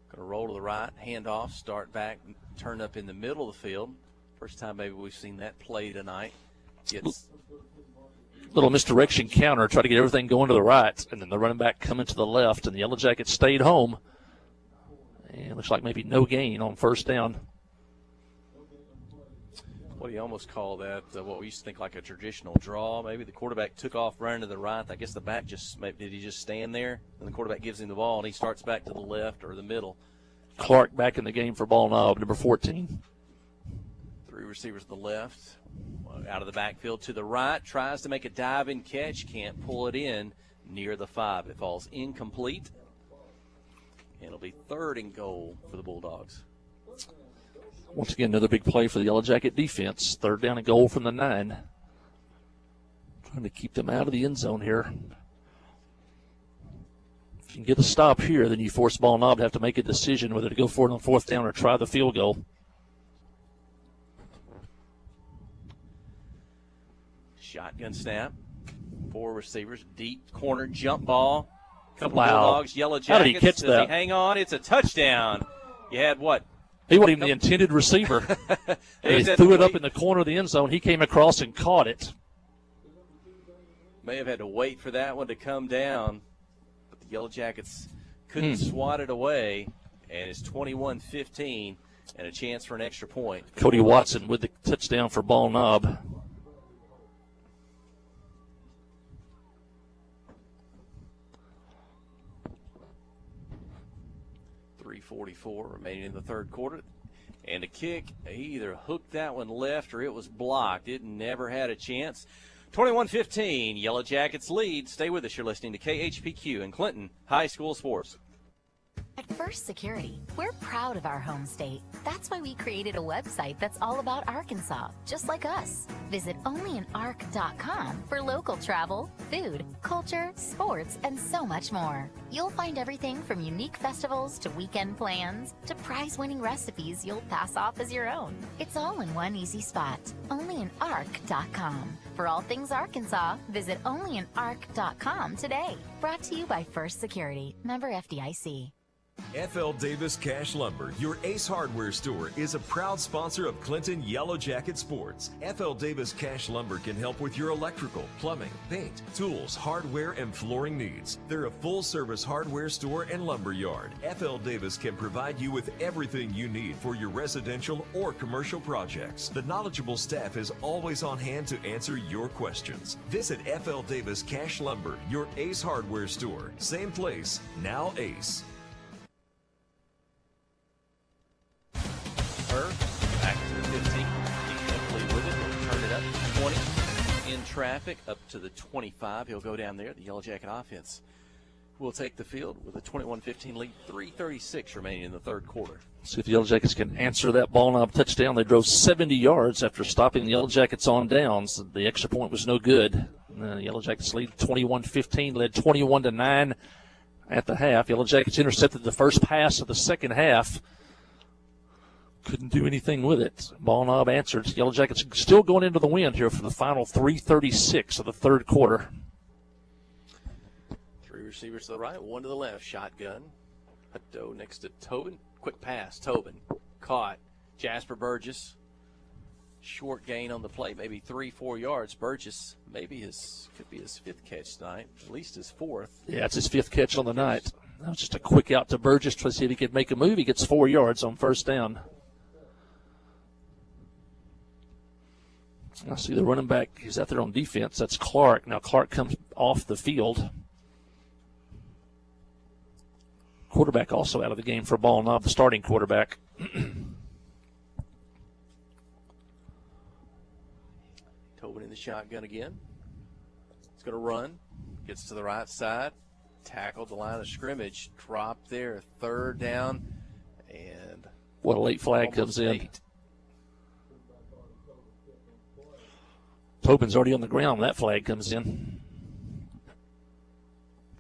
Going to roll to the right, hand off, start back, turn up in the middle of the field. First time maybe we've seen that play tonight. Gets little misdirection counter, try to get everything going to the right, and then the running back coming to the left, and the Yellow Jackets stayed home. And looks like maybe no gain on first down. What do you almost call that? What we used to think like a traditional draw. Maybe the quarterback took off running to the right. I guess the back did he just stand there? And the quarterback gives him the ball, and he starts back to the left or the middle. Clark back in the game for Ball Knob, number 14. 3 receivers to the left. Out of the backfield to the right. Tries to make a dive-in catch. Can't pull it in near the 5. It falls incomplete. And it'll be 3rd and goal for the Bulldogs. Once again, another big play for the Yellow Jacket defense. 3rd down and goal from the 9. Trying to keep them out of the end zone here. If you can get a stop here, then you force Ball Knob to have to make a decision whether to go for it on 4th down or try the field goal. Shotgun snap. 4 receivers. Deep corner jump ball. Couple Wow. Bulldogs. Yellow Jackets. How did he catch Does that? he hang on? It's a touchdown. You had what? He wasn't even the intended receiver. They threw it up in the corner of the end zone. He came across and caught it. May have had to wait for that one to come down, but the Yellow Jackets couldn't swat it away, and it's 21-15 and a chance for an extra point. Cody Watson with the touchdown for Ball Knob. .44 remaining in the 3rd quarter. And a kick, he either hooked that one left or it was blocked. It never had a chance. 21-15, Yellow Jackets lead. Stay with us. You're listening to KHPQ and Clinton High School Sports. At First Security, we're proud of our home state. That's why we created a website that's all about Arkansas, just like us. Visit onlyanark.com for local travel, food, culture, sports, and so much more. You'll find everything from unique festivals to weekend plans to prize-winning recipes you'll pass off as your own. It's all in one easy spot, onlyanark.com. For all things Arkansas, visit onlyanark.com today. Brought to you by First Security, member FDIC. FL Davis Cash Lumber, your Ace Hardware store, is a proud sponsor of Clinton Yellow Jacket Sports. FL Davis Cash Lumber can help with your electrical, plumbing, paint, tools, hardware, and flooring needs. They're a full-service hardware store and lumber yard. FL Davis can provide you with everything you need for your residential or commercial projects. The knowledgeable staff is always on hand to answer your questions. Visit FL Davis Cash Lumber, your Ace Hardware store. Same place, now Ace. Back to the 15. Hopefully with it. He'll turn it up to 20. In traffic, up to the 25. He'll go down there. The Yellow Jacket offense will take the field with a 21-15 lead. 3:36 remaining in the 3rd quarter. See if the Yellow Jackets can answer that Ball Knob touchdown. They drove 70 yards after stopping the Yellow Jackets on downs. The extra point was no good. The Yellow Jackets lead 21-15, led 21-9 at the half. Yellow Jackets intercepted the first pass of the second half. Couldn't do anything with it. Ball Knob answered. Yellow Jackets still going into the wind here for the final 3:36 of the 3rd quarter. 3 receivers to the right, 1 to the left. Shotgun. Hutto next to Tobin. Quick pass. Tobin caught. Jasper Burgess. Short gain on the play, maybe 3-4 yards. Burgess could be his 5th catch tonight, at least his 4th. Yeah, it's his 5th catch on the night. That was just a quick out to Burgess to see if he could make a move. He gets 4 yards on first down. I see the running back. He's out there on defense. That's Clark. Now Clark comes off the field. Quarterback also out of the game for Ball Knob, the starting quarterback. Tobin in the shotgun again. He's going to run. Gets to the right side. Tackled the line of scrimmage. Dropped there. 3rd down. And what a late flag comes in. 8. Tobin's already on the ground when that flag comes in.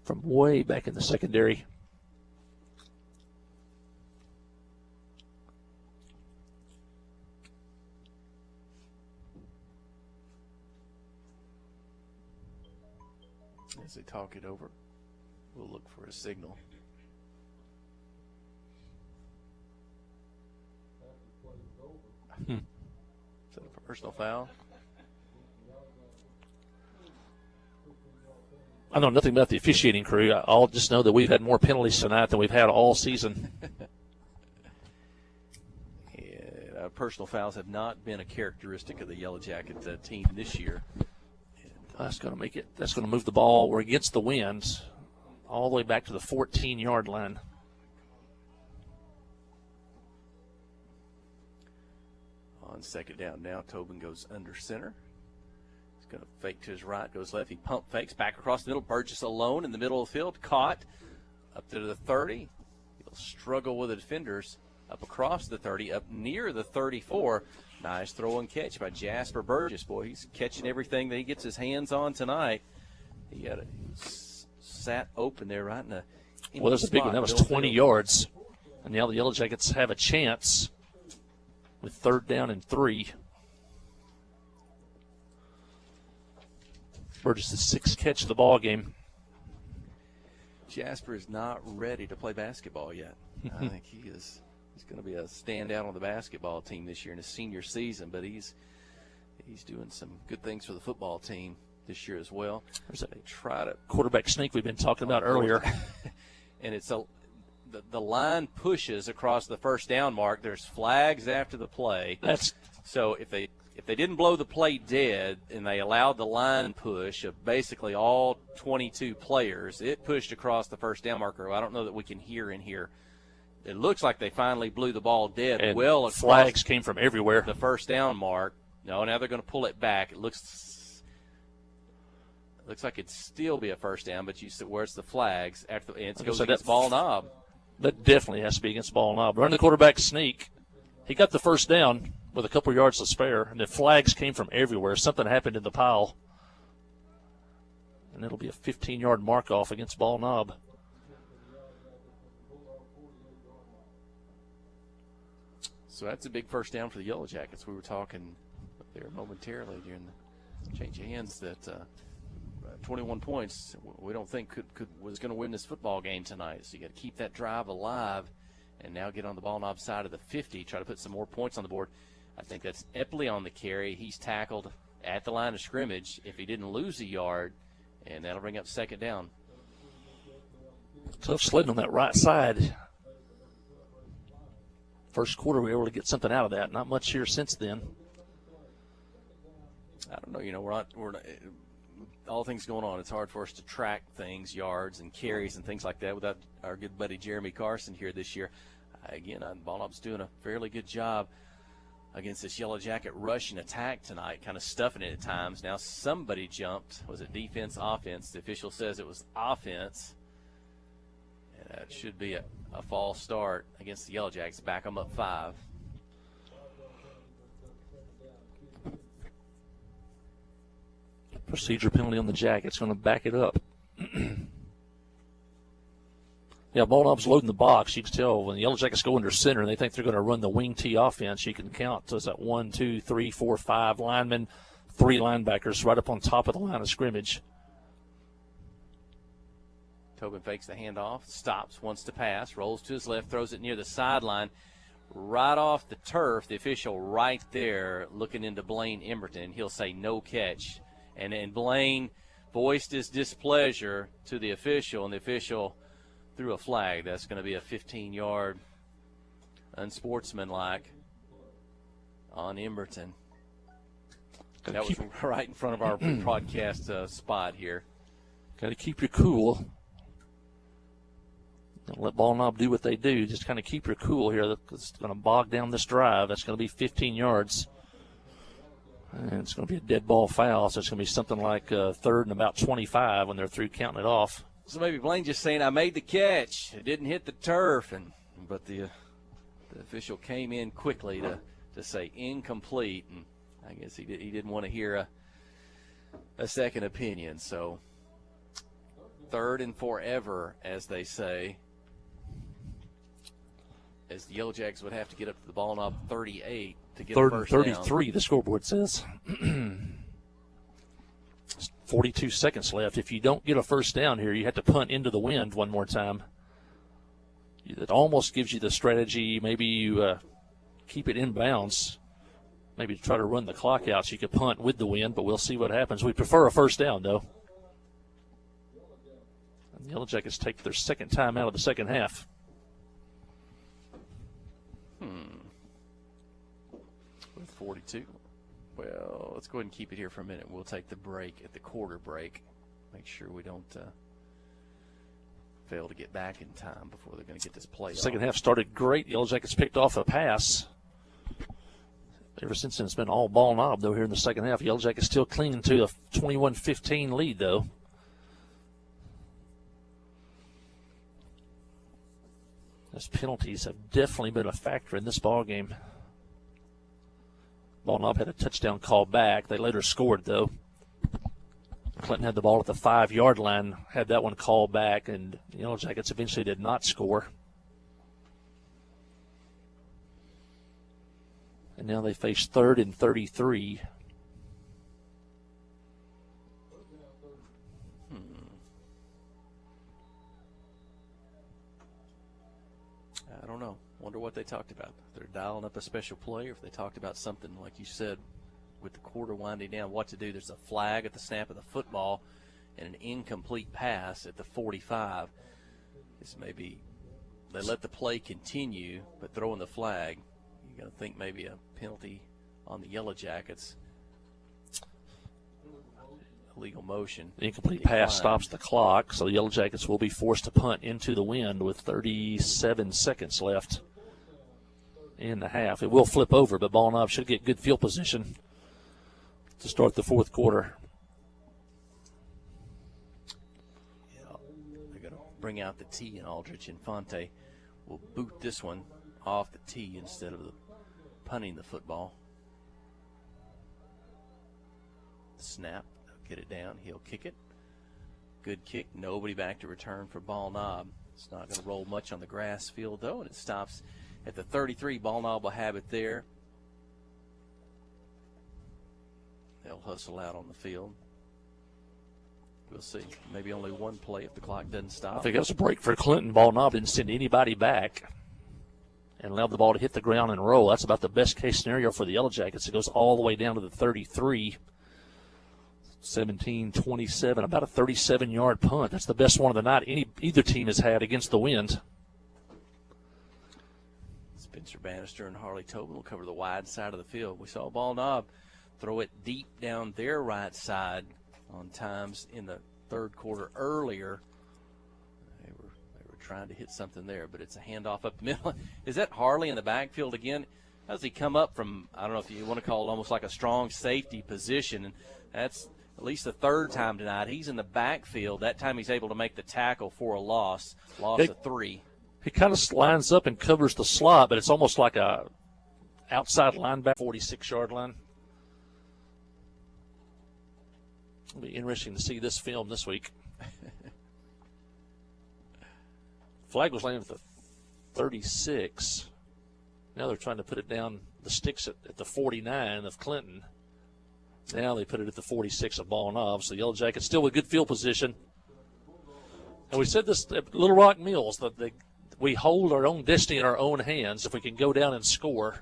From way back in the secondary. As they talk it over, we'll look for a signal. Is that a personal foul? I know nothing about the officiating crew. I'll just know that we've had more penalties tonight than we've had all season. Personal fouls have not been a characteristic of the Yellow Jacket team this year. That's going to make it. That's going to move the ball. We're against the wind, all the way back to the 14-yard line. On second down now, Tobin goes under center. He's going to fake to his right, goes left. He pump fakes back across the middle. Burgess alone in the middle of the field, caught up to the 30. He'll struggle with the defenders. Up across the 30, up near the 34. Nice throw and catch by Jasper Burgess. Boy, he's catching everything that he gets his hands on tonight. He sat open there right in the well, there's a big one. That was 20 yards. And now the Yellow Jackets have a chance with 3rd down and 3. Burgess' 6th catch of the ball game. Jasper is not ready to play basketball yet. I think he is. He's going to be a standout on the basketball team this year in his senior season, but he's doing some good things for the football team this year as well. There's a try to quarterback sneak we've been talking about earlier. And it's the line pushes across the 1st down mark. There's flags after the play. So if they didn't blow the play dead and they allowed the line push of basically all 22 players, it pushed across the 1st down marker. I don't know that we can hear in here. It looks like they finally blew the ball dead and well across. Flags came from everywhere. The 1st down mark. No, now they're going to pull it back. It looks like it'd still be a 1st down, but you said where's the flags after and it goes against Ball Knob. That definitely has to be against Ball Knob. Running the quarterback sneak. He got the 1st down with a couple yards to spare, and the flags came from everywhere. Something happened in the pile. And it'll be a 15-yard mark off against Ball Knob. So that's a big 1st down for the Yellow Jackets. We were talking there momentarily during the change of hands that 21 points we don't think was going to win this football game tonight. So you got to keep that drive alive and now get on the Ball Knob side of the 50, try to put some more points on the board. I think that's Epley on the carry. He's tackled at the line of scrimmage if he didn't lose a yard, and that'll bring up 2nd down. Tough sledding on that right side. First quarter, we were able to get something out of that. Not much here since then. I don't know. You know, we're not all things going on. It's hard for us to track things, yards and carries and things like that without our good buddy Jeremy Carson here this year. Again, Ball Knob's doing a fairly good job against this Yellow Jacket rush and attack tonight, kind of stuffing it at times. Now somebody jumped. Was it defense, offense? The official says it was offense. And that should be a false start against the Yellow Jackets. Back them up 5. Procedure penalty on the Jackets. Going to back it up. Yeah, Ball Knob's loading the box. You can tell when the Yellow Jackets go under center and they think they're going to run the wing T offense, you can count. So it's that 1, 2, 3, 4, 5 linemen, 3 linebackers right up on top of the line of scrimmage. Tobin fakes the handoff, stops, wants to pass, rolls to his left, throws it near the sideline, right off the turf. The official right there looking into Blaine Emberton. He'll say no catch. And then Blaine voiced his displeasure to the official, and the official threw a flag. That's going to be a 15-yard unsportsmanlike on Emberton. That was right in front of our broadcast spot here. Got to keep your cool. Don't let Ball Knob do what they do. Just kind of keep your cool here. It's going to bog down this drive. That's going to be 15 yards. And it's going to be a dead ball foul, so it's going to be something like 3rd and about 25 when they're through counting it off. So maybe Blaine just saying, I made the catch. It didn't hit the turf. But the official came in quickly to say incomplete. And I guess he didn't want to hear a second opinion. So 3rd and forever, as they say, as the Yellow Jackets would have to get up to the Ball Knob 38 to get 3rd a and first 33, down. the scoreboard says. 42 seconds left. If you don't get a first down here, you have to punt into the wind one more time. It almost gives you the strategy. Maybe you keep it in bounds. Maybe try to run the clock out so you could punt with the wind, but we'll see what happens. We prefer a first down, though. And the Yellow Jackets take their second time out of the second half. With 42. Well, let's go ahead and keep it here for a minute. We'll take the break at the quarter break. Make sure we don't fail to get back in time before they're going to get this play. Second half started great. Yellow Jackets picked off a pass. Ever since then, it's been all ball knob, though, here in the second half. Yellow Jackets still clinging to a 21-15 lead, though. Those penalties have definitely been a factor in this ball game. Ball knob had a touchdown call back. They later scored, though. Clinton had the ball at the 5-yard line, had that one called back, and the Yellow Jackets eventually did not score. And now they face 3rd and 33. I don't know. Wonder what they talked about. If they're dialing up a special play, or if they talked about something, like you said, with the quarter winding down, what to do. There's a flag at the snap of the football and an incomplete pass at the 45. This may be, they let the play continue, but throwing the flag, you're going to think maybe a penalty on the Yellow Jackets. Illegal motion. The incomplete pass stops the clock, so the Yellow Jackets will be forced to punt into the wind with 37 seconds left in the half. It will flip over, but Ball Knob should get good field position to start the fourth quarter. Yeah, they're going to bring out the tee, and Aldrich and Fonte will boot this one off the tee instead of punting the football. Snap. Get it down. He'll kick it. Good kick. Nobody back to return for Ball Knob. It's not going to roll much on the grass field, though, and it stops at the 33. Ball Knob will have it there. They'll hustle out on the field. We'll see. Maybe only one play if the clock doesn't stop. I think that was a break for Clinton. Ball Knob didn't send anybody back and allowed the ball to hit the ground and roll. That's about the best-case scenario for the Yellow Jackets. It goes all the way down to the 33. 17-27, about a 37-yard punt. That's the best one of the night either team has had against the wind. Spencer Bannister and Harley Tobin will cover the wide side of the field. We saw Ball Knob throw it deep down their right side on times in the third quarter earlier. They were trying to hit something there, but it's a handoff up the middle. Is that Harley in the backfield again? How does he come up from, I don't know if you want to call it almost like a strong safety position, and that's at least the third time tonight. He's in the backfield. That time he's able to make the tackle for a loss of 3. He kind of lines up and covers the slot, but it's almost like a outside linebacker, 46-yard line. It'll be interesting to see this film this week. Flag was laying at the 36. Now they're trying to put it down the sticks at the 49 of Clinton. Now they put it at the 46 of Ball Knob. So Yellow Jackets still with good field position. And we said this at Little Rock Mills, that we hold our own destiny in our own hands if we can go down and score.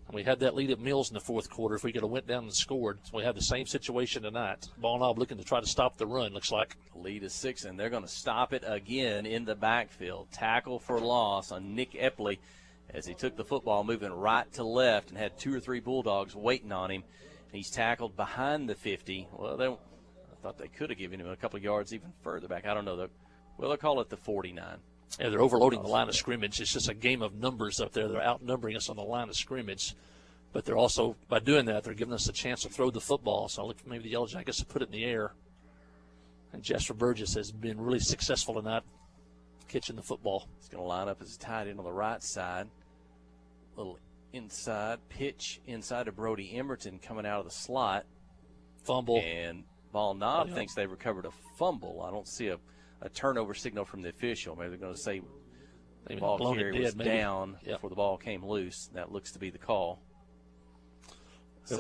And we had that lead at Mills in the fourth quarter. If we could have went down and scored, we have the same situation tonight. Ball Knob looking to try to stop the run, looks like. Lead is 6, and they're going to stop it again in the backfield. Tackle for loss on Nick Epley as he took the football moving right to left and had 2 or 3 Bulldogs waiting on him. He's tackled behind the 50. Well, I thought they could have given him a couple of yards even further back. I don't know. They'll call it the 49. Yeah, they're overloading the line of scrimmage. It's just a game of numbers up there. They're outnumbering us on the line of scrimmage. But they're also, by doing that, they're giving us a chance to throw the football. So I look for maybe the Yellow Jackets to put it in the air. And Jasper Burgess has been really successful in that, catching the football. He's going to line up as a tight end on the right side. Little inside pitch inside of Brody Emerton coming out of the slot. Fumble. And Ball Knob thinks they recovered a fumble. I don't see a turnover signal from the official. Maybe they're going to say the ball carrier was down before the ball came loose. That looks to be the call.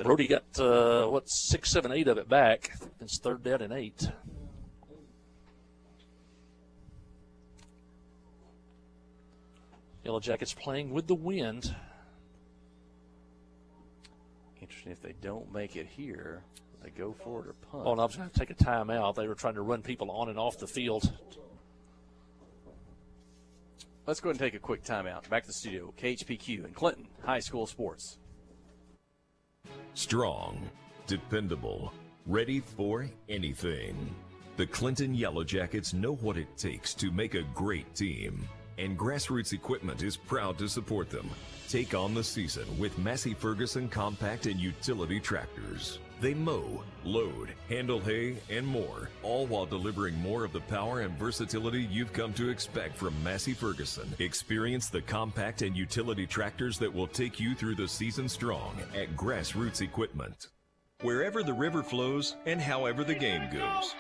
Brody got, 6, 7, 8 of it back. It's 3rd down and 8. Yellow Jackets playing with the wind. Interesting, if they don't make it here, they go for it or punt. Oh, and I was going to take a timeout. They were trying to run people on and off the field. Let's go ahead and take a quick timeout. Back to the studio. KHPQ and Clinton High School Sports. Strong, dependable, ready for anything. The Clinton Yellow Jackets know what it takes to make a great team, and Grassroots Equipment is proud to support them. Take on the season with Massey Ferguson compact and utility tractors. They mow, load, handle hay, and more, all while delivering more of the power and versatility you've come to expect from Massey Ferguson. Experience the compact and utility tractors that will take you through the season strong at Grassroots Equipment. Wherever the river flows and however the game goes,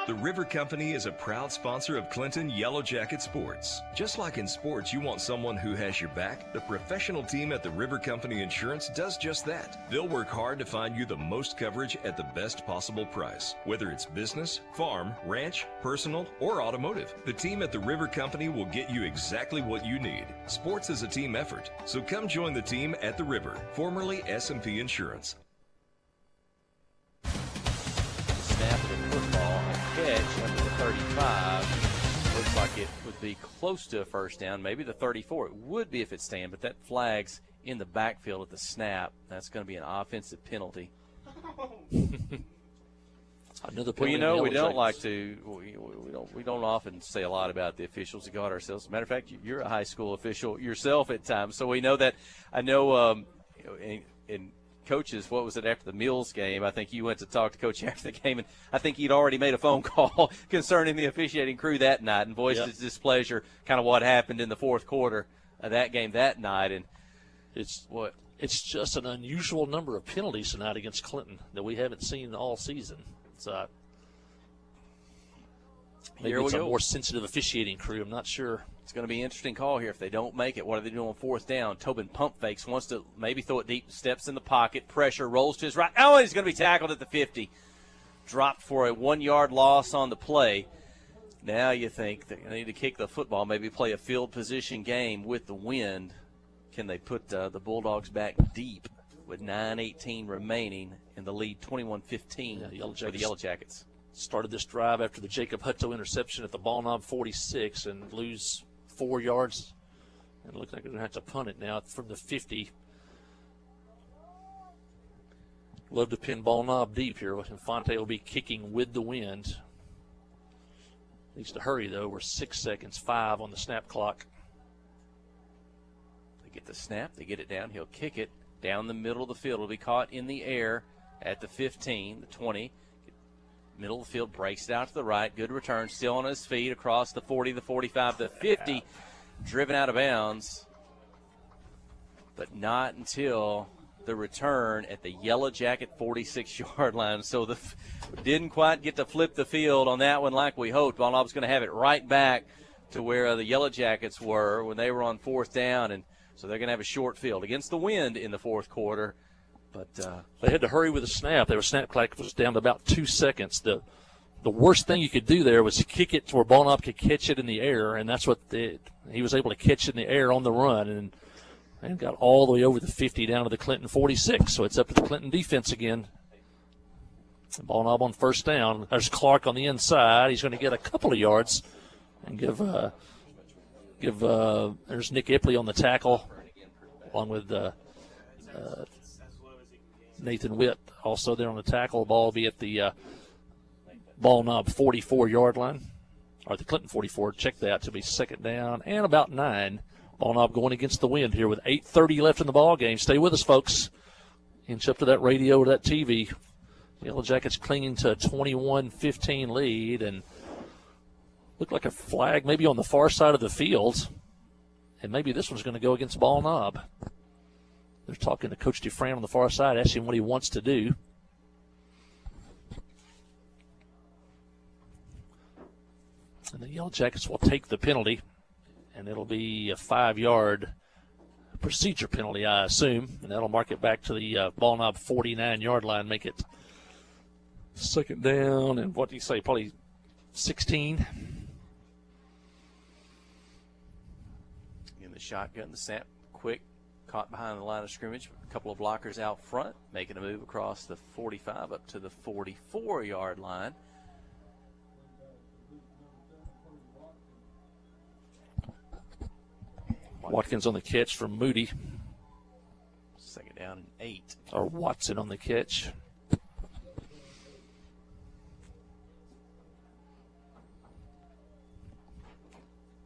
the River Company is a proud sponsor of Clinton Yellow Jacket Sports. Just like in sports, you want someone who has your back, the professional team at the River Company Insurance does just that. They'll work hard to find you the most coverage at the best possible price. Whether it's business, farm, ranch, personal, or automotive, the team at the River Company will get you exactly what you need. Sports is a team effort, so come join the team at the River, formerly S&P Insurance. Snap of the football, a catch under the 35. Looks like it would be close to a first down, maybe the 34. It would be if it stand, but that flag's in the backfield at the snap. That's going to be an offensive penalty. Another well, you know, we don't like to. We don't often say a lot about the officials to guard ourselves. As a matter of fact, you're a high school official yourself at times, so we know that. I know in coaches, what was it after the Mills game? I think you went to talk to Coach after the game, and I think he'd already made a phone call concerning the officiating crew that night and voiced his displeasure, kind of what happened in the fourth quarter of that game that night. And it's just an unusual number of penalties tonight against Clinton that we haven't seen all season. It's maybe it's a more sensitive officiating crew. I'm not sure. It's going to be an interesting call here if they don't make it. What are they doing on 4th down? Tobin pump fakes, wants to maybe throw it deep, steps in the pocket, pressure, rolls to his right. Oh, he's going to be tackled at the 50. Dropped for a 1-yard loss on the play. Now you think they need to kick the football, maybe play a field position game with the wind. Can they put the Bulldogs back deep with 9:18 remaining in the lead 21-15 for the Yellow Jackets? Started this drive after the Jacob Hutto interception at the ball knob 46 and lose 4 yards. And it looks like they're going to have to punt it now from the 50. Love to pin ball knob deep here. Infante will be kicking with the wind. Needs to hurry, though. We're 6 seconds, 5 on the snap clock. They get the snap. They get it down. He'll kick it down the middle of the field. It'll be caught in the air at the 15, the 20. Middle of the field, breaks it out to the right. Good return, still on his feet across the 40, the 45, the 50. Driven out of bounds, but not until the return at the Yellow Jacket 46-yard line. So didn't quite get to flip the field on that one like we hoped. Ball was going to have it right back to where the Yellow Jackets were when they were on 4th down, and so they're going to have a short field against the wind in the fourth quarter. But they had to hurry with the snap. Their snap clock was down to about 2 seconds. The worst thing you could do there was kick it to where Ballnop could catch it in the air, and that's what he was able to catch it in the air on the run and got all the way over the 50 down to the Clinton 46. So it's up to the Clinton defense again. Ballnop on 1st down. There's Clark on the inside. He's going to get a couple of yards and give there's Nick Ipley on the tackle along with Nathan Witt also there on the tackle. The ball will be at the ball knob 44-yard line, or the Clinton 44. Check that to be 2nd down and about 9. Ball knob going against the wind here with 8:30 left in the ball game. Stay with us, folks. Inch up to that radio or that TV. Yellow Jackets clinging to a 21-15 lead, and look like a flag maybe on the far side of the field, and maybe this one's going to go against ball knob. They're talking to Coach Dufran on the far side, asking what he wants to do. And the Yellow Jackets will take the penalty, and it'll be a 5-yard procedure penalty, I assume, and that'll mark it back to the ball knob 49-yard line, make it second down, and what do you say, probably 16? In the shotgun, the snap, quick, caught behind the line of scrimmage. A couple of blockers out front, making a move across the 45 up to the 44-yard line. Watkins on the catch from Moody. Second down and 8. Or Watson on the catch.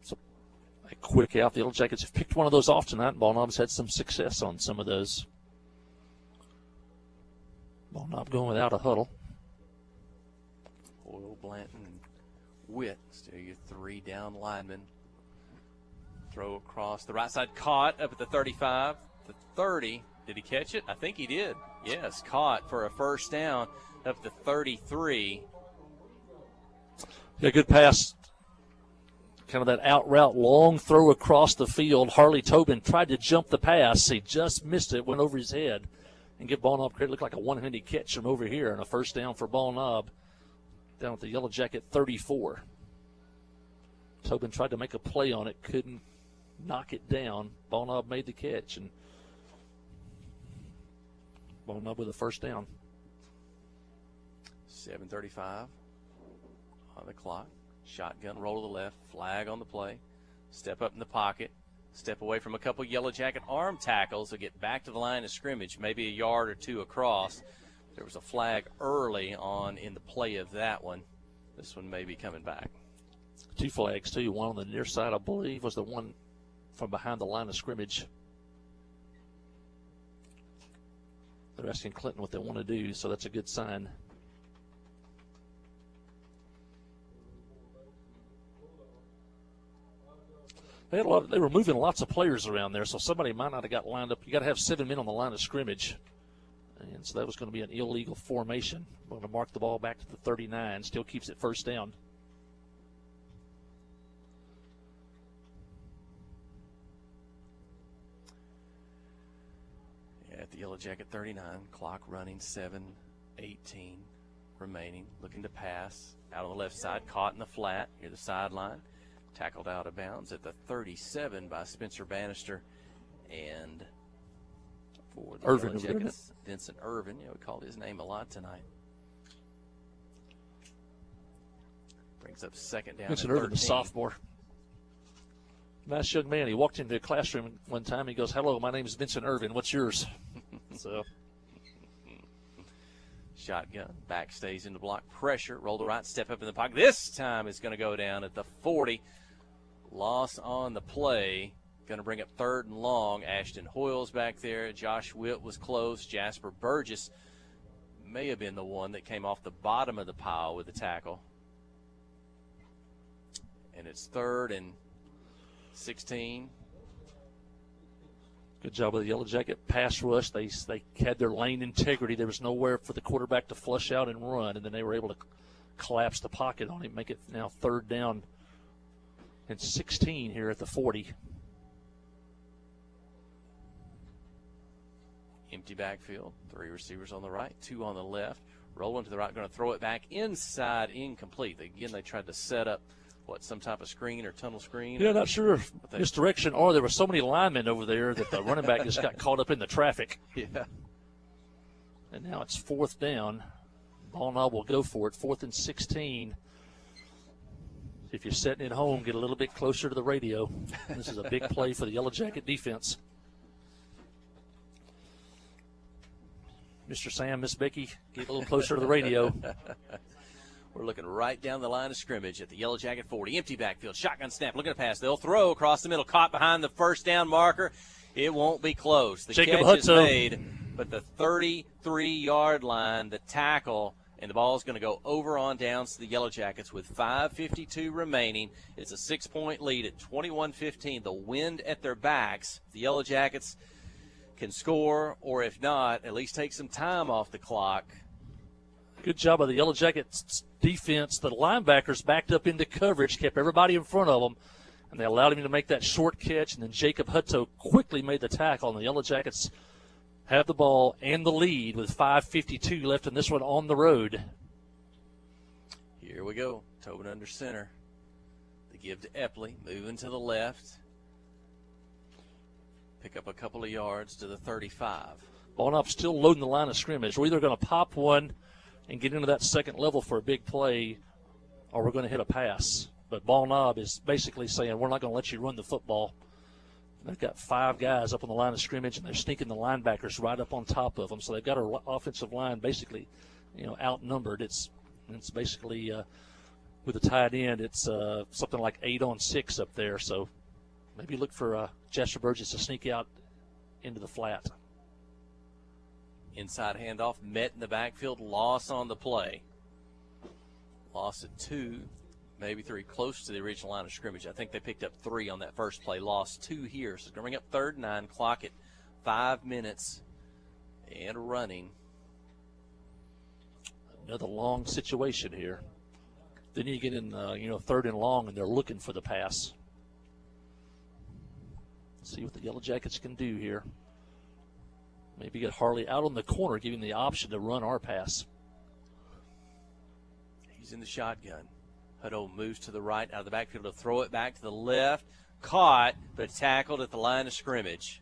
So a quick out. The Yellow Jackets have picked one of those off tonight. Ball Knob's had some success on some of those. Ball Knob going without a huddle. Hoyle, Blanton, and Witt. Still your 3 down linemen. Throw across the right side, caught up at the 35, the 30. Did he catch it? I think he did. Yes, caught for a first down up at the 33. Yeah, good pass. Kind of that out route, long throw across the field. Harley Tobin tried to jump the pass. He just missed it, went over his head. And give Ball Knob credit. Looked like a one-handed catch from over here, and a first down for Ball Knob down at the Yellow Jacket 34. Tobin tried to make a play on it, couldn't knock it down. Ball Knob made the catch, and Ball Knob with a first down. 7:35 on the clock. Shotgun roll to the left, flag on the play. Step up in the pocket, step away from a couple Yellow Jacket arm tackles to get back to the line of scrimmage, maybe a yard or two across. There was a flag early on in the play of that one. This one may be coming back. 2 flags, too. One on the near side, I believe, was the one from behind the line of scrimmage. They're asking Clinton what they want to do, so that's a good sign. They were moving lots of players around there, so somebody might not have got lined up. You got to have 7 men on the line of scrimmage, and so that was going to be an illegal formation. We're going to mark the ball back to the 39. Still keeps it first down. At the Yellow Jacket 39, clock running, 7:18 remaining. Looking to pass out on the left side, caught in the flat near the sideline. Tackled out of bounds at the 37 by Spencer Bannister. And for the Irvin, Yellow Jackets, Vincent Irvin. We called his name a lot tonight. Brings up second down. Vincent at Irvin, the 13. sophomore. Nice young man. He walked into the classroom one time. He goes, "Hello, my name is Vincent Irvin. What's yours?" So, shotgun, back stays in the block, pressure, roll the right, step up in the pocket. This time it's going to go down at the 40. Loss on the play. Going to bring up 3rd and long. Ashton Hoyle's back there. Josh Witt was close. Jasper Burgess may have been the one that came off the bottom of the pile with the tackle. And it's 3rd and 16. good job of the Yellow Jacket pass rush. They had their lane integrity. There was nowhere for the quarterback to flush out and run, and then they were able to collapse the pocket on him, make it now 3rd down and 16 here at the 40. Empty backfield. 3 receivers on the right, 2 on the left. Rolling to the right, going to throw it back inside, incomplete. Again, they tried to set up, some type of screen or tunnel screen? Yeah, not sure if misdirection or there were so many linemen over there that the running back just got caught up in the traffic. Yeah. And now it's 4th down. Ball Knob will go for it, 4th and 16. If you're sitting at home, get a little bit closer to the radio. This is a big play for the Yellow Jacket defense. Mr. Sam, Miss Becky, get a little closer to the radio. We're looking right down the line of scrimmage at the Yellow Jacket 40. Empty backfield, shotgun snap, looking to pass. They'll throw across the middle, caught behind the first down marker. It won't be close. The Jacob catch is Hutto. made, but the 33-yard line, the tackle, and the ball is going to go over on downs to the Yellow Jackets with 5:52 remaining. It's a 6-point lead at 21-15. The wind at their backs. The Yellow Jackets can score, or if not, at least take some time off the clock. Good job of the Yellow Jackets defense. The linebackers backed up into coverage, kept everybody in front of them, and they allowed him to make that short catch, and then Jacob Hutto quickly made the tackle, and the Yellow Jackets have the ball and the lead with 5:52 left in this one on the road. Here we go. Tobin under center. They give to Epley, moving to the left. Pick up a couple of yards to the 35. Ball up, still loading the line of scrimmage. We're either going to pop one and get into that second level for a big play, or we're going to hit a pass. But Ball Knob is basically saying, we're not going to let you run the football. They've got 5 guys up on the line of scrimmage, and they're sneaking the linebackers right up on top of them. So they've got our offensive line basically, outnumbered. It's basically with a tight end, it's something like 8-on-6 up there. So maybe look for Jasper Burgess to sneak out into the flat. Inside handoff, met in the backfield, loss on the play. Loss at 2, maybe 3, close to the original line of scrimmage. I think they picked up 3 on that first play, lost 2 here. So going to bring up 3rd and 9, clock at 5 minutes and running. Another long situation here. Then you get in, 3rd and long, and they're looking for the pass. Let's see what the Yellow Jackets can do here. Maybe get Harley out on the corner, giving the option to run our pass. He's in the shotgun. Hutto moves to the right out of the backfield to throw it back to the left. Caught, but tackled at the line of scrimmage.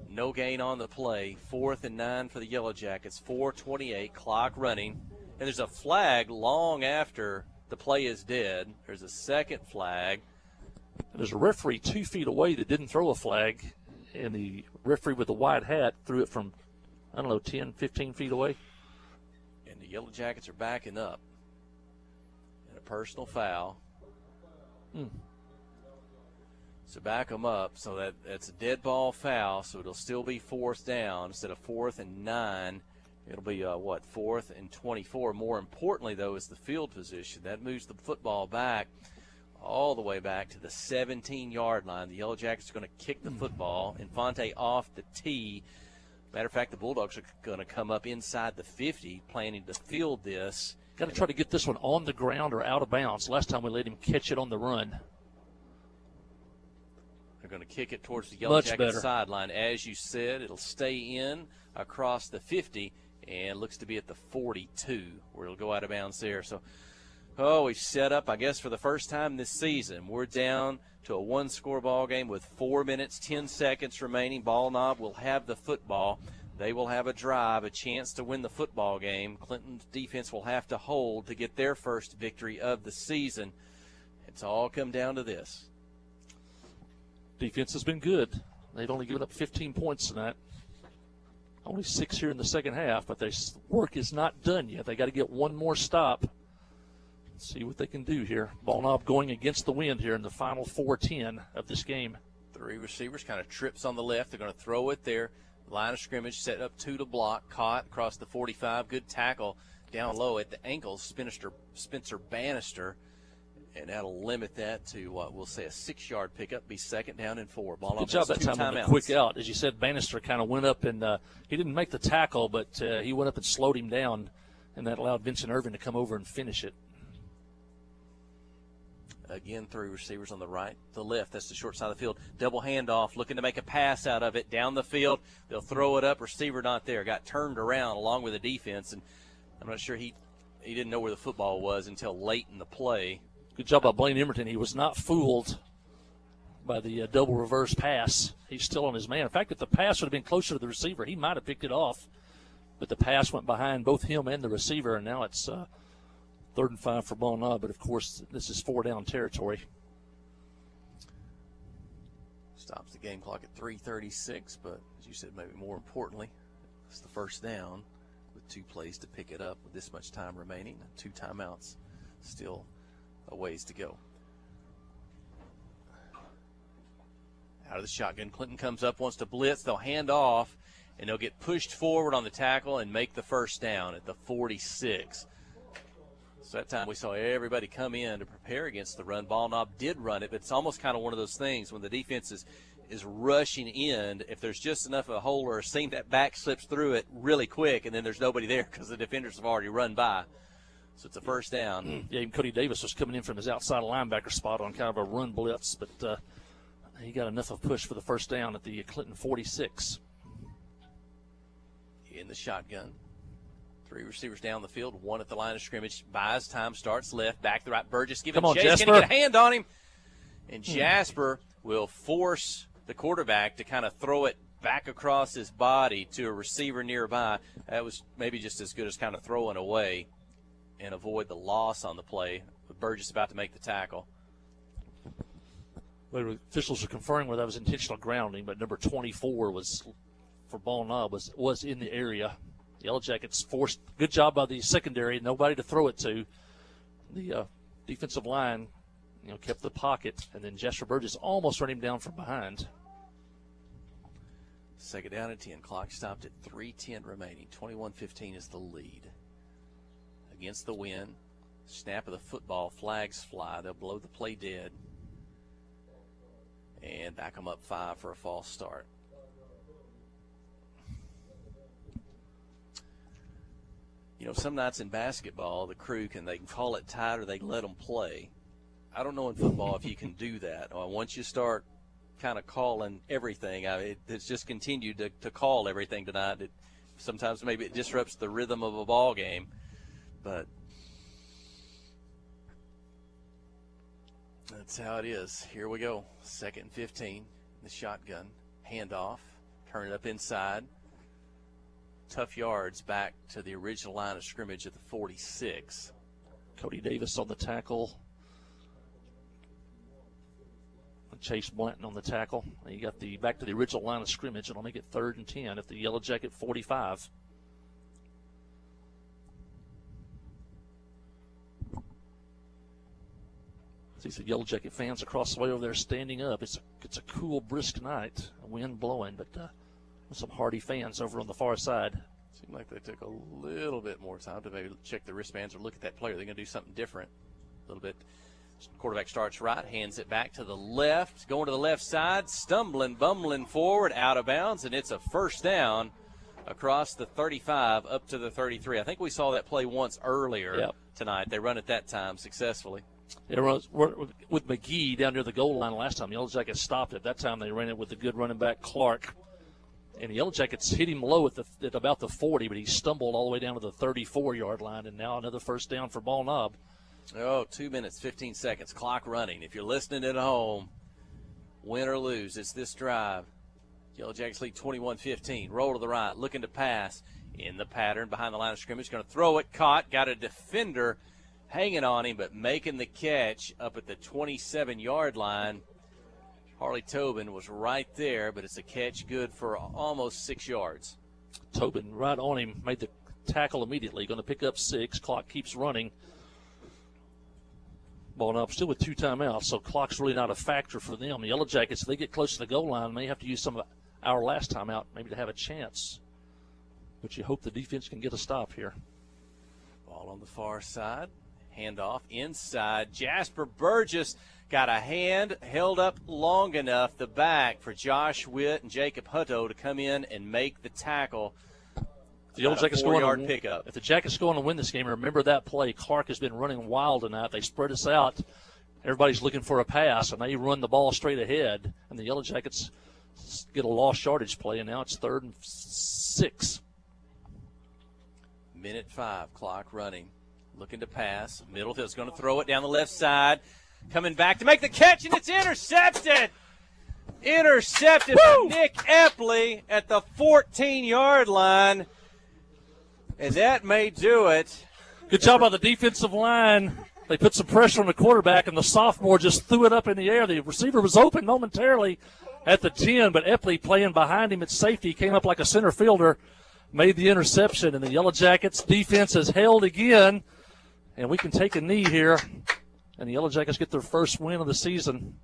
No gain on the play. 4th and 9 for the Yellow Jackets. 4:28, clock running. And there's a flag long after the play is dead. There's a second flag. There's a referee 2 feet away that didn't throw a flag, and the referee with the white hat threw it from, 10, 15 feet away. And the Yellow Jackets are backing up. And a personal foul. So back them up. So that's a dead ball foul, so it'll still be 4th down. Instead of 4th and 9, it'll be, 4th and 24. More importantly, though, is the field position. That moves the football back all the way back to the 17-yard line. The Yellow Jackets are going to kick the football. Infante off the tee. Matter of fact, the Bulldogs are going to come up inside the 50, planning to field this. Got to try to get this one on the ground or out of bounds. Last time we let him catch it on the run. They're going to kick it towards the Yellow Jackets sideline. As you said, it'll stay in across the 50 and looks to be at the 42 where it'll go out of bounds there. So, we've set up, I guess, for the first time this season. We're down to a 1-score ball game with 4 minutes, 10 seconds remaining. Ball Knob will have the football. They will have a drive, a chance to win the football game. Clinton's defense will have to hold to get their first victory of the season. It's all come down to this. Defense has been good. They've only given up 15 points tonight. Only 6 here in the second half, but their work is not done yet. They got to get one more stop. See what they can do here. Ball Knob going against the wind here in the final 4:10 of this game. 3 receivers, kind of trips on the left. They're going to throw it there. Line of scrimmage, set up 2 to block. Caught across the 45. Good tackle down low at the ankles. Spencer Bannister. And that'll limit that to what we'll say a 6-yard pickup. Be 2nd down and 4. Ball Good job that time on the quick out. As you said, Bannister kind of went up and he didn't make the tackle, but he went up and slowed him down, and that allowed Vincent Irvin to come over and finish it. Again, 3 receivers on the right, the left. That's the short side of the field. Double handoff, looking to make a pass out of it down the field. They'll throw it up. Receiver not there. Got turned around along with the defense, and I'm not sure he didn't know where the football was until late in the play. Good job by Blaine Emerton. He was not fooled by the double reverse pass. He's still on his man. In fact, if the pass would have been closer to the receiver, he might have picked it off. But the pass went behind both him and the receiver, and now it's 3rd and 5 for Ball Knob. But, of course, this is 4-down territory. Stops the game clock at 3:36, but as you said, maybe more importantly, it's the 1st down with 2 plays to pick it up with this much time remaining and 2 timeouts still a ways to go. Out of the shotgun, Clinton comes up, wants to blitz. They'll hand off, and they'll get pushed forward on the tackle and make the 1st down at the 46. So that time we saw everybody come in to prepare against the run. Ball Knob did run it, but it's almost kind of one of those things when the defense is rushing in. If there's just enough of a hole or a seam, that back slips through it really quick, and then there's nobody there because the defenders have already run by. So it's a first down. Yeah, even Cody Davis was coming in from his outside linebacker spot on kind of a run blitz, but he got enough of a push for the first down at the Clinton 46. In the shotgun. 3 receivers down the field, 1 at the line of scrimmage. Buys time, starts left, back to the right. Burgess giving Come on, chase. Jasper. Going to get a hand on him. And Jasper will force the quarterback to kind of throw it back across his body to a receiver nearby. That was maybe just as good as kind of throwing away and avoid the loss on the play. With Burgess about to make the tackle. Well, officials are confirming whether that was intentional grounding, but number 24 was for Ball Knob was in the area. The Yellow Jackets forced. Good job by the secondary. Nobody to throw it to. The defensive line, kept the pocket, and then Jasper Burgess almost ran him down from behind. Second down and 10. Clock stopped at 3:10 remaining. 21-15 is the lead. Against the wind. Snap of the football. Flags fly. They'll blow the play dead. And back them up 5 for a false start. Some nights in basketball, the crew they can call it tight or they can let them play. I don't know in football if you can do that. Once you start kind of calling everything, it's just continued to call everything tonight. Sometimes maybe it disrupts the rhythm of a ball game, but that's how it is. Here we go. 2nd and 15. The shotgun. Handoff. Turn it up inside. Tough yards back to the original line of scrimmage at the 46. Cody Davis on the tackle. Chase Blanton on the tackle. You got the back to the original line of scrimmage. It'll make it 3rd and 10 at the Yellow Jacket 45. See some Yellow Jacket fans across the way over there standing up. It's a cool, brisk night. A wind blowing, but some hardy fans over on the far side. Seemed like they took a little bit more time to maybe check the wristbands or look at that player. They're going to do something different a little bit. Quarterback starts right, hands it back to the left, going to the left side, stumbling, bumbling forward, out of bounds, and it's a first down across the 35 up to the 33. I think we saw that play once earlier tonight. They run it that time successfully. It was with McGee down near the goal line last time. The Yellow Jackets stopped it. That time they ran it with the good running back Clark. And the Yellow Jackets hit him low at about the 40, but he stumbled all the way down to the 34-yard line, and now another first down for Ball Knob. 2 minutes, 15 seconds, clock running. If you're listening at home, win or lose, it's this drive. Yellow Jackets lead 21-15. Roll to the right, looking to pass. In the pattern, behind the line of scrimmage, going to throw it, caught, got a defender hanging on him, but making the catch up at the 27-yard line. Harley Tobin was right there, but it's a catch good for almost 6 yards. Tobin right on him, made the tackle immediately. Going to pick up 6. Clock keeps running. Ball up still with 2 timeouts, so clock's really not a factor for them. The Yellow Jackets, if they get close to the goal line, may have to use some of our last timeout maybe to have a chance. But you hope the defense can get a stop here. Ball on the far side. Handoff inside. Jasper Burgess got a hand held up long enough, the back, for Josh Witt and Jacob Hutto to come in and make the tackle. The Yellow Jackets go on pickup. If the Jackets go on to win this game, remember that play. Clark has been running wild tonight. They spread us out. Everybody's looking for a pass, and they run the ball straight ahead. And the Yellow Jackets get a lost yardage play, and now it's 3rd and 6. Minute 5, clock running. Looking to pass. Middlefield's going to throw it down the left side. Coming back to make the catch, and it's intercepted. Intercepted by Nick Epley at the 14-yard line. And that may do it. Good job by the defensive line. They put some pressure on the quarterback, and the sophomore just threw it up in the air. The receiver was open momentarily at the 10, but Epley playing behind him at safety came up like a center fielder, made the interception, and the Yellow Jackets defense has held again, and we can take a knee here, and the Yellow Jackets get their first win of the season.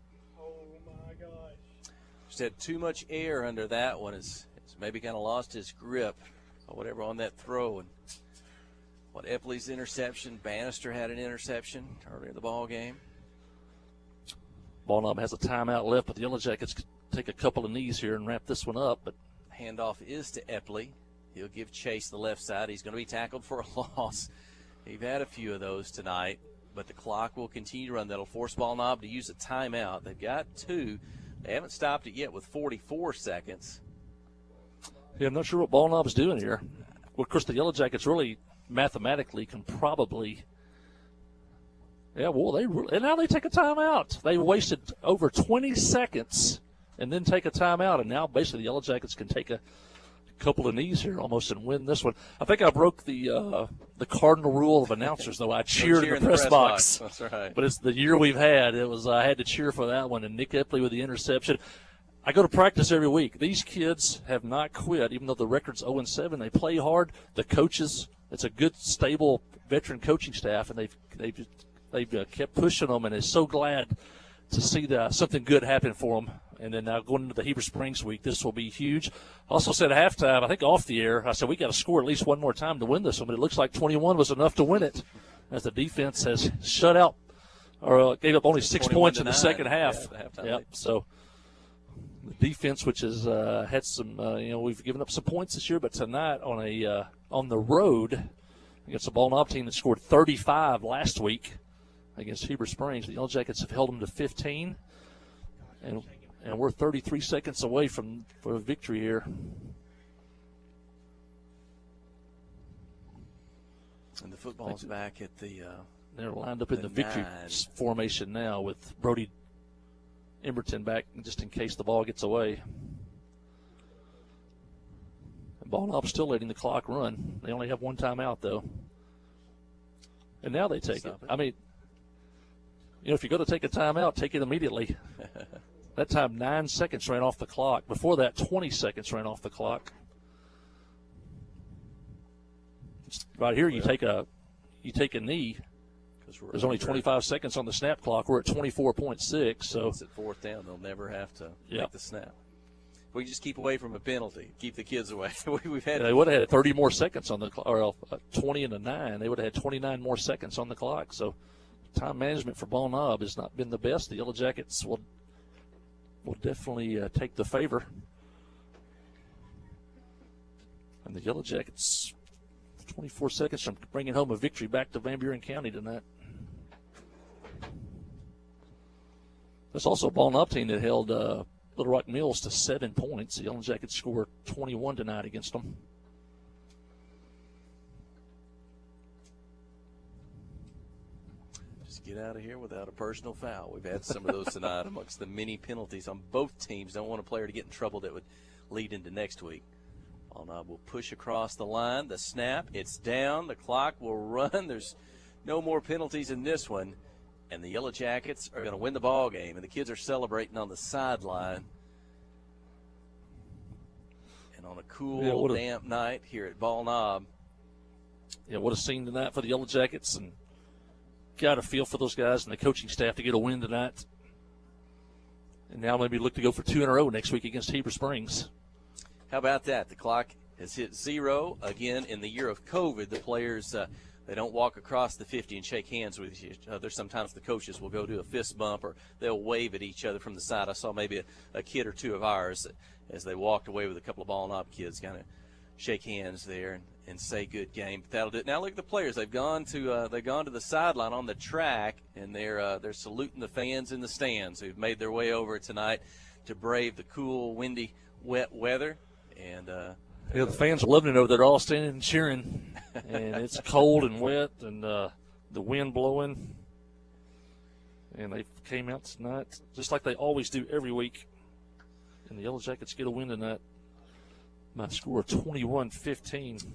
Just had too much air under that one. It's maybe kind of lost his grip or whatever on that throw. And what Epley's interception, Bannister had an interception earlier in the ball game. Ball Knob has a timeout left, but the Yellow Jackets could take a couple of knees here and wrap this one up. But handoff is to Epley. He'll give Chase the left side. He's going to be tackled for a loss. They've had a few of those tonight, but the clock will continue to run. That'll force Ball Knob to use a timeout. They've got 2. They haven't stopped it yet with 44 seconds. Yeah, I'm not sure what Ball Knob's doing here. Well, of course, the Yellow Jackets really mathematically can probably. Yeah, well, and now they take a timeout. They wasted over 20 seconds and then take a timeout, and now basically the Yellow Jackets can take a couple of knees here almost and win this one. I think I broke the cardinal rule of announcers, though. I cheered in the press box. That's right. But it's the year we've had. I had to cheer for that one, and Nick Epley with the interception. I go to practice every week. These kids have not quit, even though the record's 0-7. They play hard. The coaches, it's a good, stable veteran coaching staff, and they've kept pushing them, and is so glad to see something good happen for them. And then now going into the Heber Springs week, this will be huge. Also said at halftime, I think off the air, I said we got to score at least one more time to win this one, but it looks like 21 was enough to win it, as the defense has shut out or gave up only 6 points in the second half. Yeah, so the defense, which has had some, we've given up some points this year, but tonight on the road against a Ball Knob team that scored 35 last week against Heber Springs, the Yellow Jackets have held them to 15, and we're 33 seconds away for a victory here. And the football's back at the they're lined up in the victory formation now with Brody Emberton back just in case the ball gets away. And Ball Knob's still letting the clock run. They only have one timeout, though. And now they take it. I mean, if you're going to take a timeout, take it immediately. That time, 9 seconds ran off the clock. Before that, 20 seconds ran off the clock. Right here, you take a knee. There's only 25 seconds on the snap clock. We're at 24.6. So it's at fourth down. They'll never have to make the snap. We can just keep away from a penalty. Keep the kids away. We've had. They would have had 30 more seconds on the clock, or 20 and a 9. They would have had 29 more seconds on the clock. So time management for Ball Knob has not been the best. The Yellow Jackets will definitely take the favor. And the Yellow Jackets, 24 seconds from bringing home a victory back to Van Buren County tonight. There's also a Ball Knob team that held Little Rock Mills to 7 points. The Yellow Jackets scored 21 tonight against them. Just get out of here without a personal foul. We've had some of those tonight amongst the many penalties on both teams. Don't want a player to get in trouble that would lead into next week. Ball Knob will push across the line. The snap, it's down. The clock will run. There's no more penalties in this one. And the Yellow Jackets are going to win the ball game. And the kids are celebrating on the sideline. And on a cool, damp night here at Ball Knob. Yeah, what a scene tonight for the Yellow Jackets. And got a feel for those guys and the coaching staff to get a win tonight. And now maybe look to go for 2 in a row next week against Heber Springs. How about that? The clock has hit 0. Again, in the year of COVID, the players, they don't walk across the 50 and shake hands with each other. Sometimes the coaches will go do a fist bump or they'll wave at each other from the side. I saw maybe a kid or two of ours as they walked away with a couple of Ball Knob kids kind of shake hands there and say good game. But that'll do it. Now look at the players. They've gone to the sideline on the track, and they're saluting the fans in the stands who've made their way over tonight to brave the cool, windy, wet weather. And the fans are loving it over there. They're all standing and cheering, and it's cold and wet, and the wind blowing. And they came out tonight just like they always do every week. And the Yellow Jackets get a win tonight. My score 21-15.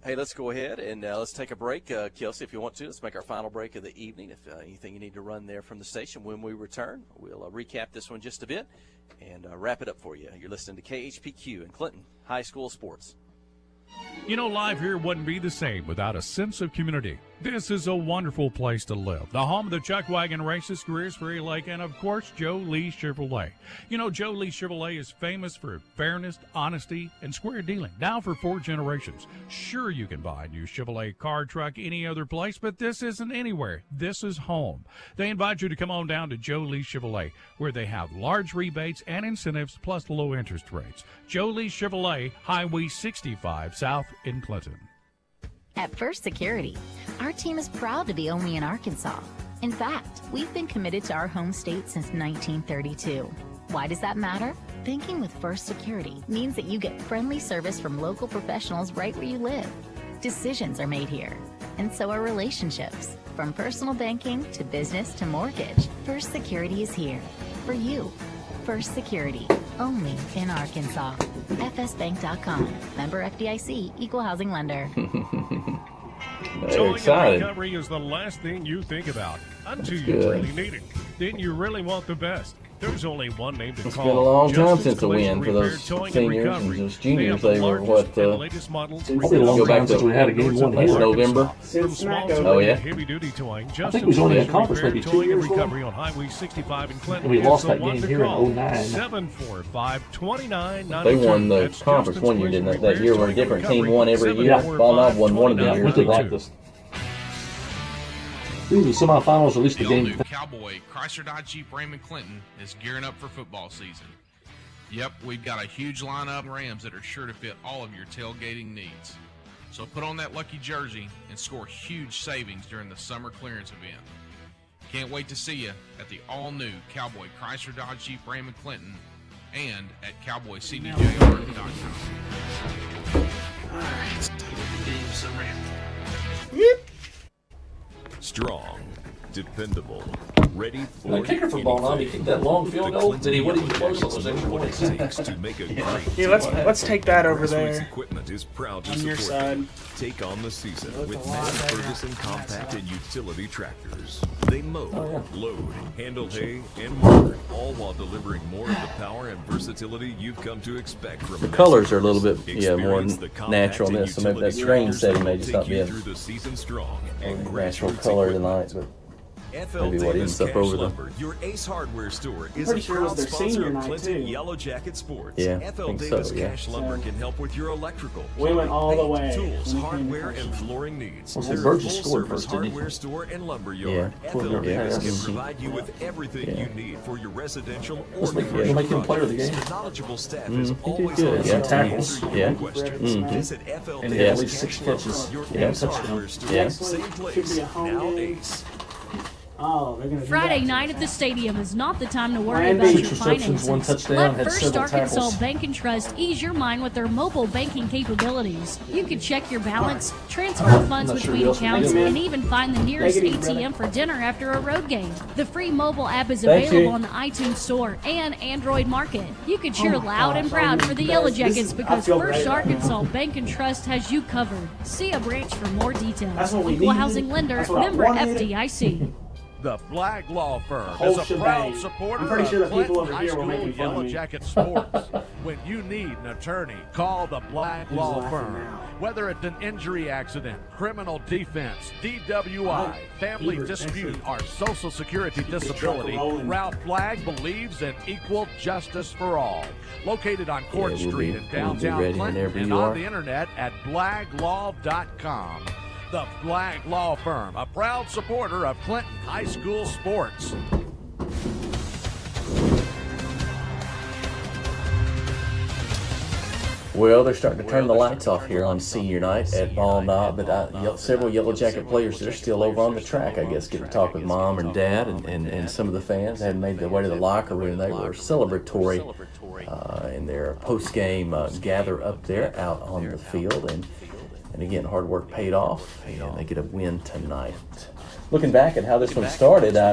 Hey, let's go ahead and let's take a break, Kelsey, if you want to. Let's make our final break of the evening. If anything you need to run there from the station when we return, we'll recap this one just a bit and wrap it up for you. You're listening to KHPQ and Clinton High School Sports. Life here wouldn't be the same without a sense of community. This is a wonderful place to live. The home of the Chuck Wagon Races, Greers Ferry Lake, and of course, Joe Lee Chevrolet. Joe Lee Chevrolet is famous for fairness, honesty, and square dealing. Now for 4 generations. Sure, you can buy a new Chevrolet car, truck, any other place, but this isn't anywhere. This is home. They invite you to come on down to Joe Lee Chevrolet, where they have large rebates and incentives plus low interest rates. Joe Lee Chevrolet, Highway 65 South in Clinton. At First Security, our team is proud to be only in Arkansas. In fact, we've been committed to our home state since 1932. Why does that matter? Banking with First Security means that you get friendly service from local professionals right where you live. Decisions are made here, and so are relationships. From personal banking to business to mortgage, First Security is here for you. First Security, only in Arkansas. FSBank.com. Member FDIC, Equal Housing Lender. Towing and recovery is the last thing you think about until you really need it. Then you really want the best. There's only one name to call. It's been a long time since a win for those seniors and those juniors. They were what? Probably a long time since we had a game one here. November. Oh yeah. Heavy duty towing. I think we was only in conference maybe 2 years ago. Recovery on Highway 65 in Clinton. We lost that game here in 09. 745-2992. They won the conference one year, didn't they? That year where a different team won every year. Ball Knob won one of the years. We like this. These are the semifinals, at least the game. All-new Cowboy Chrysler Dodge Jeep Raymond Clinton is gearing up for football season. Yep, we've got a huge lineup of Rams that are sure to fit all of your tailgating needs. So put on that lucky jersey and score huge savings during the summer clearance event. Can't wait to see you at the all-new Cowboy Chrysler Dodge Jeep Raymond Clinton and at cowboycdjr.com. All right, game's around. Strong, dependable, ready for the kicker for Ball Knob, he kicked that long field goal, then he wouldn't even close on those extra points. To make a great Here, let's take that over there. Equipment is proud to on your support side. Take on the season with Massey Ferguson compact and utility tractors. They mow, load, handle hay, and more, all while delivering more of the power and versatility you've come to expect from The colors are a little bit more natural in this, so maybe that screen setting may just not be a natural color tonight, but maybe what ends up over them. Your Ace Hardware store is pretty a sure it was proud their sponsor senior of night, Clinton too. Yellow Jacket Sports. Yeah, I FL think Davis so, yeah. Cash Lumber can help with your electrical, We went all the way tools, when we came hardware, to and flooring needs. Well, They're a Burgess scored full-service first, didn't he? hardware store and lumber Yeah. yard. FL Davis can Yeah. provide you with everything you need for your residential or Let's make commercial him player of the game. projects. Knowledgeable staff is He did always good, on yeah. hand to Tackles. answer Yeah. your questions. Visit FL And he had at Davis least 6 Cash catches. Lumber, your Yeah, Ace touchdown. Hardware store. Yeah. Same Could place, be a home now game. Ace. Oh, they're gonna do Friday that night to at the stadium is not the time to worry Plan about B. your 6 receptions, 1 finances. touchdown, Let had First several Arkansas tackles. Bank and Trust ease your mind with their mobile banking capabilities. You can check your balance, transfer funds not sure between who else would accounts, do it. and even find the nearest Negative, ATM for dinner after a road game. The free mobile app is Thank available you. on the iTunes Store and Android Market. You can cheer Oh my loud and gosh, proud I for the mean, Yellow this Jackets is- I because feel First great. Arkansas Bank and Trust has you covered. See a branch for more details. That's what we Equal needed. Housing Lender, That's what I member wanted. FDIC. The Flagg Law Firm Whole is a shebang. proud supporter I'm pretty sure of the people Clinton over High here were School making fun of Yellow me. Jacket Sports. When you need an attorney, call the Flagg Who's Law laughing Firm. now? Whether it's an injury accident, criminal defense, DWI, family Hebert, dispute, thank or Social Security disability, rolling. Ralph Flagg believes in equal justice for all. Located on Court Yeah, we'll Street be- in we'll be downtown ready Clinton whenever and you on are. the internet at blagglaw.com. The Flagg Law Firm, a proud supporter of Clinton High School sports. Well, they're starting to turn the lights off here on senior night at Ball Knob, but several Yellow Jacket players that are still over on the track, I guess, getting to talk with Mom and Dad and some of the fans. They hadn't made their way to the locker room. They were celebratory in their post-game gather up there out on the field. And again, hard work paid off, and they get a win tonight. Looking back at how this one started, I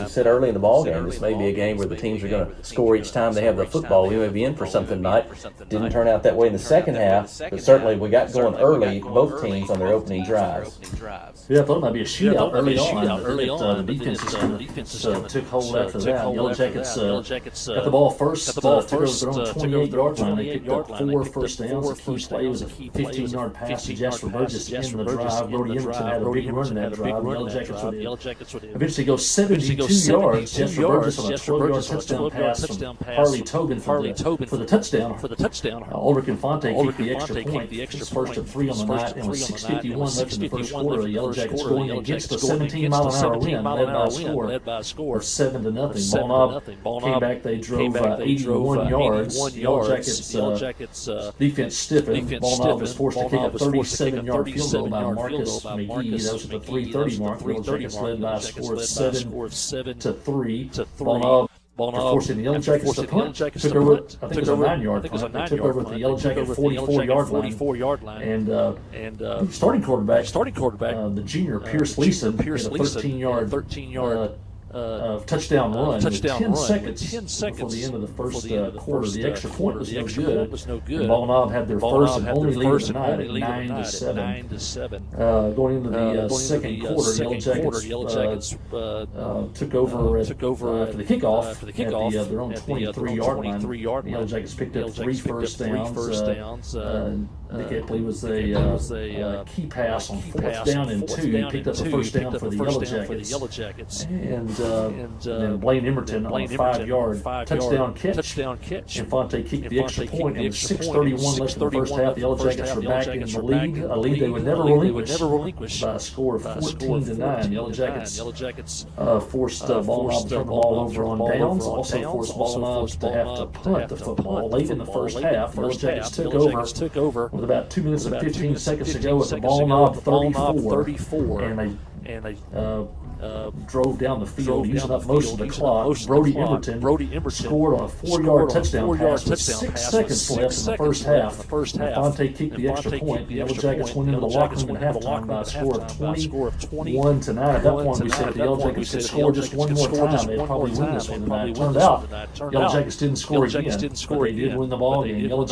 said early in the ball game, this may be a game where the teams are going to score each time they have the football. We may be in for something tonight. Didn't turn out that way in the second half, but certainly we got going early, both teams on their opening drives. Yeah, I thought it might be a shootout early on. The defense took hold after that. Yellow Jackets got the ball first. Took over their own 28-yard line. They picked up 4 first downs. The key play was a 15-yard pass to Jasper Burgess to end the drive. Brody Emerson had a big run in that drive. Yellow Jackets Jackets would eventually go 72 yards. Jester Burgess on a 12-yard touchdown pass from Harley Tobin for the touchdown. Ulrich Infante kicked the extra point. His first of 3 on the night, and with 6:51 left in the first quarter, the Yellow Jackets going against a 17-mile-an-hour wind, led by a score of 7-0. Ball Knob came back. They drove 81 yards. Yellow Jackets defense stiffened. Ball Knob was forced to kick a 37-yard field goal by Marcus McGee. That was at the 3:30 mark. Yellow Jackets led by a score of 7-3. Ball Knob forcing the Yellow Jackets to punt. Took over, I think it was a 9-yard punt. They took over at the Yellow Jacket 44-yard line. And starting quarterback, the junior Pierce Leeson, hit a 13-yard touchdown run. 10 seconds before the end of the first quarter. The extra point was no good. And Ball Knob had their first and only lead of the night at 9-7. Going into the second quarter, Yellow Jackets took over after the kickoff at their own 23-yard line. The Yellow Jackets picked up 3 first downs. Nick Epley was a key pass on 4th down and 2. He picked up the first down for the Yellow Jackets. And then Blaine Emerton on a 5-yard touchdown catch. Infante kicked the extra point, and with 6:31 left in the first half, the Yellow Jackets were back in the lead, a lead they would never relinquish by a score of 14-9. The Yellow Jackets forced Ball Knob to turn the ball over on downs, also forced Ball Knob to have to punt the football late in the first half. The Yellow Jackets took over with about 2 minutes and 15 seconds to go at the Ball Knob 34, and they drove down the field using up most of the clock. Brody Emerton scored on a 4-yard touchdown pass with 6 seconds left in the first half. Infante kicked the extra point. The Yellow Jackets went into the locker room at halftime by a score of 21-9. At that point, we said if the Yellow Jackets could score just one more time, they'd probably win this one tonight. Turned out, Yellow Jackets didn't score again, but they did win the ball game. Yellow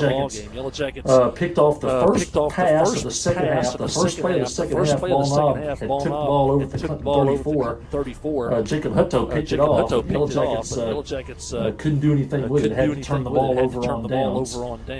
Jackets picked off the first pass of the second half. The first play of the second half, Ball Knob had took the ball over to Clinton 34. Jacob Hutto picked it off. Yellow Jackets couldn't do anything with it. Had to turn the ball over on downs.